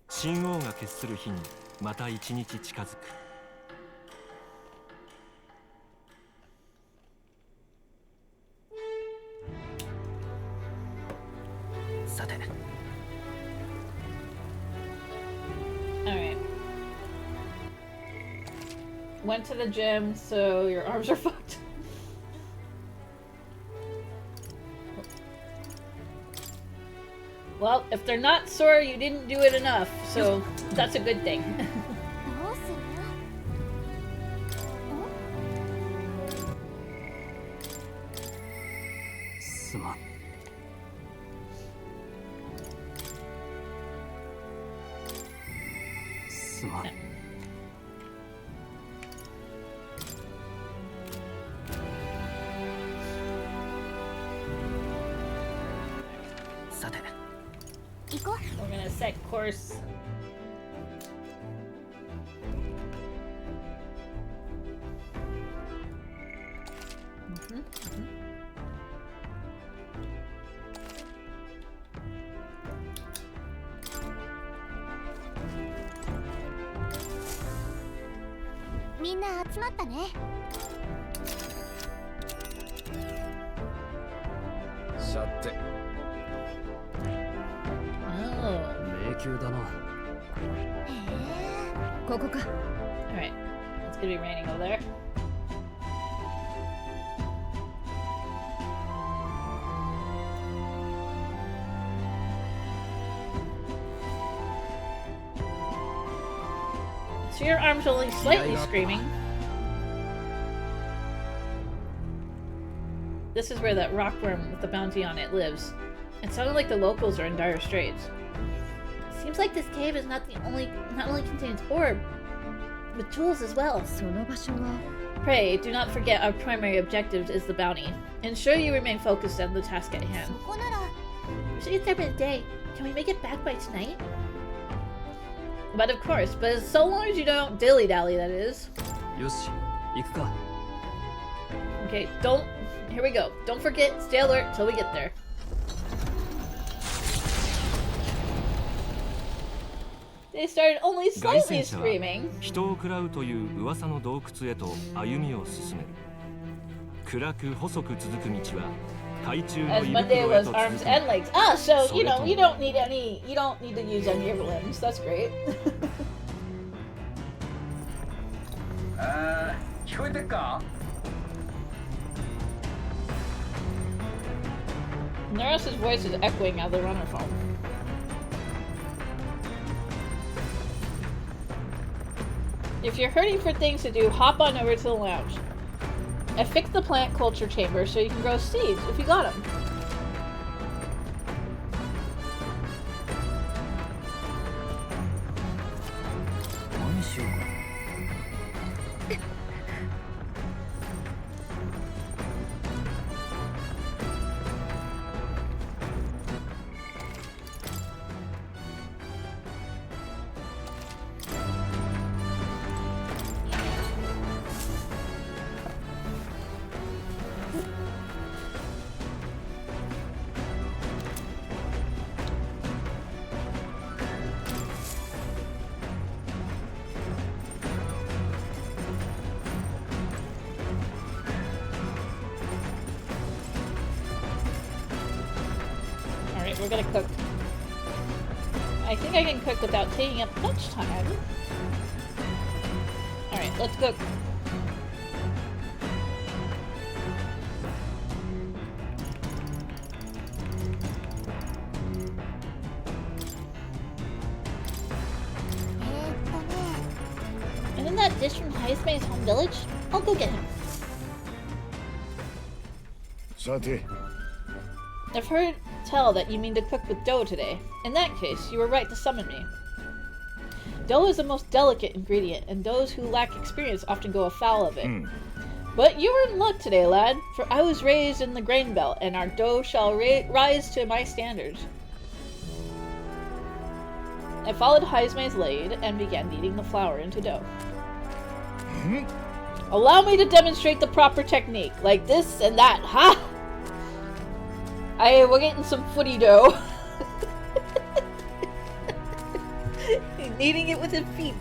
神王が決する日にまた一日近づく。さて。 Alright. Went to the gym, so your arms are fucked. Well, if they're not sore, you didn't do it enough, so that's a good thing. どうする？すまん。すまん。さて。 行こう。 We're gonna set course. Mhm. みんな集まったね。さて。 Oh. 迷宮だな。ここか。 Alright. It's gonna be raining over there. So your arm's only slightly screaming. This is where that rockworm with the bounty on it lives. It sounded like the locals are in dire straits. Seems like this cave is not only contains ore, but jewels as well. Pray, do not forget our primary objective is the bounty. Ensure you remain focused on the task at hand. そこなら。 We should get there midday. Can we make it back by tonight? But of course, but so long as you don't dilly-dally, that is. よし、行くか。 Okay, don't... Here we go. Don't forget, stay alert till we get there. They started only 凱 slightly 旋者は screaming. 人を喰らうという噂の洞窟へと歩みを進める。暗く細く続く道は海中の As 胃 Monday 袋へ was と arms 続く。 and legs. Ah, so, you know, So you don't need to use any of your limbs. That's great. 聞こえてっか？ Neros' voice is echoing out of the runner phone. If you're hurting for things to do, hop on over to the lounge. I fixed the plant culture chamber so you can grow seeds if you got them. we're gonna cook. I think I can cook without taking up much time. Alright, let's cook. Isn't that dish from Haisume's home village? I'll go get him. さて I've heard tell that you mean to cook with dough today. In that case, you were right to summon me. Dough is the most delicate ingredient, and those who lack experience often go afoul of it. But you were in luck today, lad, for I was raised in the grain belt, and our dough shall rise to my standards. I followed Haisume's lead and began kneading the flour into dough. Allow me to demonstrate the proper technique, like this and that, ha! We're getting some footy dough. Kneading it with his feet.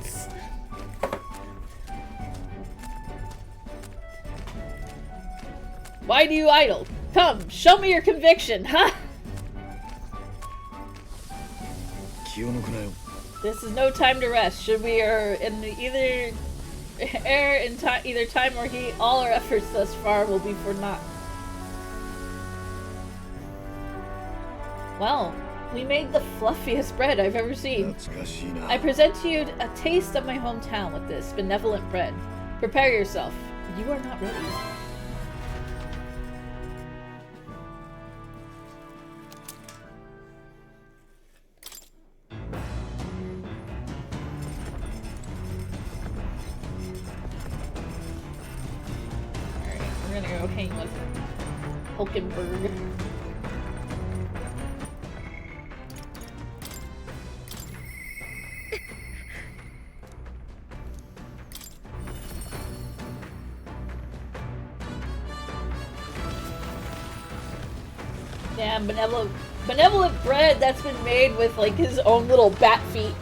Why do you idle? Come, show me your conviction, huh? This is no time to rest. Should we err in either time or heat, all our efforts thus far will be for naught. Well, we made the fluffiest bread I've ever seen. I present to you a taste of my hometown with this benevolent bread. Prepare yourself. You are not ready. Alright, we're gonna go hang with Hulkenberg. Damn, benevolent bread that's been made with like his own little bat feet.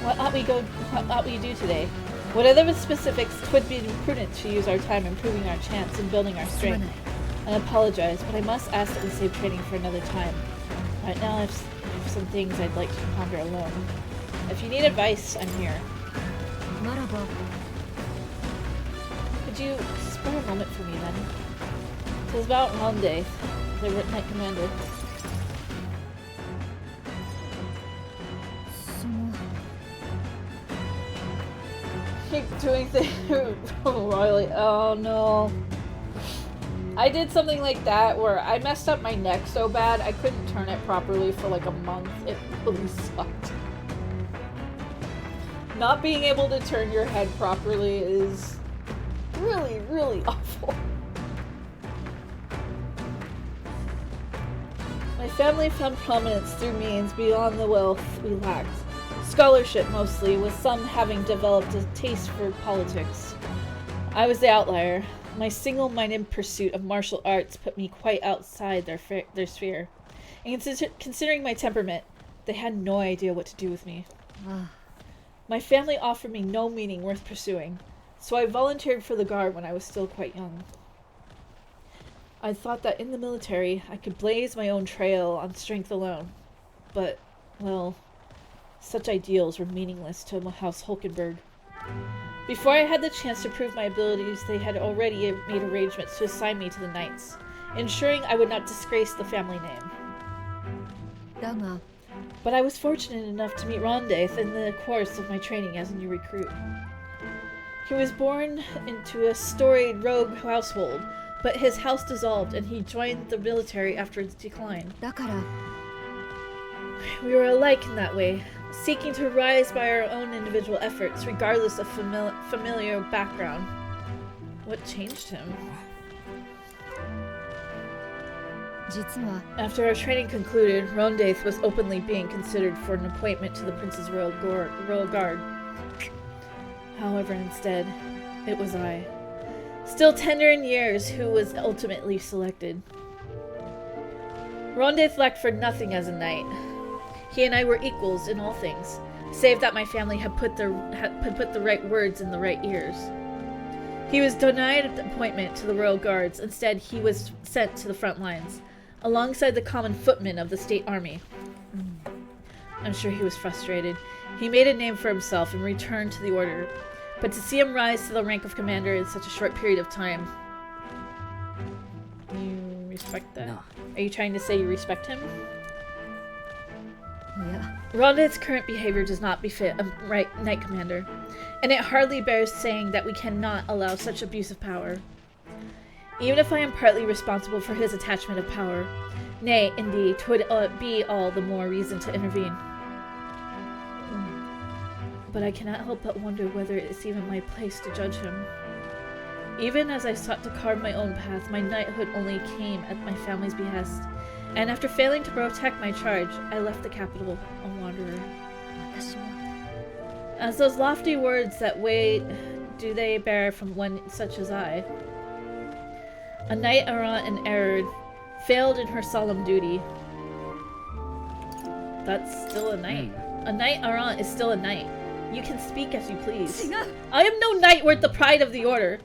What ought we do today? Whatever the specifics, 'twould be prudent to use our time improving our chance and building our strength. I apologize, but I must ask that we save training for another time. Right now I have some things I'd like to ponder alone. If you need advice, I'm here. Could you spare a moment for me then? 'Tis about Ronde, the Knight Commander. Keep doing things royally. Oh no. I did something like that where I messed up my neck so bad I couldn't turn it properly for like a month. It really sucked. Not being able to turn your head properly is really, really awful. My family found prominence through means beyond the wealth we lacked. Scholarship mostly, with some having developed a taste for politics. I was the outlier. My single-minded pursuit of martial arts put me quite outside their sphere. And considering my temperament, they had no idea what to do with me. My family offered me no meaning worth pursuing, so I volunteered for the Guard when I was still quite young. I thought that in the military, I could blaze my own trail on strength alone. But, well, such ideals were meaningless to House Hulkenberg. Before I had the chance to prove my abilities, they had already made arrangements to assign me to the Knights, ensuring I would not disgrace the family name. But I was fortunate enough to meet Rondaith in the course of my training as a new recruit. He was born into a storied rogue household, but his house dissolved and he joined the military after its decline. We were alike in that way, seeking to rise by our own individual efforts, regardless of familiar background. What changed him? After our training concluded, Rondaith was openly being considered for an appointment to the Prince's Royal Guard. However, instead, it was I, still tender in years, who was ultimately selected. Ronde lacked for nothing as a knight. He and I were equals in all things, save that my family had put the right words in the right ears. He was denied an appointment to the Royal Guards. Instead, he was sent to the front lines, alongside the common footmen of the state army. I'm sure he was frustrated. He made a name for himself and returned to the order. But to see him rise to the rank of commander in such a short period of time... You respect that? No. Are you trying to say you respect him? Yeah. Ronda's current behavior does not befit a knight commander, and it hardly bears saying that we cannot allow such abuse of power. Even if I am partly responsible for his attachment of power, nay, indeed, 'twould be all the more reason to intervene. But I cannot help but wonder whether it is even my place to judge him. Even as I sought to carve my own path, my knighthood only came at my family's behest, and after failing to protect my charge, I left the capital a wanderer. As those lofty words that weight do they bear from one such as I. A knight errant in error, failed in her solemn duty. That's still a knight. A knight errant is still a knight. You can speak as you please. I am no knight worth the pride of the order.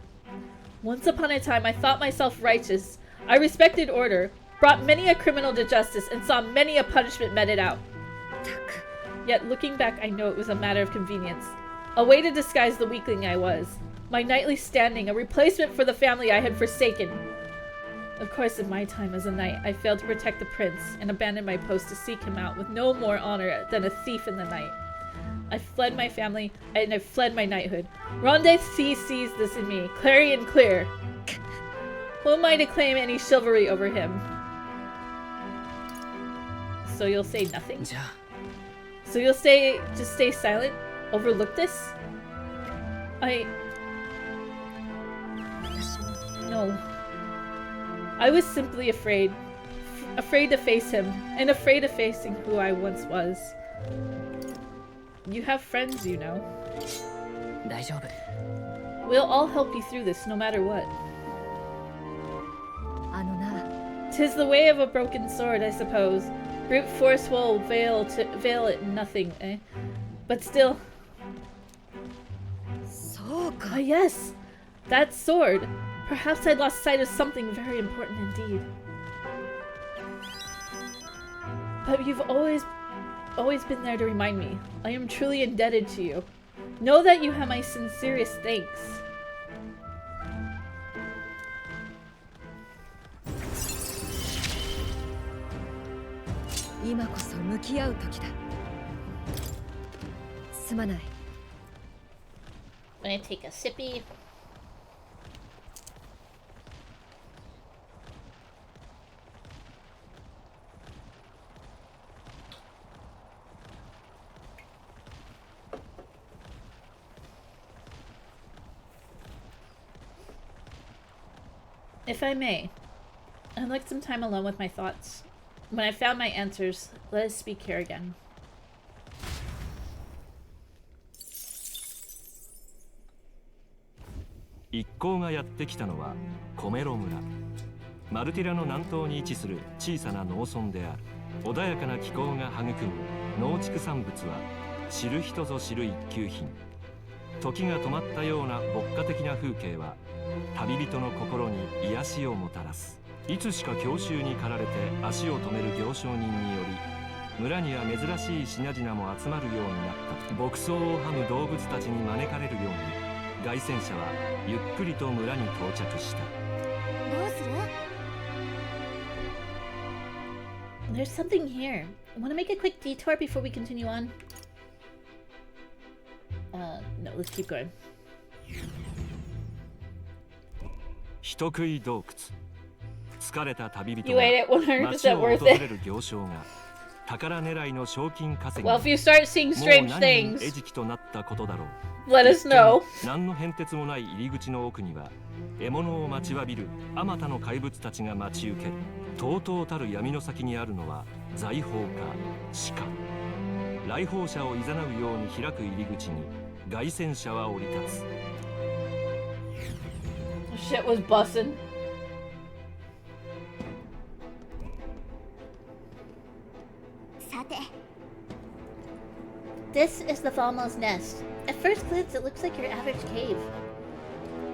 Once upon a time, I thought myself righteous. I respected order, brought many a criminal to justice, and saw many a punishment meted out. Yet looking back, I know it was a matter of convenience. A way to disguise the weakling I was. My knightly standing, a replacement for the family I had forsaken. Of course, in my time as a knight, I failed to protect the prince and abandoned my post to seek him out with no more honor than a thief in the night. I fled my family, and I fled my knighthood. Ronde sees this in me, clarion clear. Who am I to claim any chivalry over him? So you'll say nothing? So you'll just stay silent? Overlook this? No. I was simply afraid. Afraid to face him, and afraid of facing who I once was. You have friends, you know. We'll all help you through this, no matter what. 'Tis the way of a broken sword, I suppose. Brute force will veil it in nothing, eh? But still... Ah, yes! That sword! Perhaps I'd lost sight of something very important indeed. But you've always been there to remind me. I am truly indebted to you. Know that you have my sincerest thanks. I'm gonna take a sippy. If I may, I'd like some time alone with my thoughts. When I found my answers, let us speak here again.一行がやってきたのはコメロ村。マルティラの南東に位置する小さな農村である。穏やかな気候が育む農畜産物は知る人ぞ知る一級品。時が止まったような牧歌的な風景は旅人の心に癒しをもたらす。いつしか郷愁に駆られて足を止める行商人により村には珍しい品々も集まるようになった。牧草をはむ動物たちに招かれるように凱旋者はゆっくりと村に到着した。どうする? There's something here. Want to make a quick detour before we continue on? No, let's keep going. 人食い洞窟。疲れた旅人 You が ate it 100% 街を worth 訪れ it. る行商が宝狙いの賞金稼ぎ Well, if you start seeing もう strange 何 things, 餌食となったことだろう。 let us know. 何の変哲もない入り口の奥には獲物を待ちわびるあまたの怪物たちが待ち受ける。とうとうたる闇の先にあるのは財宝か死か。来訪者を誘うように開く入り口に凱旋者は降り立つ。 Shit was bussin'. This is the Valmo's nest. At first glance, it looks like your average cave.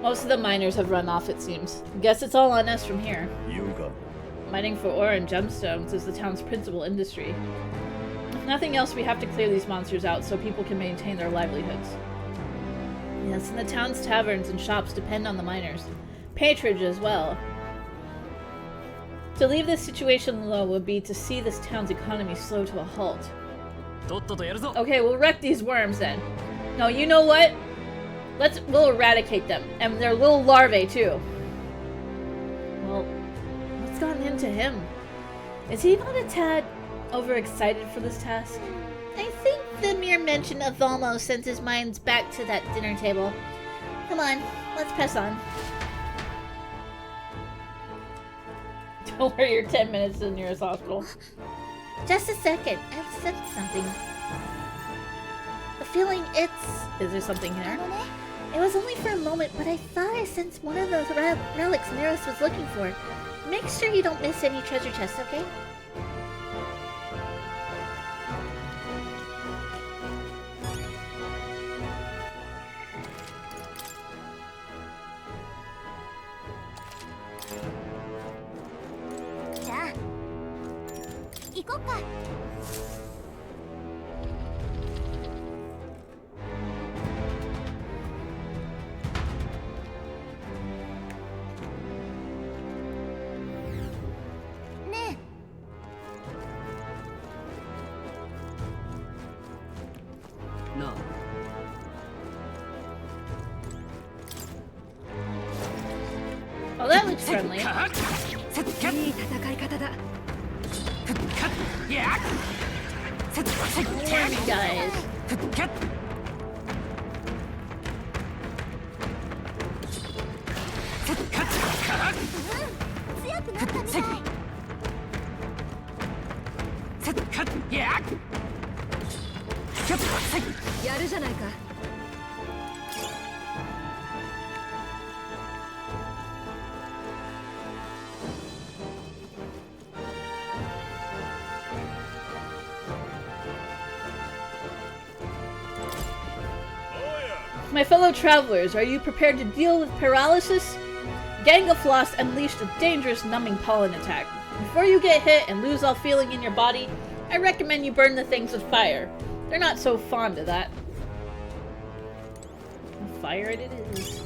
Most of the miners have run off, it seems. Guess it's all on us from here. Mining for ore and gemstones is the town's principal industry. If nothing else, we have to clear these monsters out so people can maintain their livelihoods. Yes, and the town's taverns and shops depend on the miners. Patronage as well. To leave this situation low would be to see this town's economy slow to a halt. Okay, we'll wreck these worms then. No, you know what? We'll eradicate them. And their little larvae too. Well, what's gotten into him? Is he not a tad overexcited for this task? I think the mere mention of Valmo sends his mind back to that dinner table. Come on, let's press on. Don't worry, you're 10 minutes to the nearest hospital. Just a second, I've sensed something. The feeling Is there something here? It was only for a moment, but I thought I sensed one of those relics Neros was looking for. Make sure you don't miss any treasure chests, okay? Oh, that looks friendly. Warm guys. My fellow travelers, are you prepared to deal with paralysis? Gangafloss unleashed a dangerous numbing pollen attack. Before you get hit and lose all feeling in your body, I recommend you burn the things with fire. They're not so fond of that. Fire it is.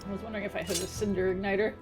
I was wondering if I had a cinder igniter.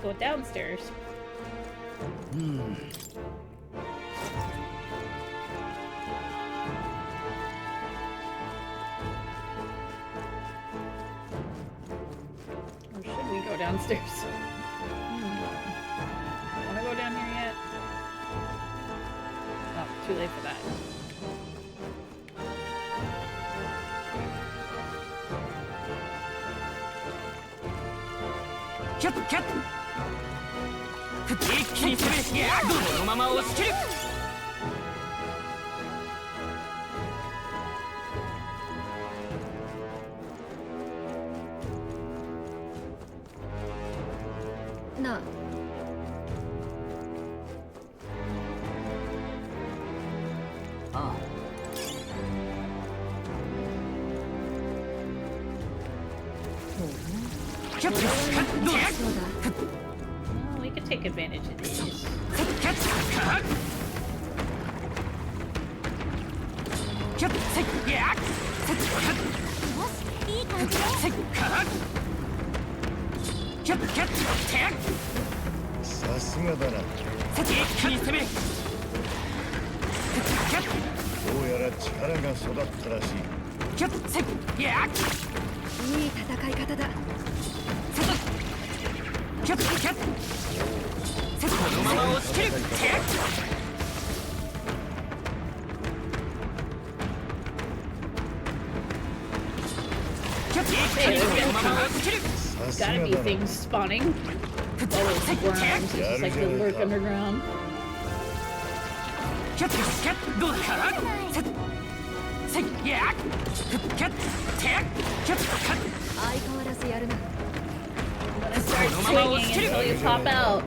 Go downstairs. Or should we go downstairs? One or Too late for that.なあ、ああ、 Oh, we could take advantage of these. いい感じさすがだな。どうやら力が育ったらしい。いい戦い方だ。Gotta be things spawning. All those worms, it's just like they lurk underground. 相変わらずやるな。 Start swinging until you pop out.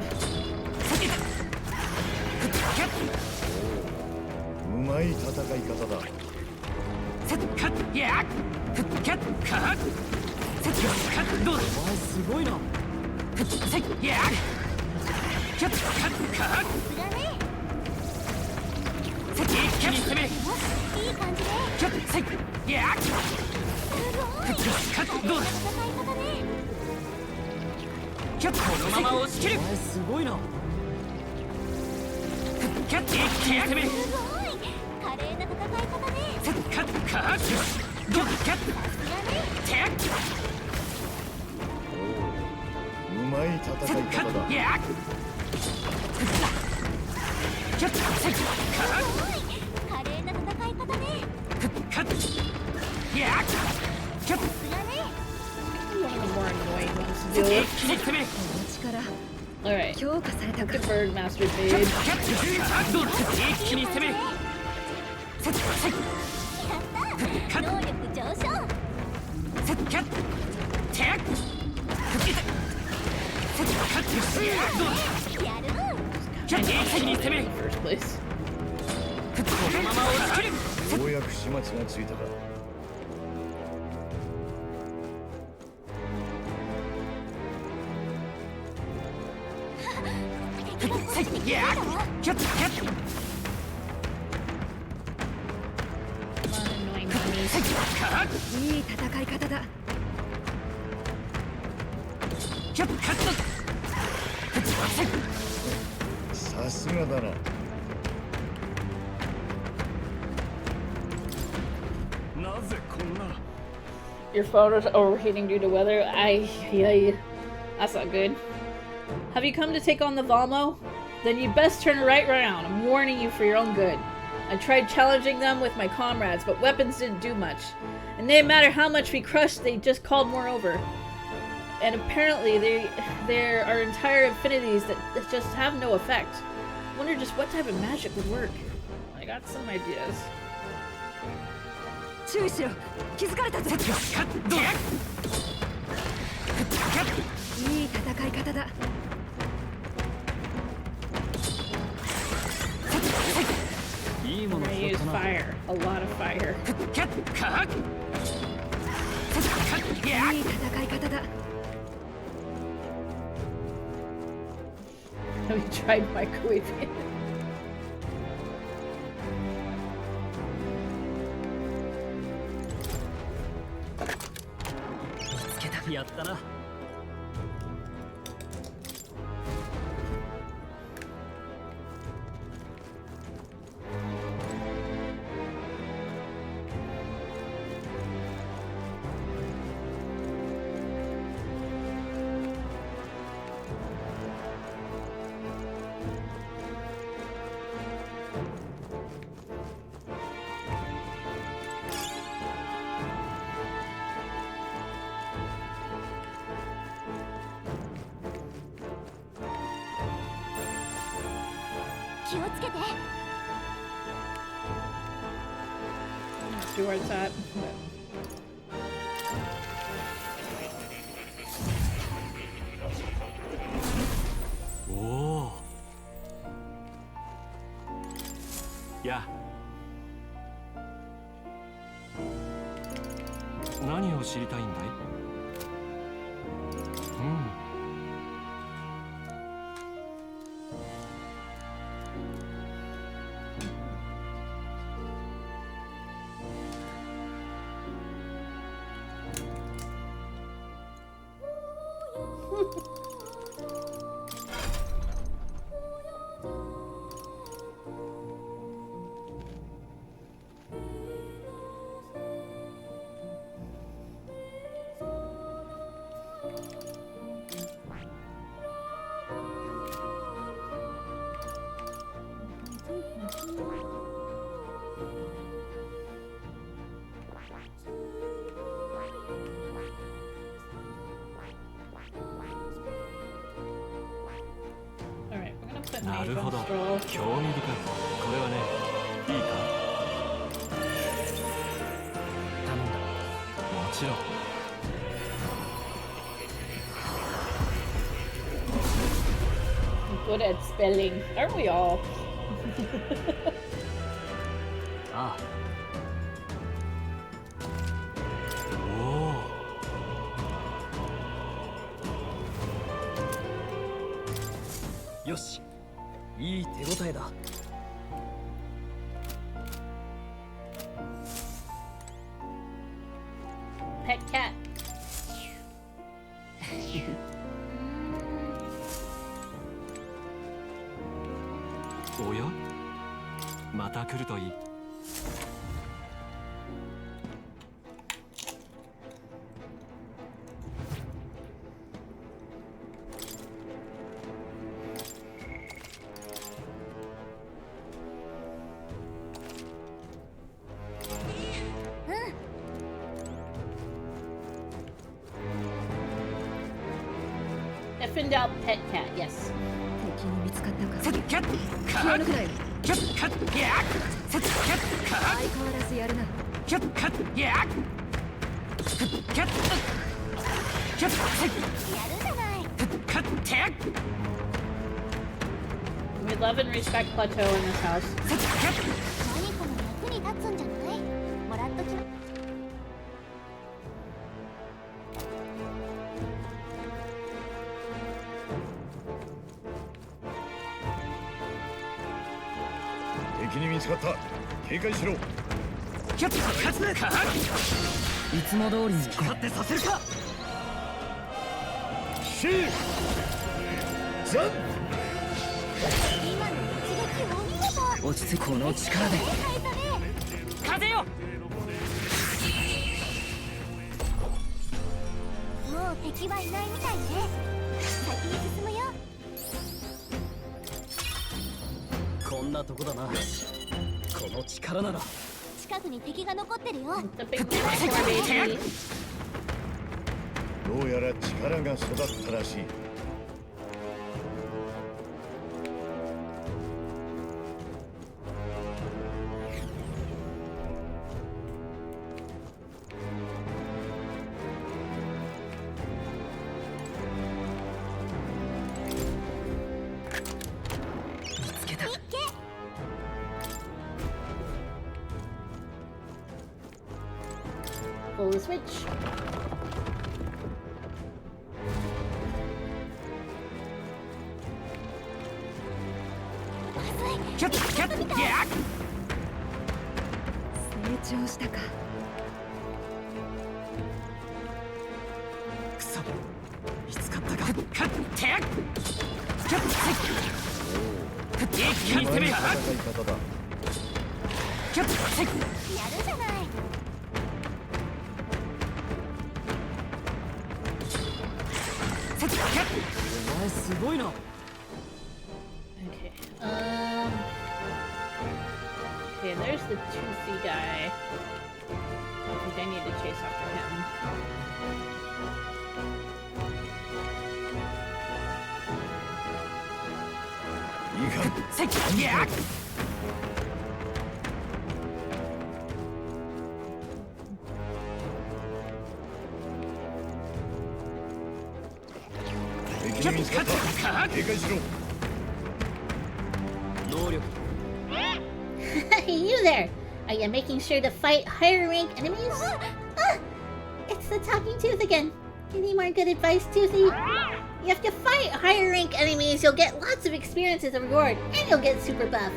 うまい戦い方だ。お前すごいな。いい感じで。お前すごいな。華麗な戦い方ね。うまい戦い方だ。華麗な戦い方ね。 One of the more annoying ones to deal with. この力 Alright. 強化されたか。 The bird master fade. 能力上昇。 やる。 In the first place. ようやく始末がついたか。Annoying enemies. いい戦い方だ。 さすがだな。 なぜこんな。 Your phone is overheating due to weather. Yeah, that's not good. Have you come to take on the Valmo? Then you best turn right around. I'm warning you for your own good. I tried challenging them with my comrades, but weapons didn't do much. And no matter how much we crushed, they just called more over. And apparently there are entire infinities that just have no effect. I wonder just what type of magic would work. I got some ideas. 注意しろ。気づかれたぞ。いい戦い方だ。 いいも I'm の gonna 拾 use ったな。 fire. A lot of fire. いい戦い方だ。 Have you tried microwaving it? つけた。やったな。 I 気をつけて。 See where it's at. Oh. Yeah. 何を知りたいんだい？なるほど。興味深い。これはね、いいか？頼んだ。もちろん。Good at spelling, aren't we all? ああ。おお。よし。いい手応えだ。Pet cat. おや？また来るといい。Effing out pet cat, yes. 敵に見つかったか。気を抜くなよ。相変わらずやるな。やるじゃない。We love and respect Plateau in this house. 何かの役に立つんじゃない？もらっときま。敵に見つかった。警戒しろ。いつも通りに勝ってさせるか。シーザン。今の一撃お見事。落ち着くこの力で。風よ。もう敵はいないみたいね。先に進むよ。こんなとこだな。この力なら。近くに敵が残ってるよ。The big dinosaur baby. どうやら力が育ったらしい。Pull the switch.成長したか。くそ。見つかったか。一気に攻め。戦い方だ。やるじゃない。お前すごいな。Okay. Okay, there's the toothy guy. I think I need to chase after him. You there! Are you making sure to fight higher rank enemies? It's the talking tooth again. Any more good advice, Toothy? You have to fight higher rank enemies, you'll get lots of experience as a reward, and you'll get super buff.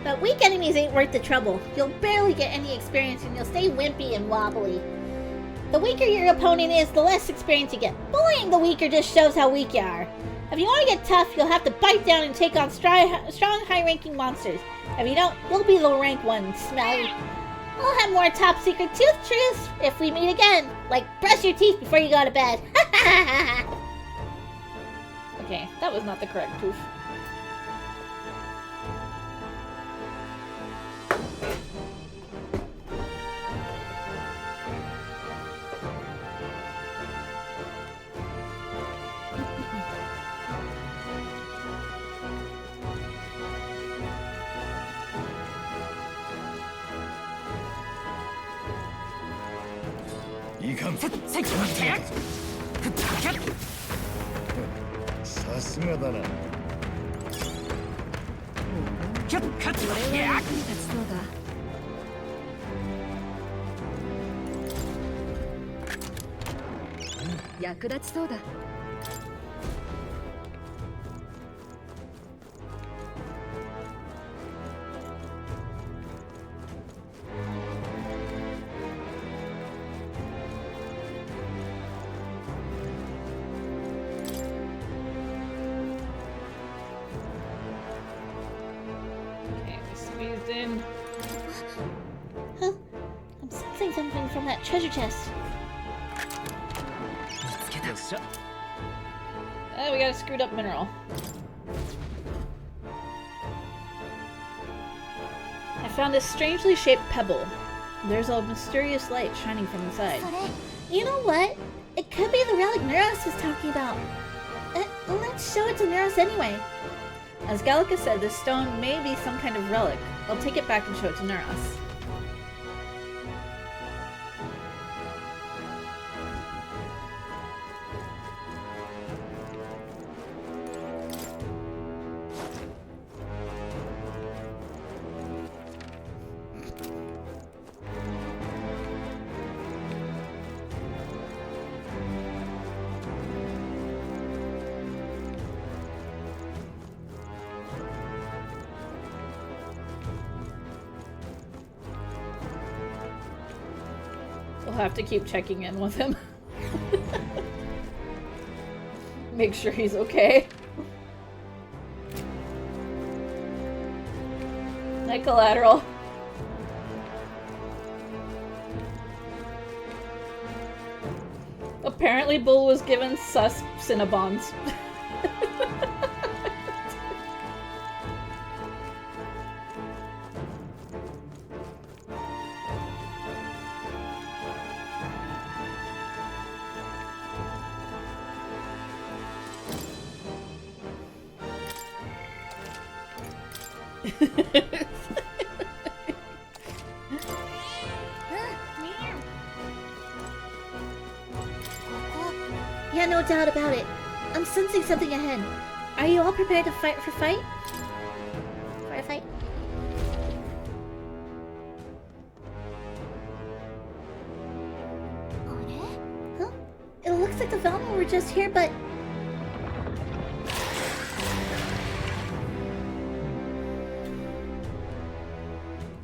But weak enemies ain't worth the trouble. You'll barely get any experience and you'll stay wimpy and wobbly. The weaker your opponent is, the less experience you get. Bullying the weaker just shows how weak you are. If you want to get tough, you'll have to bite down and take on strong high-ranking monsters. If you don't, you'll be the rank one, smelly. We'll have more top secret tooth truths if we meet again. Like, brush your teeth before you go to bed. Okay, that was not the correct tooth. Huh? I'm sensing something from that treasure chest. We got a screwed up mineral. I found a strangely shaped pebble. There's a mysterious light shining from inside. You know what? It could be the relic Neuros was talking about. Let's show it to Neuros anyway. As Gallica said, this stone may be some kind of relic. I'll take it back and show it to Neuros. We'll have to keep checking in with him. Make sure he's okay. Night collateral. Apparently Bull was given sus Cinnabons. Yeah, no doubt about it. I'm sensing something ahead. Are you all prepared to fight for fight? For a fight? Huh? It looks like the Velma were just here, but...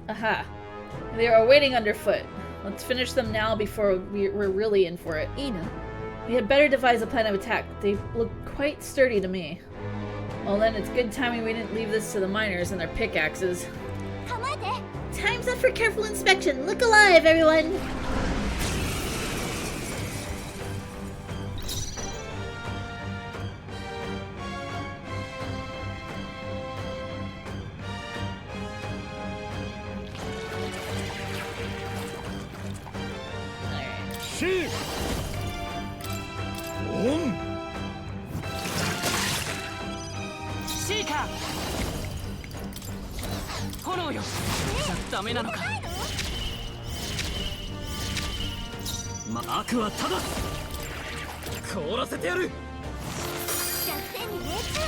Aha. They are waiting underfoot. Let's finish them now before we're really in for it. Ina. We had better devise a plan of attack. They look quite sturdy to me. Well then, it's good timing we didn't leave this to the miners and their pickaxes. Time's up for careful inspection. Look alive, everyone! 炎よ。じゃダメなのか。悪はただ凍らせてやる。弱点に命中。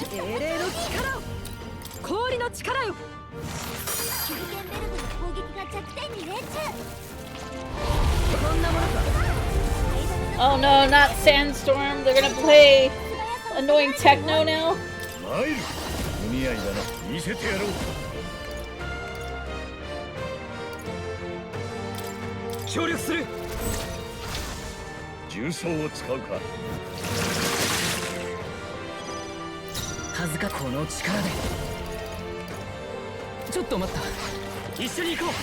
精霊の力を、氷の力よ。手裏剣ベルトの攻撃が弱点に命中。こんなものか。 Oh no, not Sandstorm. They're gonna play annoying techno now. マイル、お似合いだな。見せてやろう。協力する。重装を使うか。はずかこの力で。ちょっと待った。一緒に行こう。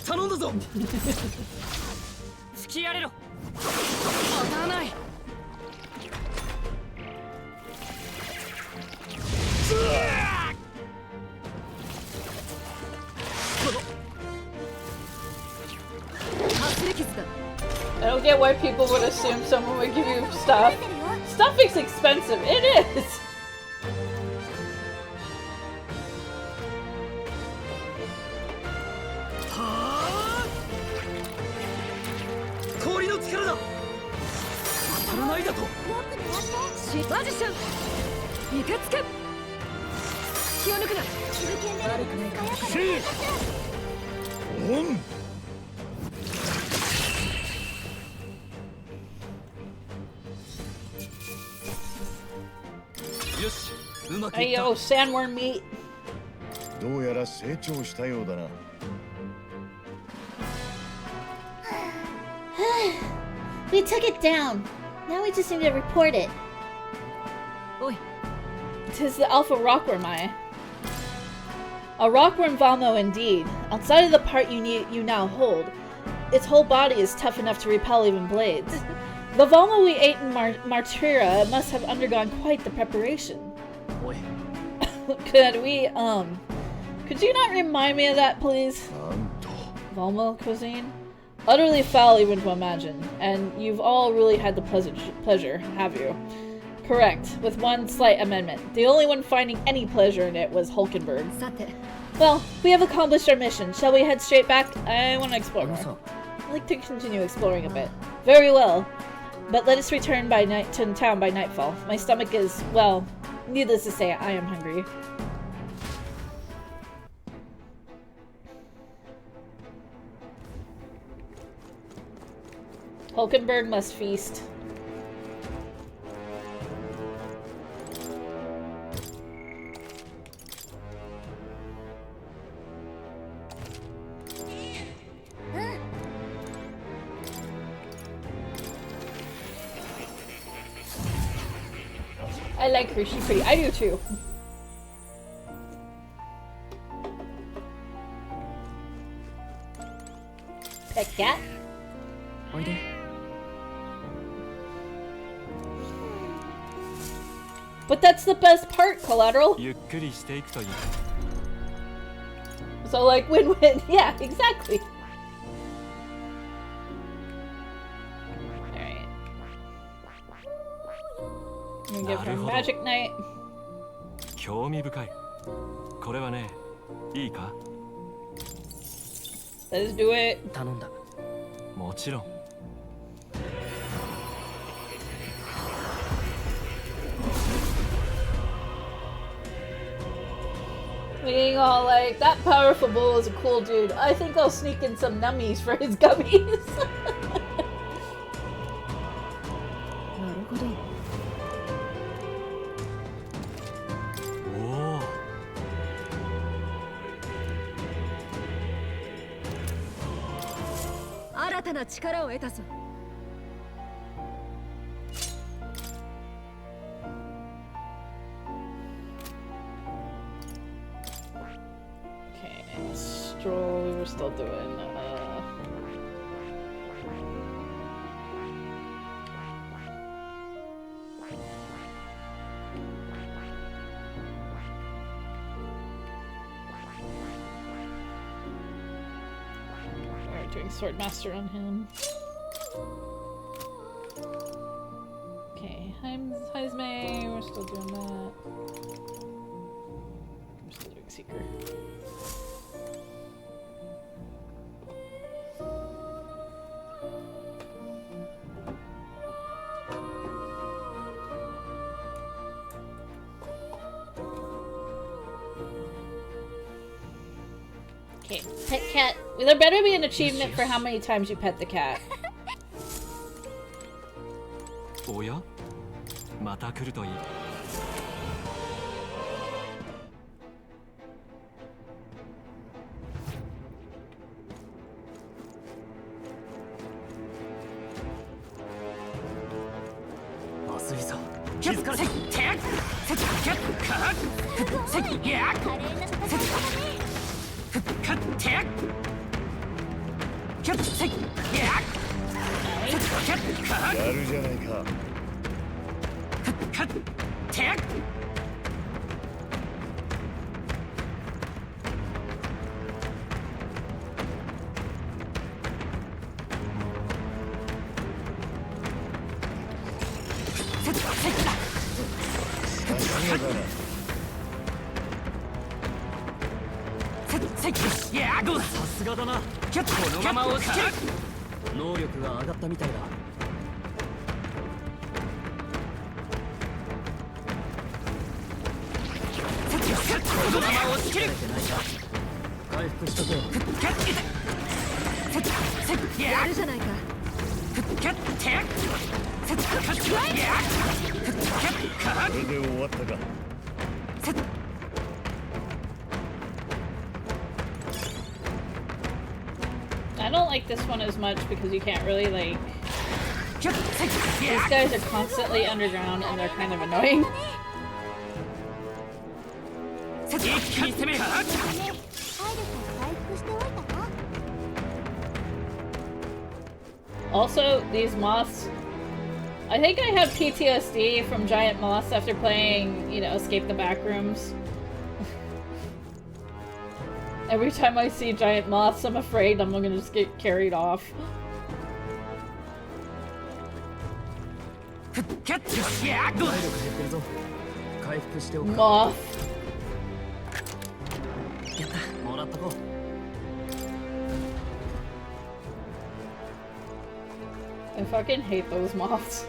頼んだぞ。突きやれろ。当たらない。I don't get why people would assume someone would give you stuff. Stuff is expensive. It is. Hey yo, sandworm meat. どうやら成長したようだな。We took it down. Now we just need to report it. Tis the alpha rockworm eye. A rockworm Valmo indeed. Outside of the part you now hold, its whole body is tough enough to repel even blades. The Valmo we ate in Martyra must have undergone quite the preparation. Could you not remind me of that, please? Valmo cuisine? Utterly foul even to imagine, and you've all really had the pleasure, have you? Correct, with one slight amendment. The only one finding any pleasure in it was Hulkenberg. Well, we have accomplished our mission. Shall we head straight back? I want to explore more. I'd like to continue exploring a bit. Very well. But let us return to town by nightfall. My stomach is, well, needless to say, I am hungry. Hulkenberg must feast. I like her, she's pretty. I do too. Pet cat? But that's the best part, Collateral. So like win-win. Yeah, exactly. Alright. I'm gonna give her Magic Knight. 興味深い。これはね、いいか? Let's do it. 頼んだ。もちろん。Being all like, that powerful bull is a cool dude. I think I'll sneak in some nummies for his gummies. なるほど。おお。新たな力を得たぞ。We were still doing we're doing Swordmaster on him. Okay, I times. Heisme, we're still doing that. We're still doing Seeker. Okay, pet cat. Well, there better be an achievement for how many times you pet the cat. おやまた来るといい。まずいぞ。気づかれて。やるじゃないか。さすがだな。このまま押し切る。能力が上がったみたいだ。このまま押し切る。回復しとけよ。やるじゃないか。これで終わったか。I don't like this one as much because you can't really like. These guys are constantly underground and they're kind of annoying. Also, these moths. I think I have PTSD from giant moths after playing, you know, Escape the Backrooms. Every time I see giant moths, I'm afraid I'm gonna just get carried off. Moth. I fucking hate those moths.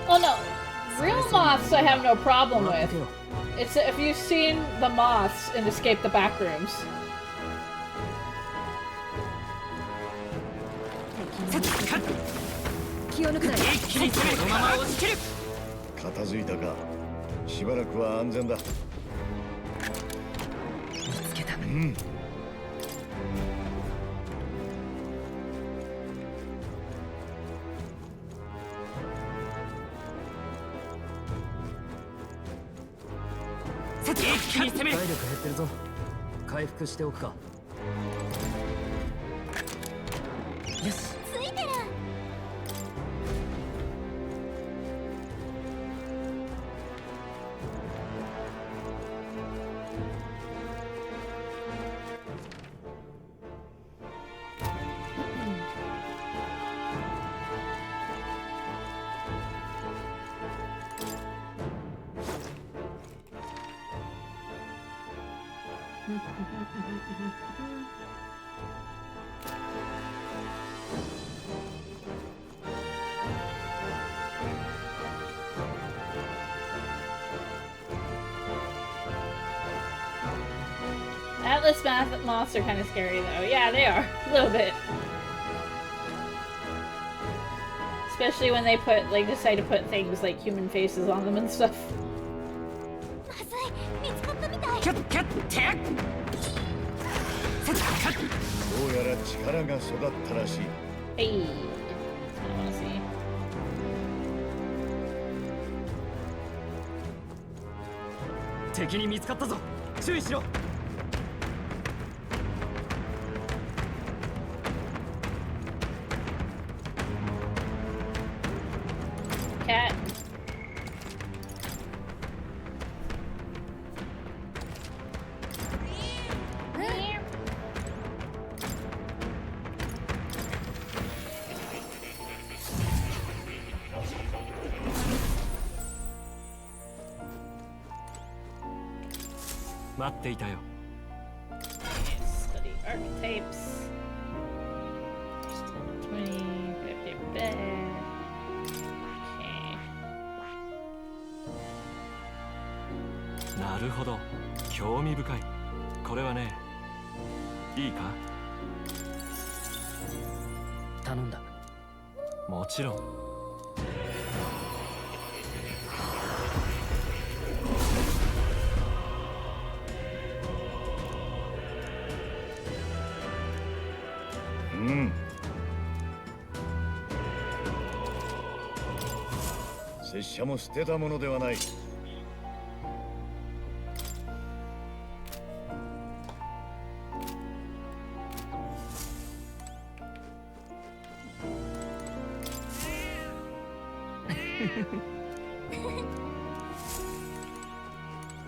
Oh no, real moths I have no problem with. It's if you've seen the moths in Escape the Backrooms. Atlas moths are kind of scary though. Yeah, they are. A little bit. Especially when they put, like, decide to put things like human faces on them and stuff. Hey. I wanna see. 敵に見つかったぞ。注意しろ。Cat. Study archetypes. Just 20. Okay. なるほど、興味深い。これはね、いいか？頼んだ。もちろん。うん。拙者も捨てたものではない。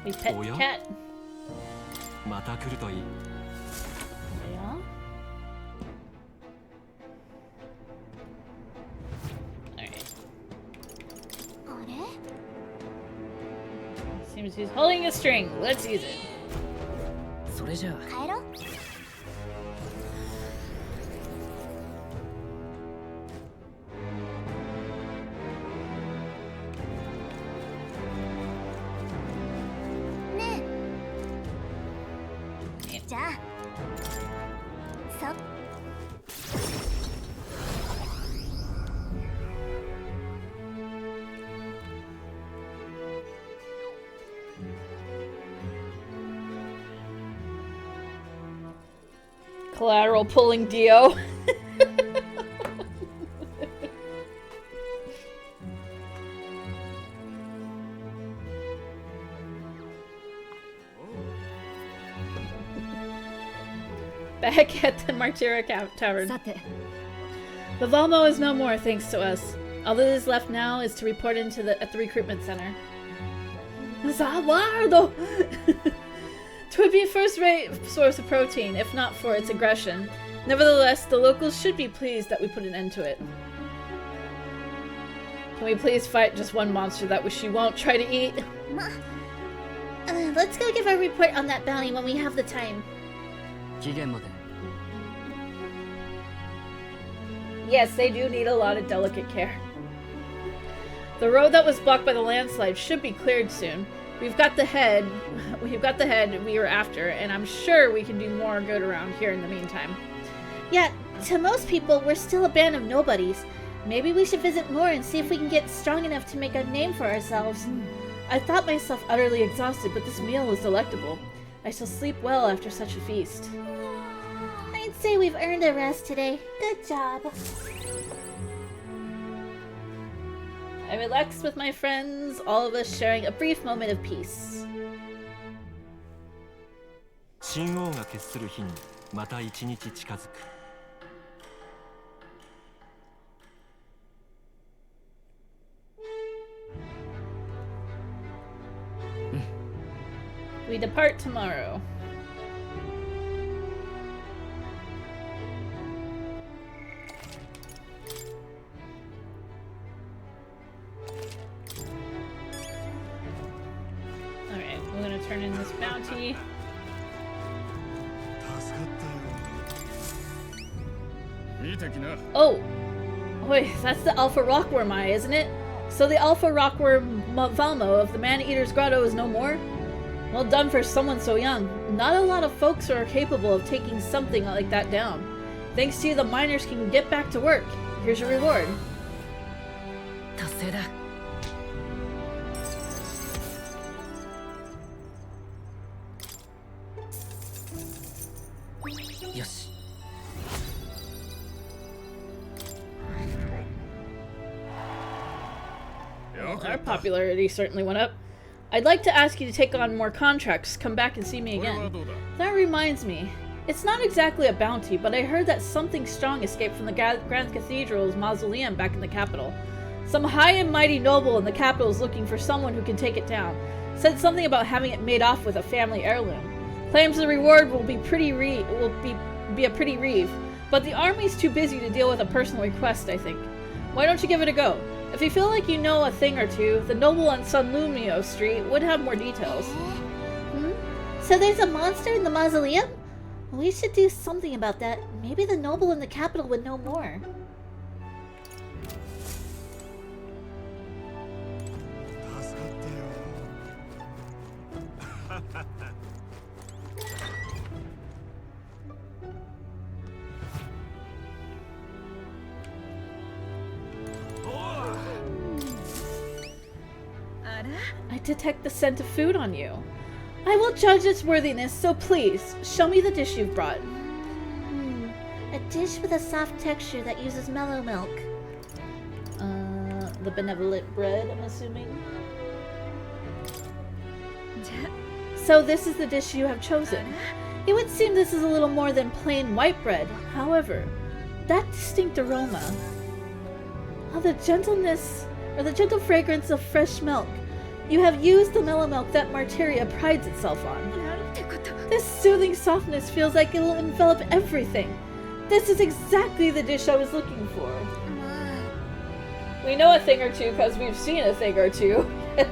We pet the cat. また来るといい。Yeah. Alright. Seems he's holding a string. Let's use it. それじゃあ。帰ろう。じゃあ。そ。Collateral pulling Dio. Back at the Martyra Tavern. The Valmo is no more, thanks to us. All that is left now is to report at the recruitment center. Zawardo! It would be a first-rate source of protein, if not for its aggression. Nevertheless, the locals should be pleased that we put an end to it. Can we please fight just one monster that she won't try to eat? Let's go give our report on that bounty when we have the time. Yes, they do need a lot of delicate care. The road that was blocked by the landslide should be cleared soon. We've got the head we were after, and I'm sure we can do more good around here in the meantime. Yeah, to most people, we're still a band of nobodies. Maybe we should visit more and see if we can get strong enough to make a name for ourselves. I thought myself utterly exhausted, but this meal was delectable. I shall sleep well after such a feast. I'd say we've earned a rest today. Good job. I relaxed with my friends, all of us sharing a brief moment of peace. 神王が決する日にまた一日近づく。We depart tomorrow. Alright, we're gonna turn in this bounty. Oh! Wait, that's the Alpha Rockworm Eye, isn't it? So the Alpha Rockworm Valmo of the Man-Eater's Grotto is no more? Well done for someone so young. Not a lot of folks are capable of taking something like that down. Thanks to you, the miners can get back to work. Here's your reward. Well, our popularity certainly went up. I'd like to ask you to take on more contracts. Come back and see me again. That reminds me. It's not exactly a bounty, but I heard that something strong escaped from the Grand Cathedral's mausoleum back in the capital. Some high and mighty noble in the capital is looking for someone who can take it down. Said something about having it made off with a family heirloom. Claims the reward will be a pretty reeve, but the army's too busy to deal with a personal request, I think. Why don't you give it a go? If you feel like you know a thing or two, the noble on Sun Lumio Street would have more details. So there's a monster in the mausoleum? We should do something about that. Maybe the noble in the capital would know more. I detect the scent of food on you. I will judge its worthiness, so please, show me the dish you've brought. A dish with a soft texture that uses mellow milk. The benevolent bread, I'm assuming. So this is the dish you have chosen. It would seem this is a little more than plain white bread. However, that distinct aroma, the gentleness, or the gentle fragrance of fresh milk. You have used the mellow milk that Martyria prides itself on. This soothing softness feels like it'll envelop everything. This is exactly the dish I was looking for. We know a thing or two because we've seen a thing or two. Yes.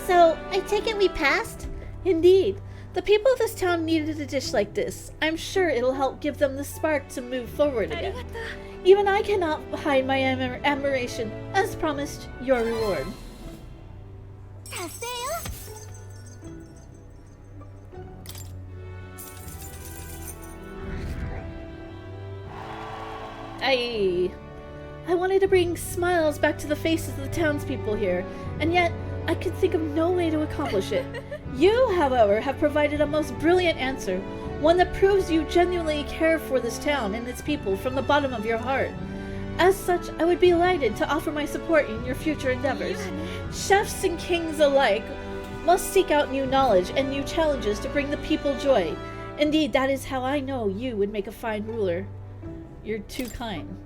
So, I take it we passed? Indeed. The people of this town needed a dish like this. I'm sure it'll help give them the spark to move forward again. Even I cannot hide my admiration. As promised, your reward. I wanted to bring smiles back to the faces of the townspeople here, and yet I could think of no way to accomplish it. You, however, have provided a most brilliant answer, one that proves you genuinely care for this town and its people from the bottom of your heart. As such, I would be delighted to offer my support in your future endeavors. Chefs and kings alike must seek out new knowledge and new challenges to bring the people joy. Indeed, that is how I know you would make a fine ruler. You're too kind.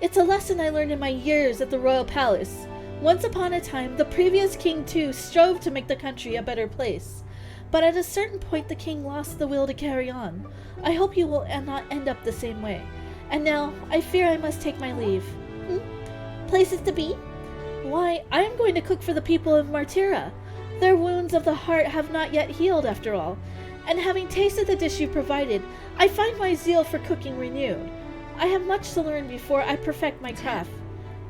It's a lesson I learned in my years at the royal palace. Once upon a time, the previous king too strove to make the country a better place. But at a certain point, the king lost the will to carry on. I hope you will not end up the same way. And now, I fear I must take my leave. Places to be? Why, I am going to cook for the people of Martyra. Their wounds of the heart have not yet healed, after all. And having tasted the dish you provided, I find my zeal for cooking renewed. I have much to learn before I perfect my craft.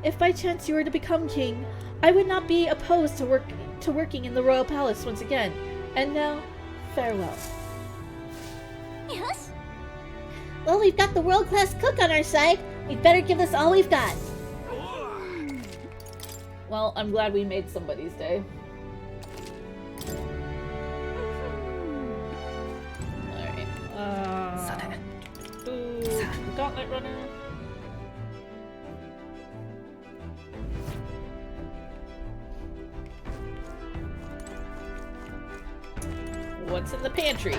If by chance you were to become king, I would not be opposed to working in the royal palace once again. And now, farewell. Yes. Well, we've got the world-class cook on our side. We'd better give this all we've got. Well, I'm glad we made somebody's day. Alright. Food. Gauntlet runner. What's in the pantry?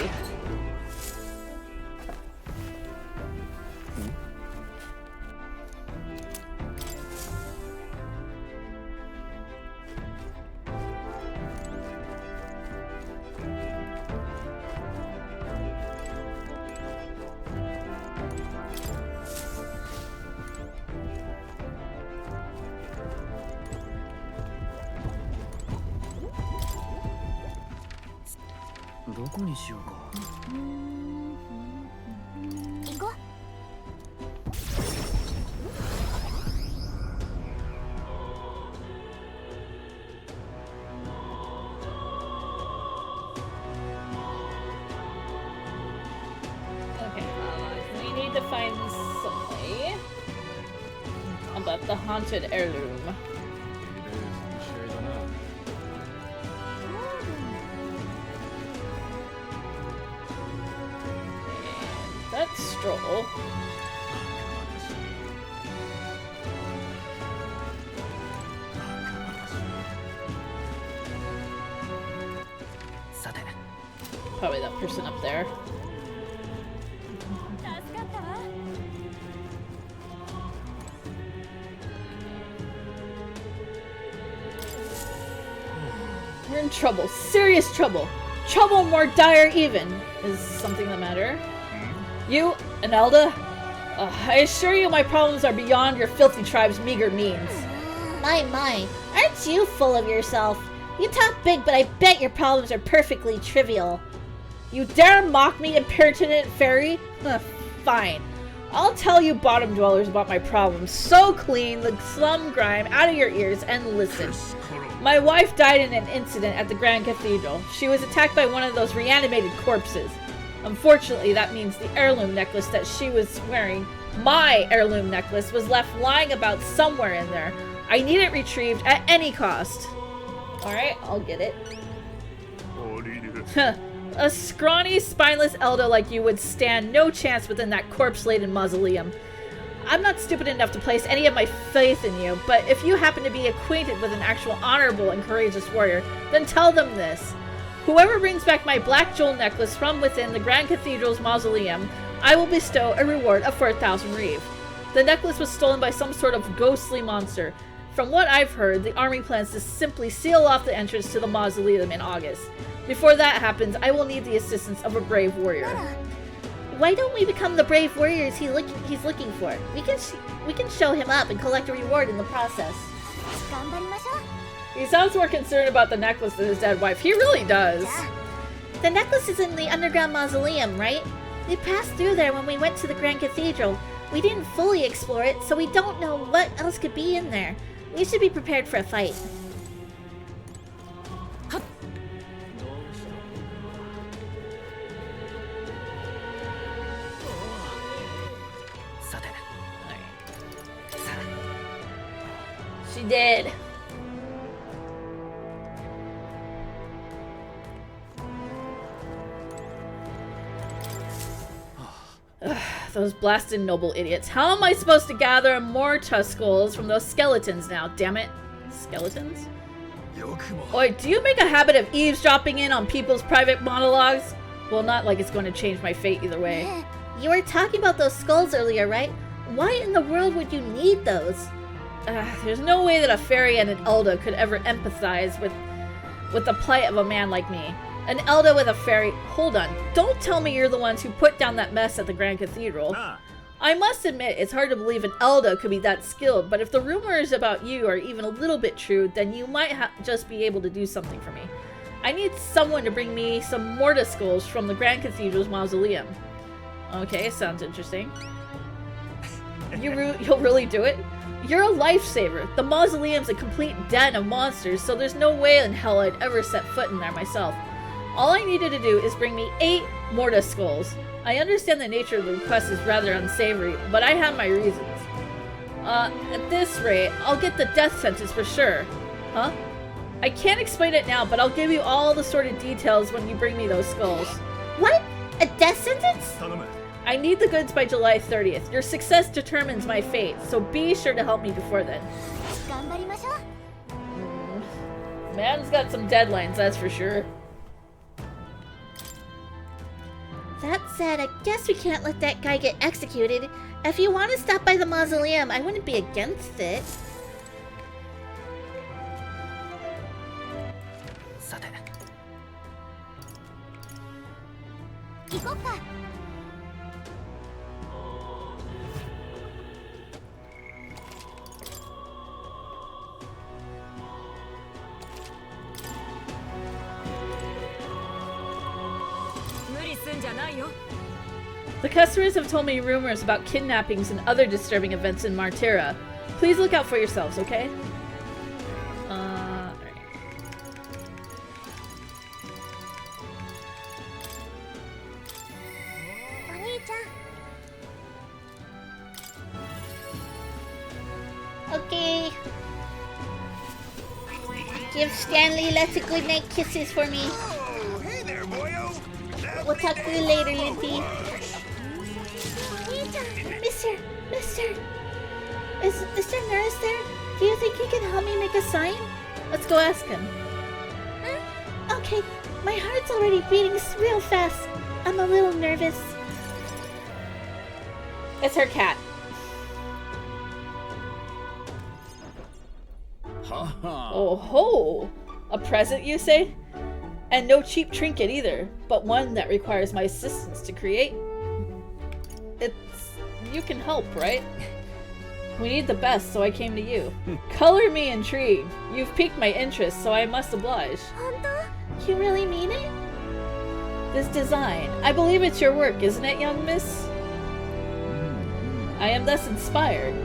About the haunted heirloom. And that stroll. probably that person up there. We're in trouble. Serious trouble. Trouble more dire even. Is something the matter? You, Anelda? I assure you my problems are beyond your filthy tribe's meager means. My, aren't you full of yourself? You talk big, but I bet your problems are perfectly trivial. You dare mock me, impertinent fairy? Fine. I'll tell you bottom dwellers about my problems. So clean, the slum grime out of your ears, and listen. My wife died in an incident at the Grand Cathedral. She was attacked by one of those reanimated corpses. Unfortunately, that means the heirloom necklace that she was wearing, my heirloom necklace, was left lying about somewhere in there. I need it retrieved at any cost. Alright, I'll get it. A scrawny, spineless Eldo like you would stand no chance within that corpse-laden mausoleum. I'm not stupid enough to place any of my faith in you, but if you happen to be acquainted with an actual honorable and courageous warrior, then tell them this. Whoever brings back my black jewel necklace from within the Grand Cathedral's mausoleum, I will bestow a reward of 4,000 reeve. The necklace was stolen by some sort of ghostly monster. From what I've heard, the army plans to simply seal off the entrance to the mausoleum in August. Before that happens, I will need the assistance of a brave warrior. Why don't we become the brave warriors he's looking for? We can show him up and collect a reward in the process. He sounds more concerned about the necklace than his dead wife. He really does. The necklace is in the underground mausoleum, right? We passed through there when we went to the Grand Cathedral. We didn't fully explore it, so we don't know what else could be in there. We should be prepared for a fight. She did. Ugh, those blasted noble idiots. How am I supposed to gather more Tuskulls from those skeletons now? Damn it. Skeletons? Oi, do you make a habit of eavesdropping in on people's private monologues? Well, not like it's going to change my fate either way. You were talking about those skulls earlier, right? Why in the world would you need those? There's no way that a fairy and an Elda could ever empathize with the plight of a man like me. An Elda with a fairy. Hold on. Don't tell me you're the ones who put down that mess at the Grand Cathedral. I must admit, it's hard to believe an Elda could be that skilled, but if the rumors about you are even a little bit true, then you might just be able to do something for me. I need someone to bring me some Morta skulls from the Grand Cathedral's mausoleum. Okay, sounds interesting. You'll really do it? You're a lifesaver. The mausoleum's a complete den of monsters, so there's no way in hell I'd ever set foot in there myself. All I needed to do is bring me 8 Morta skulls. I understand the nature of the request is rather unsavory, but I have my reasons. At this rate, I'll get the death sentence for sure. Huh? I can't explain it now, but I'll give you all the sort of details when you bring me those skulls. What? A death sentence? I need the goods by July 30th. Your success determines my fate, so be sure to help me before then. Man's got some deadlines, that's for sure. That said, I guess we can't let that guy get executed. If you want to stop by the mausoleum, I wouldn't be against it. The customers have told me rumors about kidnappings and other disturbing events in Martira. Please look out for yourselves, okay? Alright. Okay. Give Stanley lots of good night kisses for me. Oh, hey there, boyo. We'll talk to you later, Limpy. Mister, is Mr. Nurse there? Do you think he can help me make a sign? Let's go ask him. Okay, my heart's already beating real fast. I'm a little nervous. It's her cat. Oh ho! A present, you say? And no cheap trinket either, but one that requires my assistance to create. You can help, right? We need the best, so I came to you. Color me intrigued. You've piqued my interest, so I must oblige. You really mean it? This design. I believe it's your work, isn't it, young miss? I am thus inspired.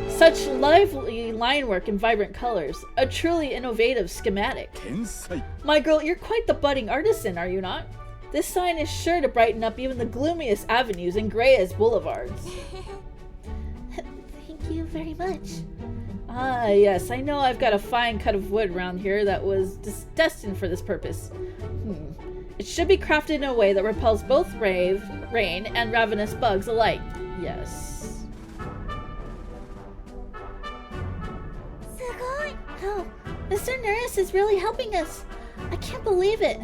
Such lively line work and vibrant colors. A truly innovative schematic. My girl, you're quite the budding artisan, are you not? This sign is sure to brighten up even the gloomiest avenues and grayest boulevards. Thank you very much. Ah, yes, I know I've got a fine cut of wood around here that was destined for this purpose. It should be crafted in a way that repels both rain and ravenous bugs alike. Yes. Oh, Mr. Nurse is really helping us. I can't believe it.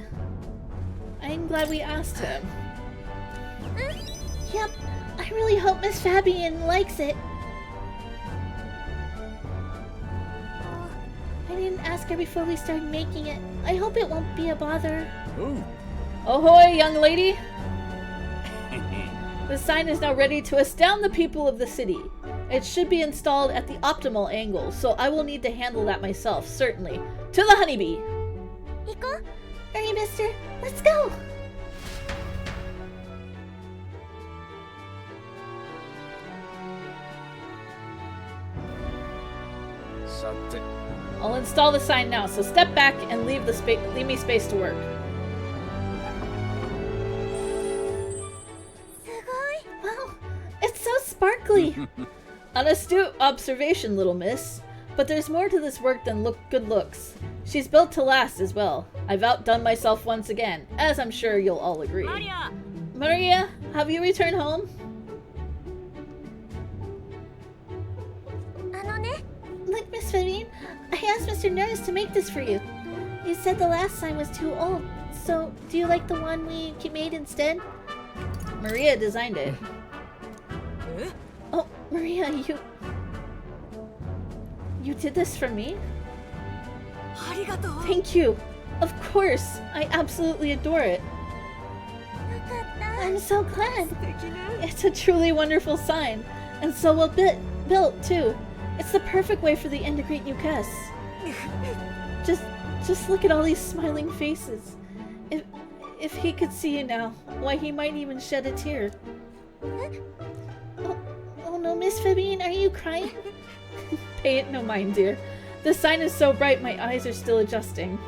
I'm glad we asked him. Yep, I really hope Miss Fabian likes it. I didn't ask her before we started making it. I hope it won't be a bother. Ahoy, young lady! The sign is now ready to astound the people of the city. It should be installed at the optimal angle, so I will need to handle that myself, certainly. To the honeybee! Hurry, mister. Let's go! I'll install the sign now, so step back and leave me space to work. Wow, it's so sparkly! An astute observation, little miss. But there's more to this work than good looks. She's built to last as well. I've outdone myself once again, as I'm sure you'll all agree. Maria, have you returned home? Look, Miss Fabian, I asked Mr. Nurse to make this for you. You said the last sign was too old, so do you like the one we made instead? Maria designed it. Oh, Maria, you did this for me? Thank you. Of course, I absolutely adore it. I'm so glad. It's a truly wonderful sign, and so well built too. It's the perfect way for the inn to greet new guests. Just look at all these smiling faces. If he could see you now, why he might even shed a tear. Oh no, Miss Fabian, are you crying? Pay it no mind, dear. The sign is so bright my eyes are still adjusting.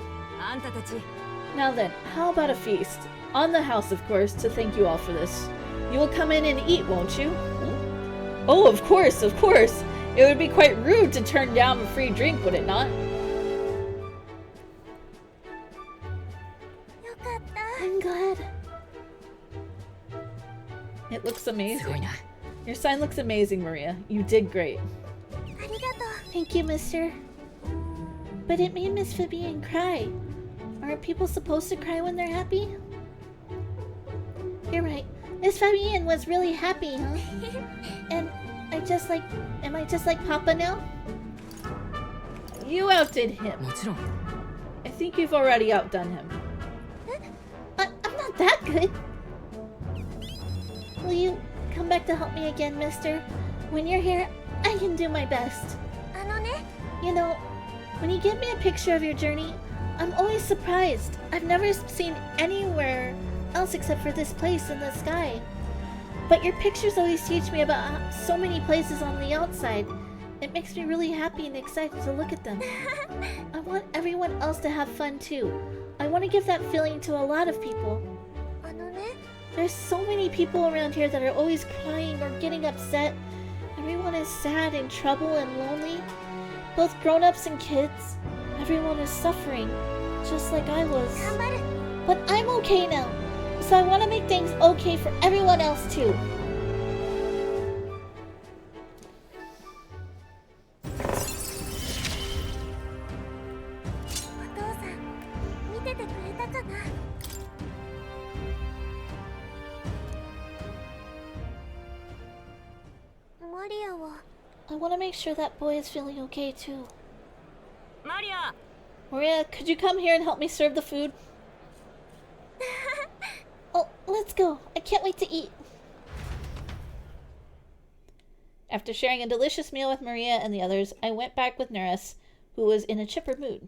Now then, how about a feast? On the house, of course, to thank you all for this. You will come in and eat, won't you? Oh, of course, of course! It would be quite rude to turn down a free drink, would it not? I'm glad. It looks amazing. Your sign looks amazing, Maria. You did great. Thank you, mister. But it made Miss Fabian cry. Aren't people supposed to cry when they're happy? You're right. Miss Fabian was really happy, huh? And am I just like Papa now? You outdid him. I think you've already outdone him. I'm not that good. Will you come back to help me again, mister? When you're here, I can do my best. You know, when you give me a picture of your journey, I'm always surprised. I've never seen anywhere else except for this place in the sky. But your pictures always teach me about so many places on the outside. It makes me really happy and excited to look at them. I want everyone else to have fun too. I want to give that feeling to a lot of people. There's so many people around here that are always crying or getting upset. Everyone is sad and troubled and lonely. Both grown-ups and kids. Everyone is suffering, just like I was. But I'm okay now, so I want to make things okay for everyone else too. I want to make sure that boy is feeling okay too. Maria! Maria, could you come here and help me serve the food? Oh, let's go. I can't wait to eat. After sharing a delicious meal with Maria and the others, I went back with Nurse, who was in a chipper mood.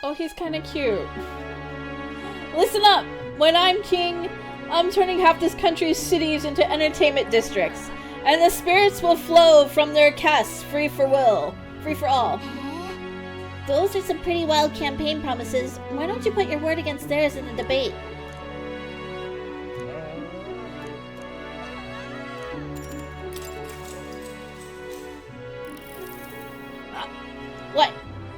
Oh, he's kind of cute. Listen up! When I'm king, I'm turning half this country's cities into entertainment districts, and the spirits will flow from their casts free for all. Those are some pretty wild campaign promises. Why don't you put your word against theirs in the debate? What?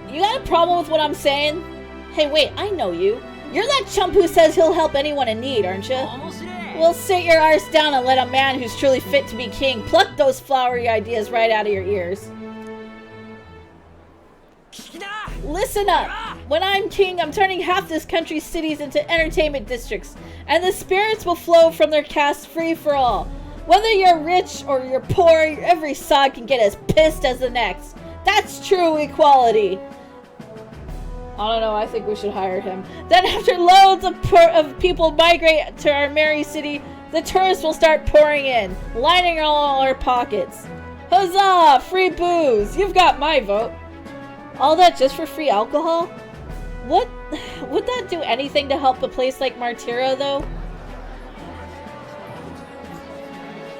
You got a problem with what I'm saying? Hey, wait, I know you. You're that chump who says he'll help anyone in need, aren't you? Well, sit your arse down and let a man who's truly fit to be king pluck those flowery ideas right out of your ears. Listen up! When I'm king, I'm turning half this country's cities into entertainment districts, and the spirits will flow from their casts free for all. Whether you're rich or you're poor, every sod can get as pissed as the next. That's true equality. I don't know, I think we should hire him. Then after loads of people migrate to our merry city, the tourists will start pouring in, lining all our pockets. Huzzah! Free booze! You've got my vote. All that just for free alcohol? Would that do anything to help a place like Martyra, though?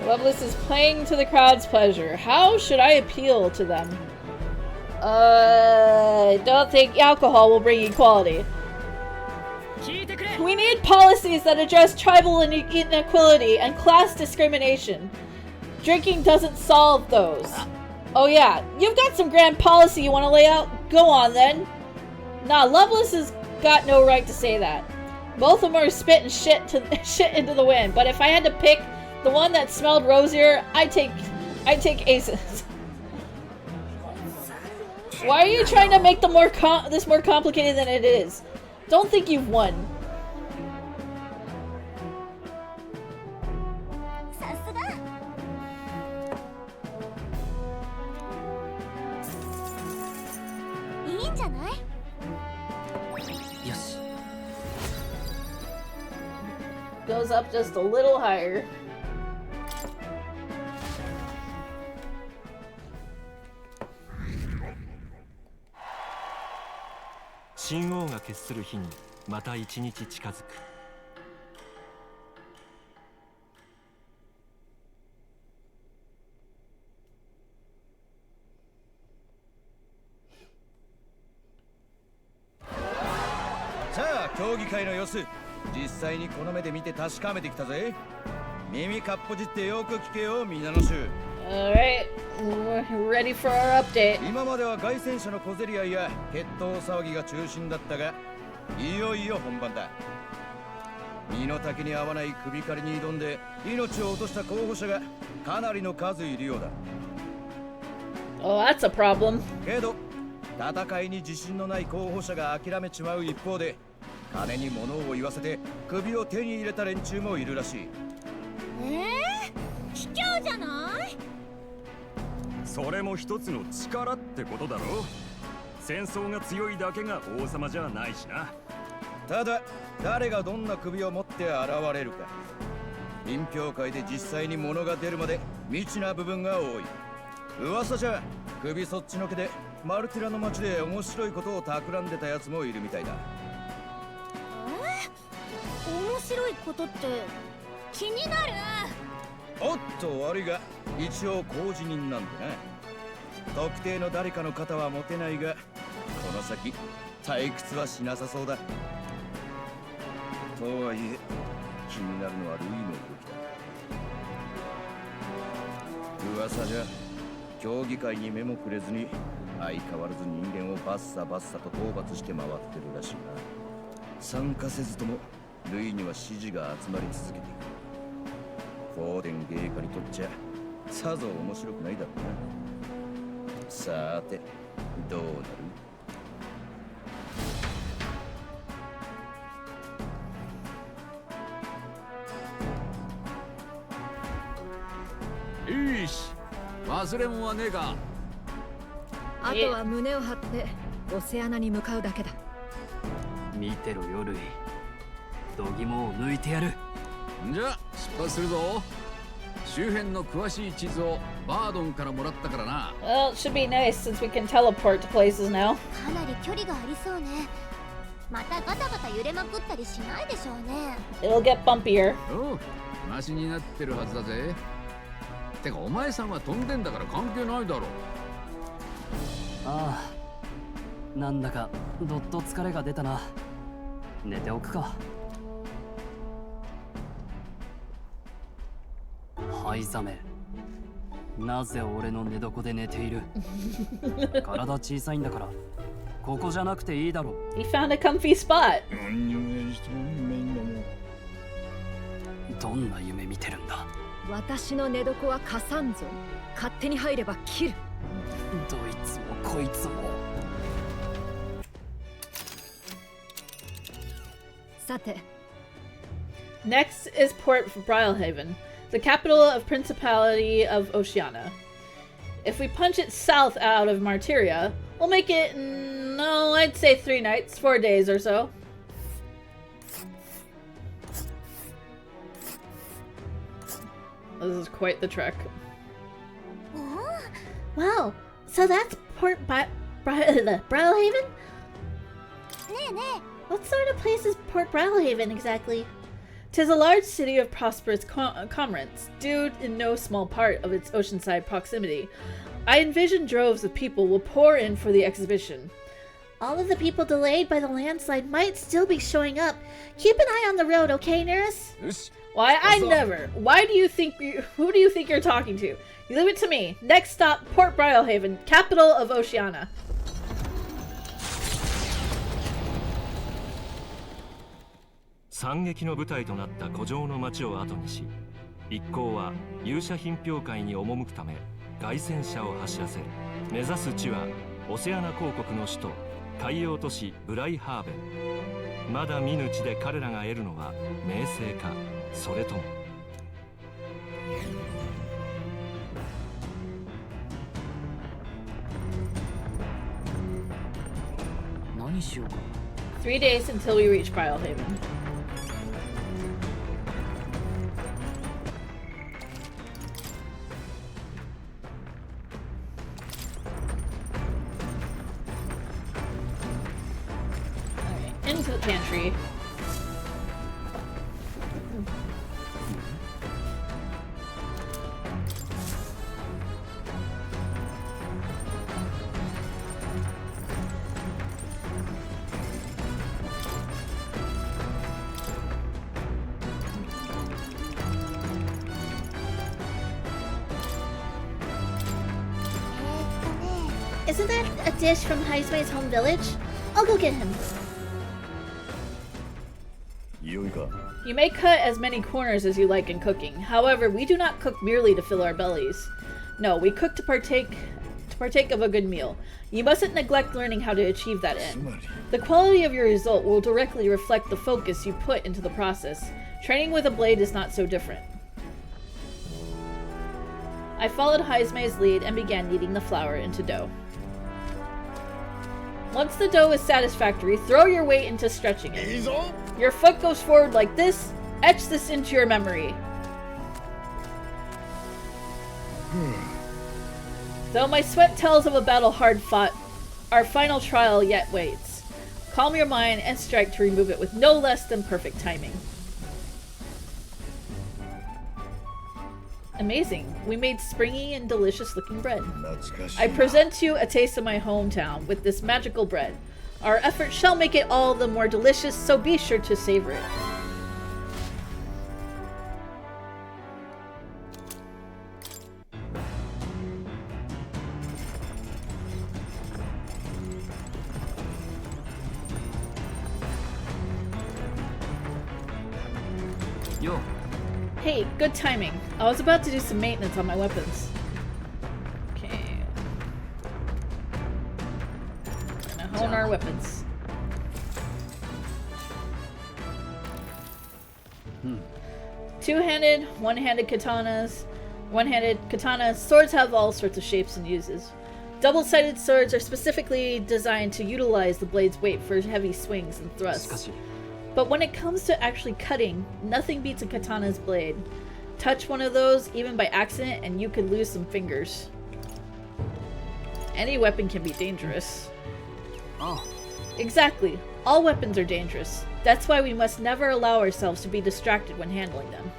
Lovelace is playing to the crowd's pleasure. How should I appeal to them? I don't think alcohol will bring equality. We need policies that address tribal inequality and class discrimination. Drinking doesn't solve those. Oh yeah, you've got some grand policy you want to lay out? Go on then. Nah, Lovelace has got no right to say that. Both of them are spitting shit into the wind, but if I had to pick the one that smelled rosier, I'd take Aces. Why are you trying to make this more complicated than it is? Don't think you've won. Goes up just a little higher.神王が決する日にまた一日近づく。さあ、競技会の様子、実際にこの目で見て確かめてきたぜ。耳かっぽじってよく聞けよ、皆の衆。Alright, we're ready for our update. 今までは凱旋者の小競り合いや決闘騒ぎが中心だったが、いよいよ本番だ。身の丈に合わない首狩りに挑んで命を落とした候補者がかなりの数いるようだ。Oh, that's a problem. けど、戦いに自信のない候補者が諦めちまう一方で、金に物を言わせて首を手に入れた連中もいるらしい。卑怯じゃない？それも一つの力ってことだろ。戦争が強いだけが王様じゃないしな。ただ誰がどんな首を持って現れるか、品評会で実際に物が出るまで未知な部分が多い。噂じゃ首そっちのけでマルティラの町で面白いことを企んでたやつもいるみたいだ。面白いことって気になる。おっと悪いが一応工事人なんでな。特定の誰かの肩は持てないが、この先退屈はしなさそうだ。とはいえ気になるのはルイの動きだ。噂じゃ競技会に目もくれずに相変わらず人間をバッサバッサと討伐して回ってるらしいな。参加せずともルイには支持が集まり続けている。フォーデン芸家にとっちゃさぞ面白くないだろうな。さーてどうなる？よし、忘れ物はねえか。あとは胸を張ってオセアナに向かうだけだ。見てろよルイ、度肝を抜いてやる。じゃあ出発するぞ。周辺の詳しい地図をバードンからもらったからな。Well, it should be nice since we can teleport to places now. かなり距離がありそうね。またガタガタ揺れまくったりしないでしょうね。 It'll get bumpier. おう、マシになってるはずだぜ。てかお前さんは飛んでんだから関係ないだろ。ああ、なんだかどっと疲れが出たな。寝ておくか。はいざめ、なぜ俺の寝床で寝ている？体小さいんだからここじゃなくていいだろ。 He found a comfy spot. どんな夢見てるんだ？私の寝床は貸さんぞ。勝手に入れば切る。どいつもこいつも。さて。 Next is Port Brylehaven, the capital of Principality of Oceania. If we punch it south out of Martyria, we'll make it, no, I'd say 3 nights, 4 days or so. This is quite the trek. Oh, wow, so that's Port Brylehaven? What sort of place is Port Brylehaven exactly? 'Tis a large city of prosperous commerce, due in no small part of its oceanside proximity. I envision droves of people will pour in for the exhibition. All of the people delayed by the landslide might still be showing up. Keep an eye on the road, okay, Neris? Why, I never. Why do you think who do you think you're talking to? You leave it to me. Next stop, Port Brylehaven, capital of Oceania. 惨劇の舞台となった古城の町を後にし、一行は勇者品評会に赴くため凱旋車を走らせる。目指す地はオセアナ公国の首都海洋都市ブライハーベン。まだ見ぬ地で彼らが得るのは名声か、それとも何しようか。 3 days until we reach Brylehaven. Into the pantry. Isn't that a dish from Haizme's home village? I'll go get him. You may cut as many corners as you like in cooking. However, we do not cook merely to fill our bellies. No, we cook to partake of a good meal. You mustn't neglect learning how to achieve that end. The quality of your result will directly reflect the focus you put into the process. Training with a blade is not so different. I followed Haizme's lead and began kneading the flour into dough. Once the dough is satisfactory, throw your weight into stretching it. Your foot goes forward like this. Etch this into your memory. Though my sweat tells of a battle hard fought, our final trial yet waits. Calm your mind and strike to remove it with no less than perfect timing. Amazing. We made springy and delicious looking bread. I present to you a taste of my hometown with this magical bread. Our efforts shall make it all the more delicious, so be sure to savor it. Yo. Hey, good timing. I was about to do some maintenance on my weapons. Okay. Gonna hone our weapons. Two-handed, one-handed katanas. One-handed katanas. Swords have all sorts of shapes and uses. Double-sided swords are specifically designed to utilize the blade's weight for heavy swings and thrusts. But when it comes to actually cutting, nothing beats a katana's blade. Touch one of those, even by accident, and you could lose some fingers. Any weapon can be dangerous. Oh. Exactly. All weapons are dangerous. That's why we must never allow ourselves to be distracted when handling them.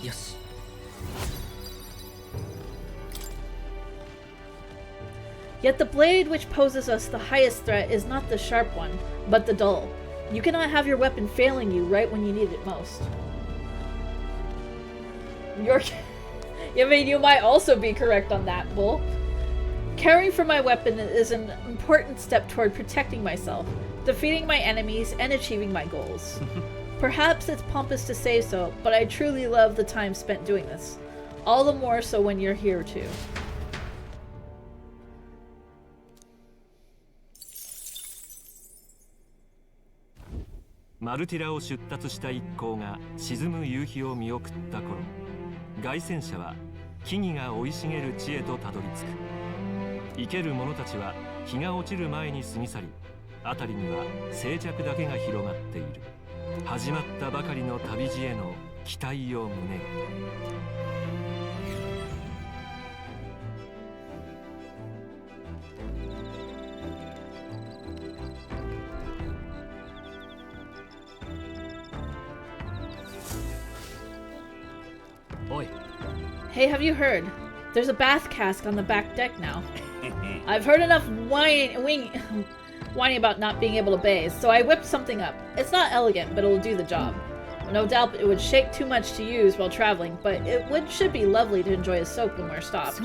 Yes. Yet the blade which poses us the highest threat is not the sharp one, but the dull. You cannot have your weapon failing you right when you need it most. I mean, you might also be correct on that, Bull. Caring for my weapon is an important step toward protecting myself, defeating my enemies, and achieving my goals. Perhaps it's pompous to say so, but I truly love the time spent doing this. All the more so when you're here too.マルティラを出立した一行が沈む夕日を見送った頃、凱旋者は木々が生い茂る地へとたどり着く。生ける者たちは日が落ちる前に過ぎ去り、辺りには静寂だけが広がっている。始まったばかりの旅路への期待を胸に。Hey, have you heard? There's a bath cask on the back deck now. I've heard enough whining about not being able to bathe, so I whipped something up. It's not elegant, but it'll do the job. No doubt it would shake too much to use while traveling, but should be lovely to enjoy a soak when we're stopped.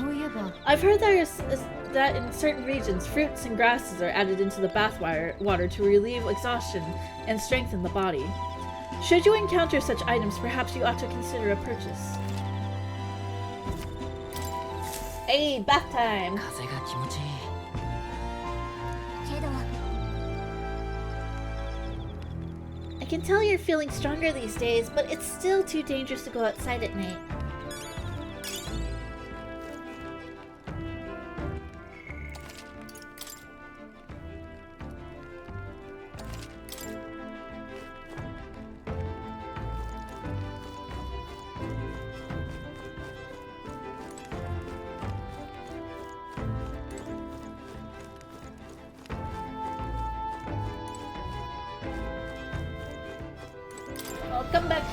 I've heard that in certain regions, fruits and grasses are added into the bath water to relieve exhaustion and strengthen the body. Should you encounter such items, perhaps you ought to consider a purchase. Hey, bath time! I can tell you're feeling stronger these days, but it's still too dangerous to go outside at night. Come back.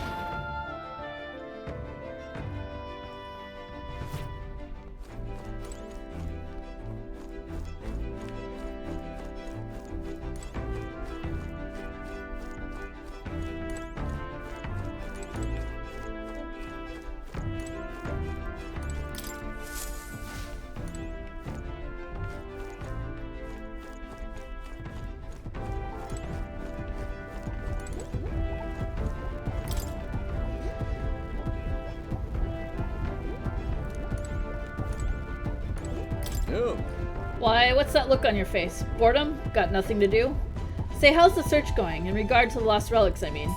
Why, what's that look on your face? Boredom? Got nothing to do? Say, how's the search going? In regard to the lost relics, I mean.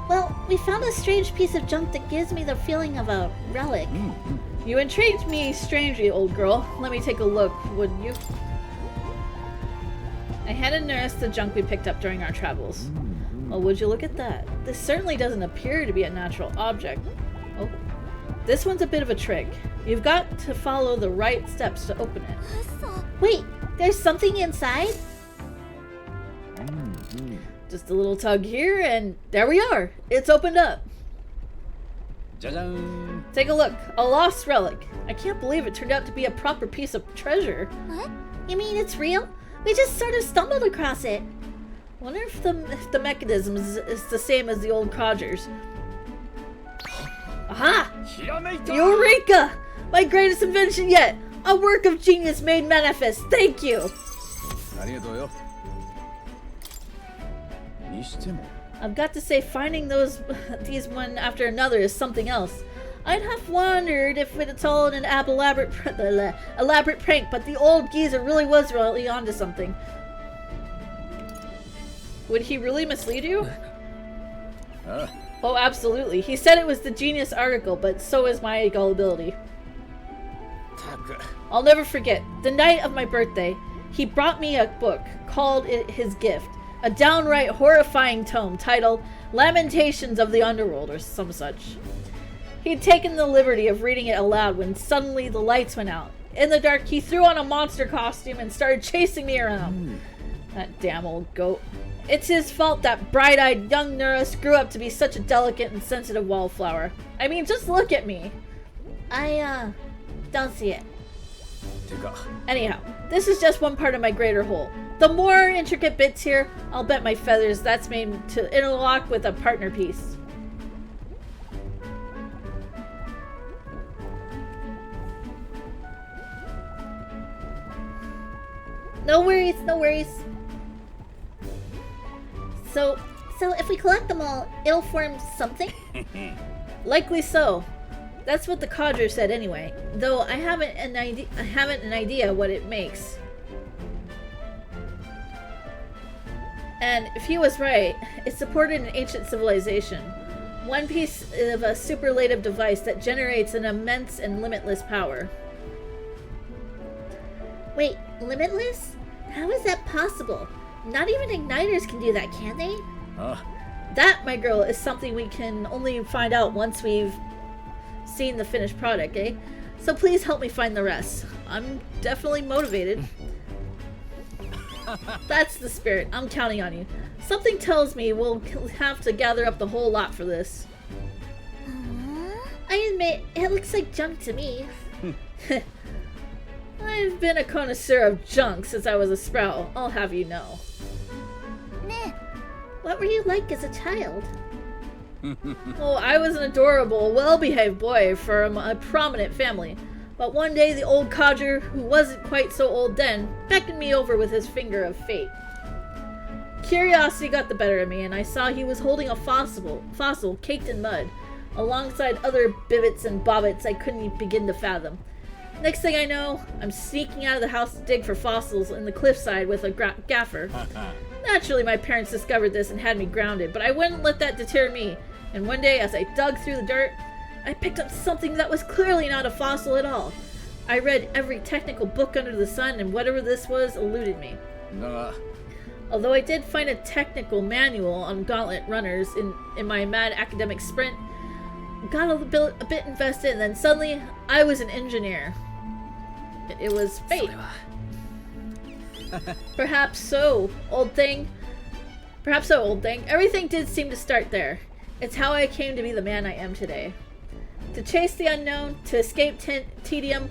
Well, we found a strange piece of junk that gives me the feeling of a relic. You intrigued me strangely, old girl. Let me take a look, wouldn't you? I handed Nurse the junk we picked up during our travels. Well, would you look at that? This certainly doesn't appear to be a natural object. Oh. This one's a bit of a trick. You've got to follow the right steps to open it. Wait, there's something inside? Just a little tug here, and there we are. It's opened up. Take a look. A lost relic. I can't believe it turned out to be a proper piece of treasure. What? You mean it's real? We just sort of stumbled across it. Wonder if the mechanism is the same as the old codgers. Aha! Eureka! My greatest invention yet! A work of genius made manifest. Thank you! I've got to say, finding these one after another is something else. I'd have wondered if it's all an elaborate prank, but the old geezer really was onto something. Would he really mislead you? Oh, absolutely. He said it was the genius article, but so is my gullibility. I'll never forget. The night of my birthday, he brought me a book called his gift. A downright horrifying tome titled Lamentations of the Underworld or some such. He'd taken the liberty of reading it aloud when suddenly the lights went out. In the dark, he threw on a monster costume and started chasing me around. That damn old goat. It's his fault that bright-eyed young Nurse grew up to be such a delicate and sensitive wallflower. I mean, just look at me. I, don't see it. Anyhow, this is just one part of my greater whole. The more intricate bits here, I'll bet my feathers that's made to interlock with a partner piece. No worries, no worries. So if we collect them all, it'll form something? Likely so. That's what the codger said anyway, though I haven't an idea what it makes. And if he was right, it supported an ancient civilization. One piece of a superlative device that generates an immense and limitless power. Wait, limitless? How is that possible? Not even igniters can do that, can they? That, my girl, is something we can only find out once we've seen the finished product, eh? So please help me find the rest. I'm definitely motivated. That's the spirit. I'm counting on you. Something tells me we'll have to gather up the whole lot for this. I admit, it looks like junk to me. I've been a connoisseur of junk since I was a sprout, I'll have you know. Nah. What were you like as a child? Oh, I was an adorable, well-behaved boy from a prominent family. But one day the old codger, who wasn't quite so old then, beckoned me over with his finger of fate. Curiosity got the better of me, and I saw he was holding a fossil caked in mud, alongside other bibbits and bobbits I couldn't begin to fathom. Next thing I know, I'm sneaking out of the house to dig for fossils in the cliffside with a gaffer. Naturally, my parents discovered this and had me grounded, but I wouldn't let that deter me. And one day, as I dug through the dirt, I picked up something that was clearly not a fossil at all. I read every technical book under the sun, and whatever this was eluded me. Although I did find a technical manual on gauntlet runners in my mad academic sprint, got a bit invested, and then suddenly, I was an engineer. It was fate. Perhaps so, old thing. Perhaps so, old thing. Everything did seem to start there. It's how I came to be the man I am today. To chase the unknown, to escape tedium,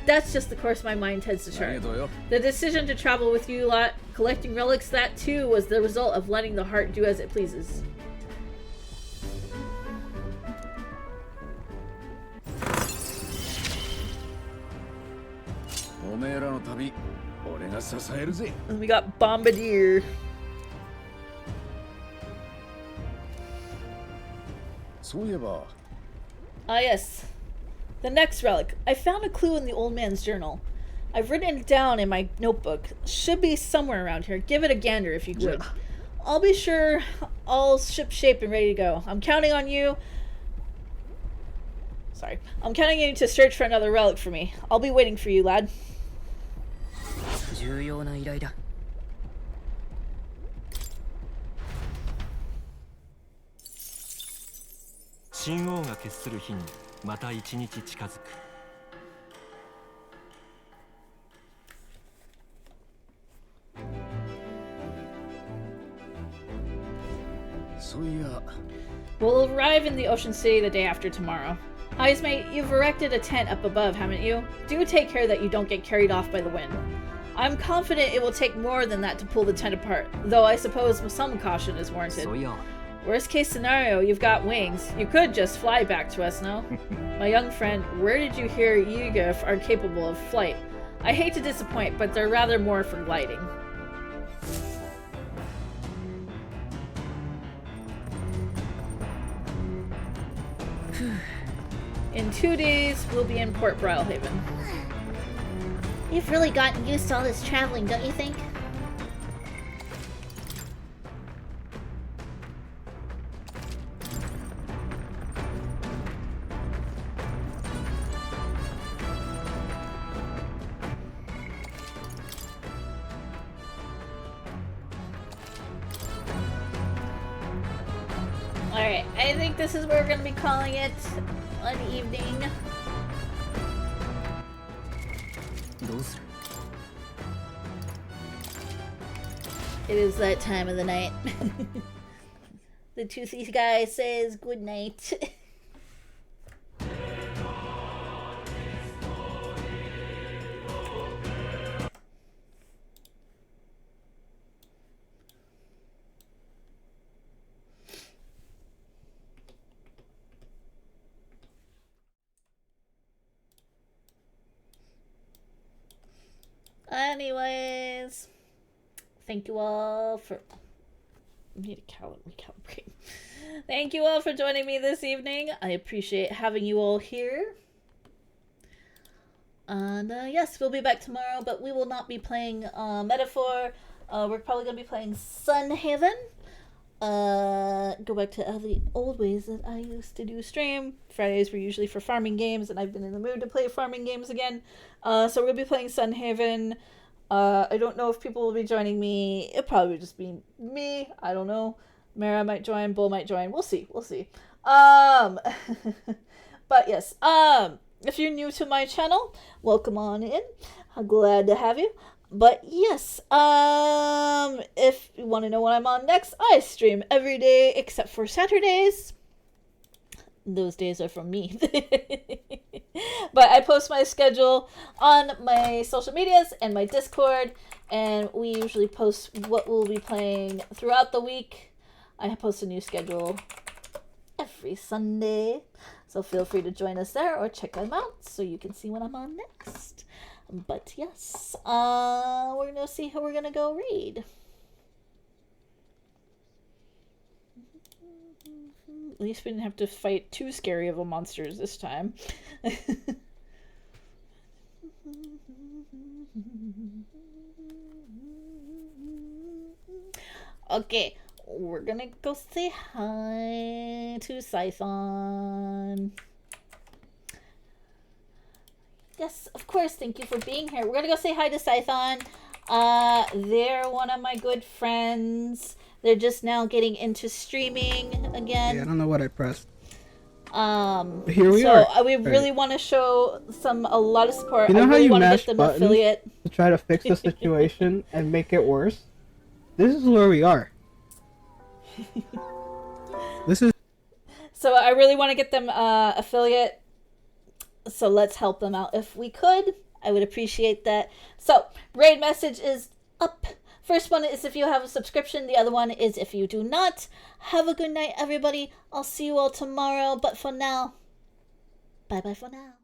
that's just the course my mind tends to chart. The decision to travel with you lot, collecting relics, that too was the result of letting the heart do as it pleases. And we got Bombardier. Ah yes. The next relic. I found a clue in the old man's journal. I've written it down in my notebook. Should be somewhere around here. Give it a gander if you would. I'll be sure all ship-shape and ready to go. I'm counting on you. Sorry. I'm counting on you to search for another relic for me. I'll be waiting for you, lad. 重要な依頼だ。神王が決する日にまた一日近づく。そういや We'll arrive in the Ocean City the day after tomorrow. Eyes mate, you've erected a tent up above, haven't you? Do take care that you don't get carried off by the wind. I'm confident it will take more than that to pull the tent apart, though I suppose some caution is warranted. Worst case scenario, you've got wings. You could just fly back to us, no? My young friend, where did you hear Yugif are capable of flight? I hate to disappoint, but they're rather more for gliding. In 2 days, we'll be in Port Brilhaven. You've really gotten used to all this traveling, don't you think? Alright, I think this is where we're going to be calling it an evening. It is that time of the night. The toothy guy says good night. Anyways, thank you all for... I need to recalibrate. Thank you all for joining me this evening. I appreciate having you all here. And yes, we'll be back tomorrow, but we will not be playing Metaphor. We're probably going to be playing Sunhaven. Go back to the old ways that I used to do stream. Fridays were usually for farming games, and I've been in the mood to play farming games again. So we're going to be playing Sunhaven. I don't know if people will be joining me. It'll probably just be me. I don't know. Mara might join. Bull might join. We'll see. We'll see. But yes. If you're new to my channel, welcome on in. I'm glad to have you. But yes, if you want to know what I'm on next, I stream every day except for Saturdays. Those days are from me. But I post my schedule on my social medias and my Discord, and we usually post what we'll be playing throughout the week. I post a new schedule every Sunday, so feel free to join us there or check them out so you can see what I'm on next. But yes, we're gonna see how we're gonna go raid. At least we didn't have to fight too scary of a monsters this time. Okay, we're gonna go say hi to Scython. Yes, of course, thank you for being here. We're gonna go say hi to Scython. They're one of my good friends. They're just now getting into streaming again. Yeah, I don't know what I pressed. Here we are. So we really want to show a lot of support. You know how you mash buttons affiliate to try to fix the situation and make it worse? This is where we are. This is. So I really want to get them affiliate. So let's help them out if we could. I would appreciate that. So raid message is up. First one is if you have a subscription. The other one is if you do not. Have a good night, everybody. I'll see you all tomorrow. But for now, bye-bye for now.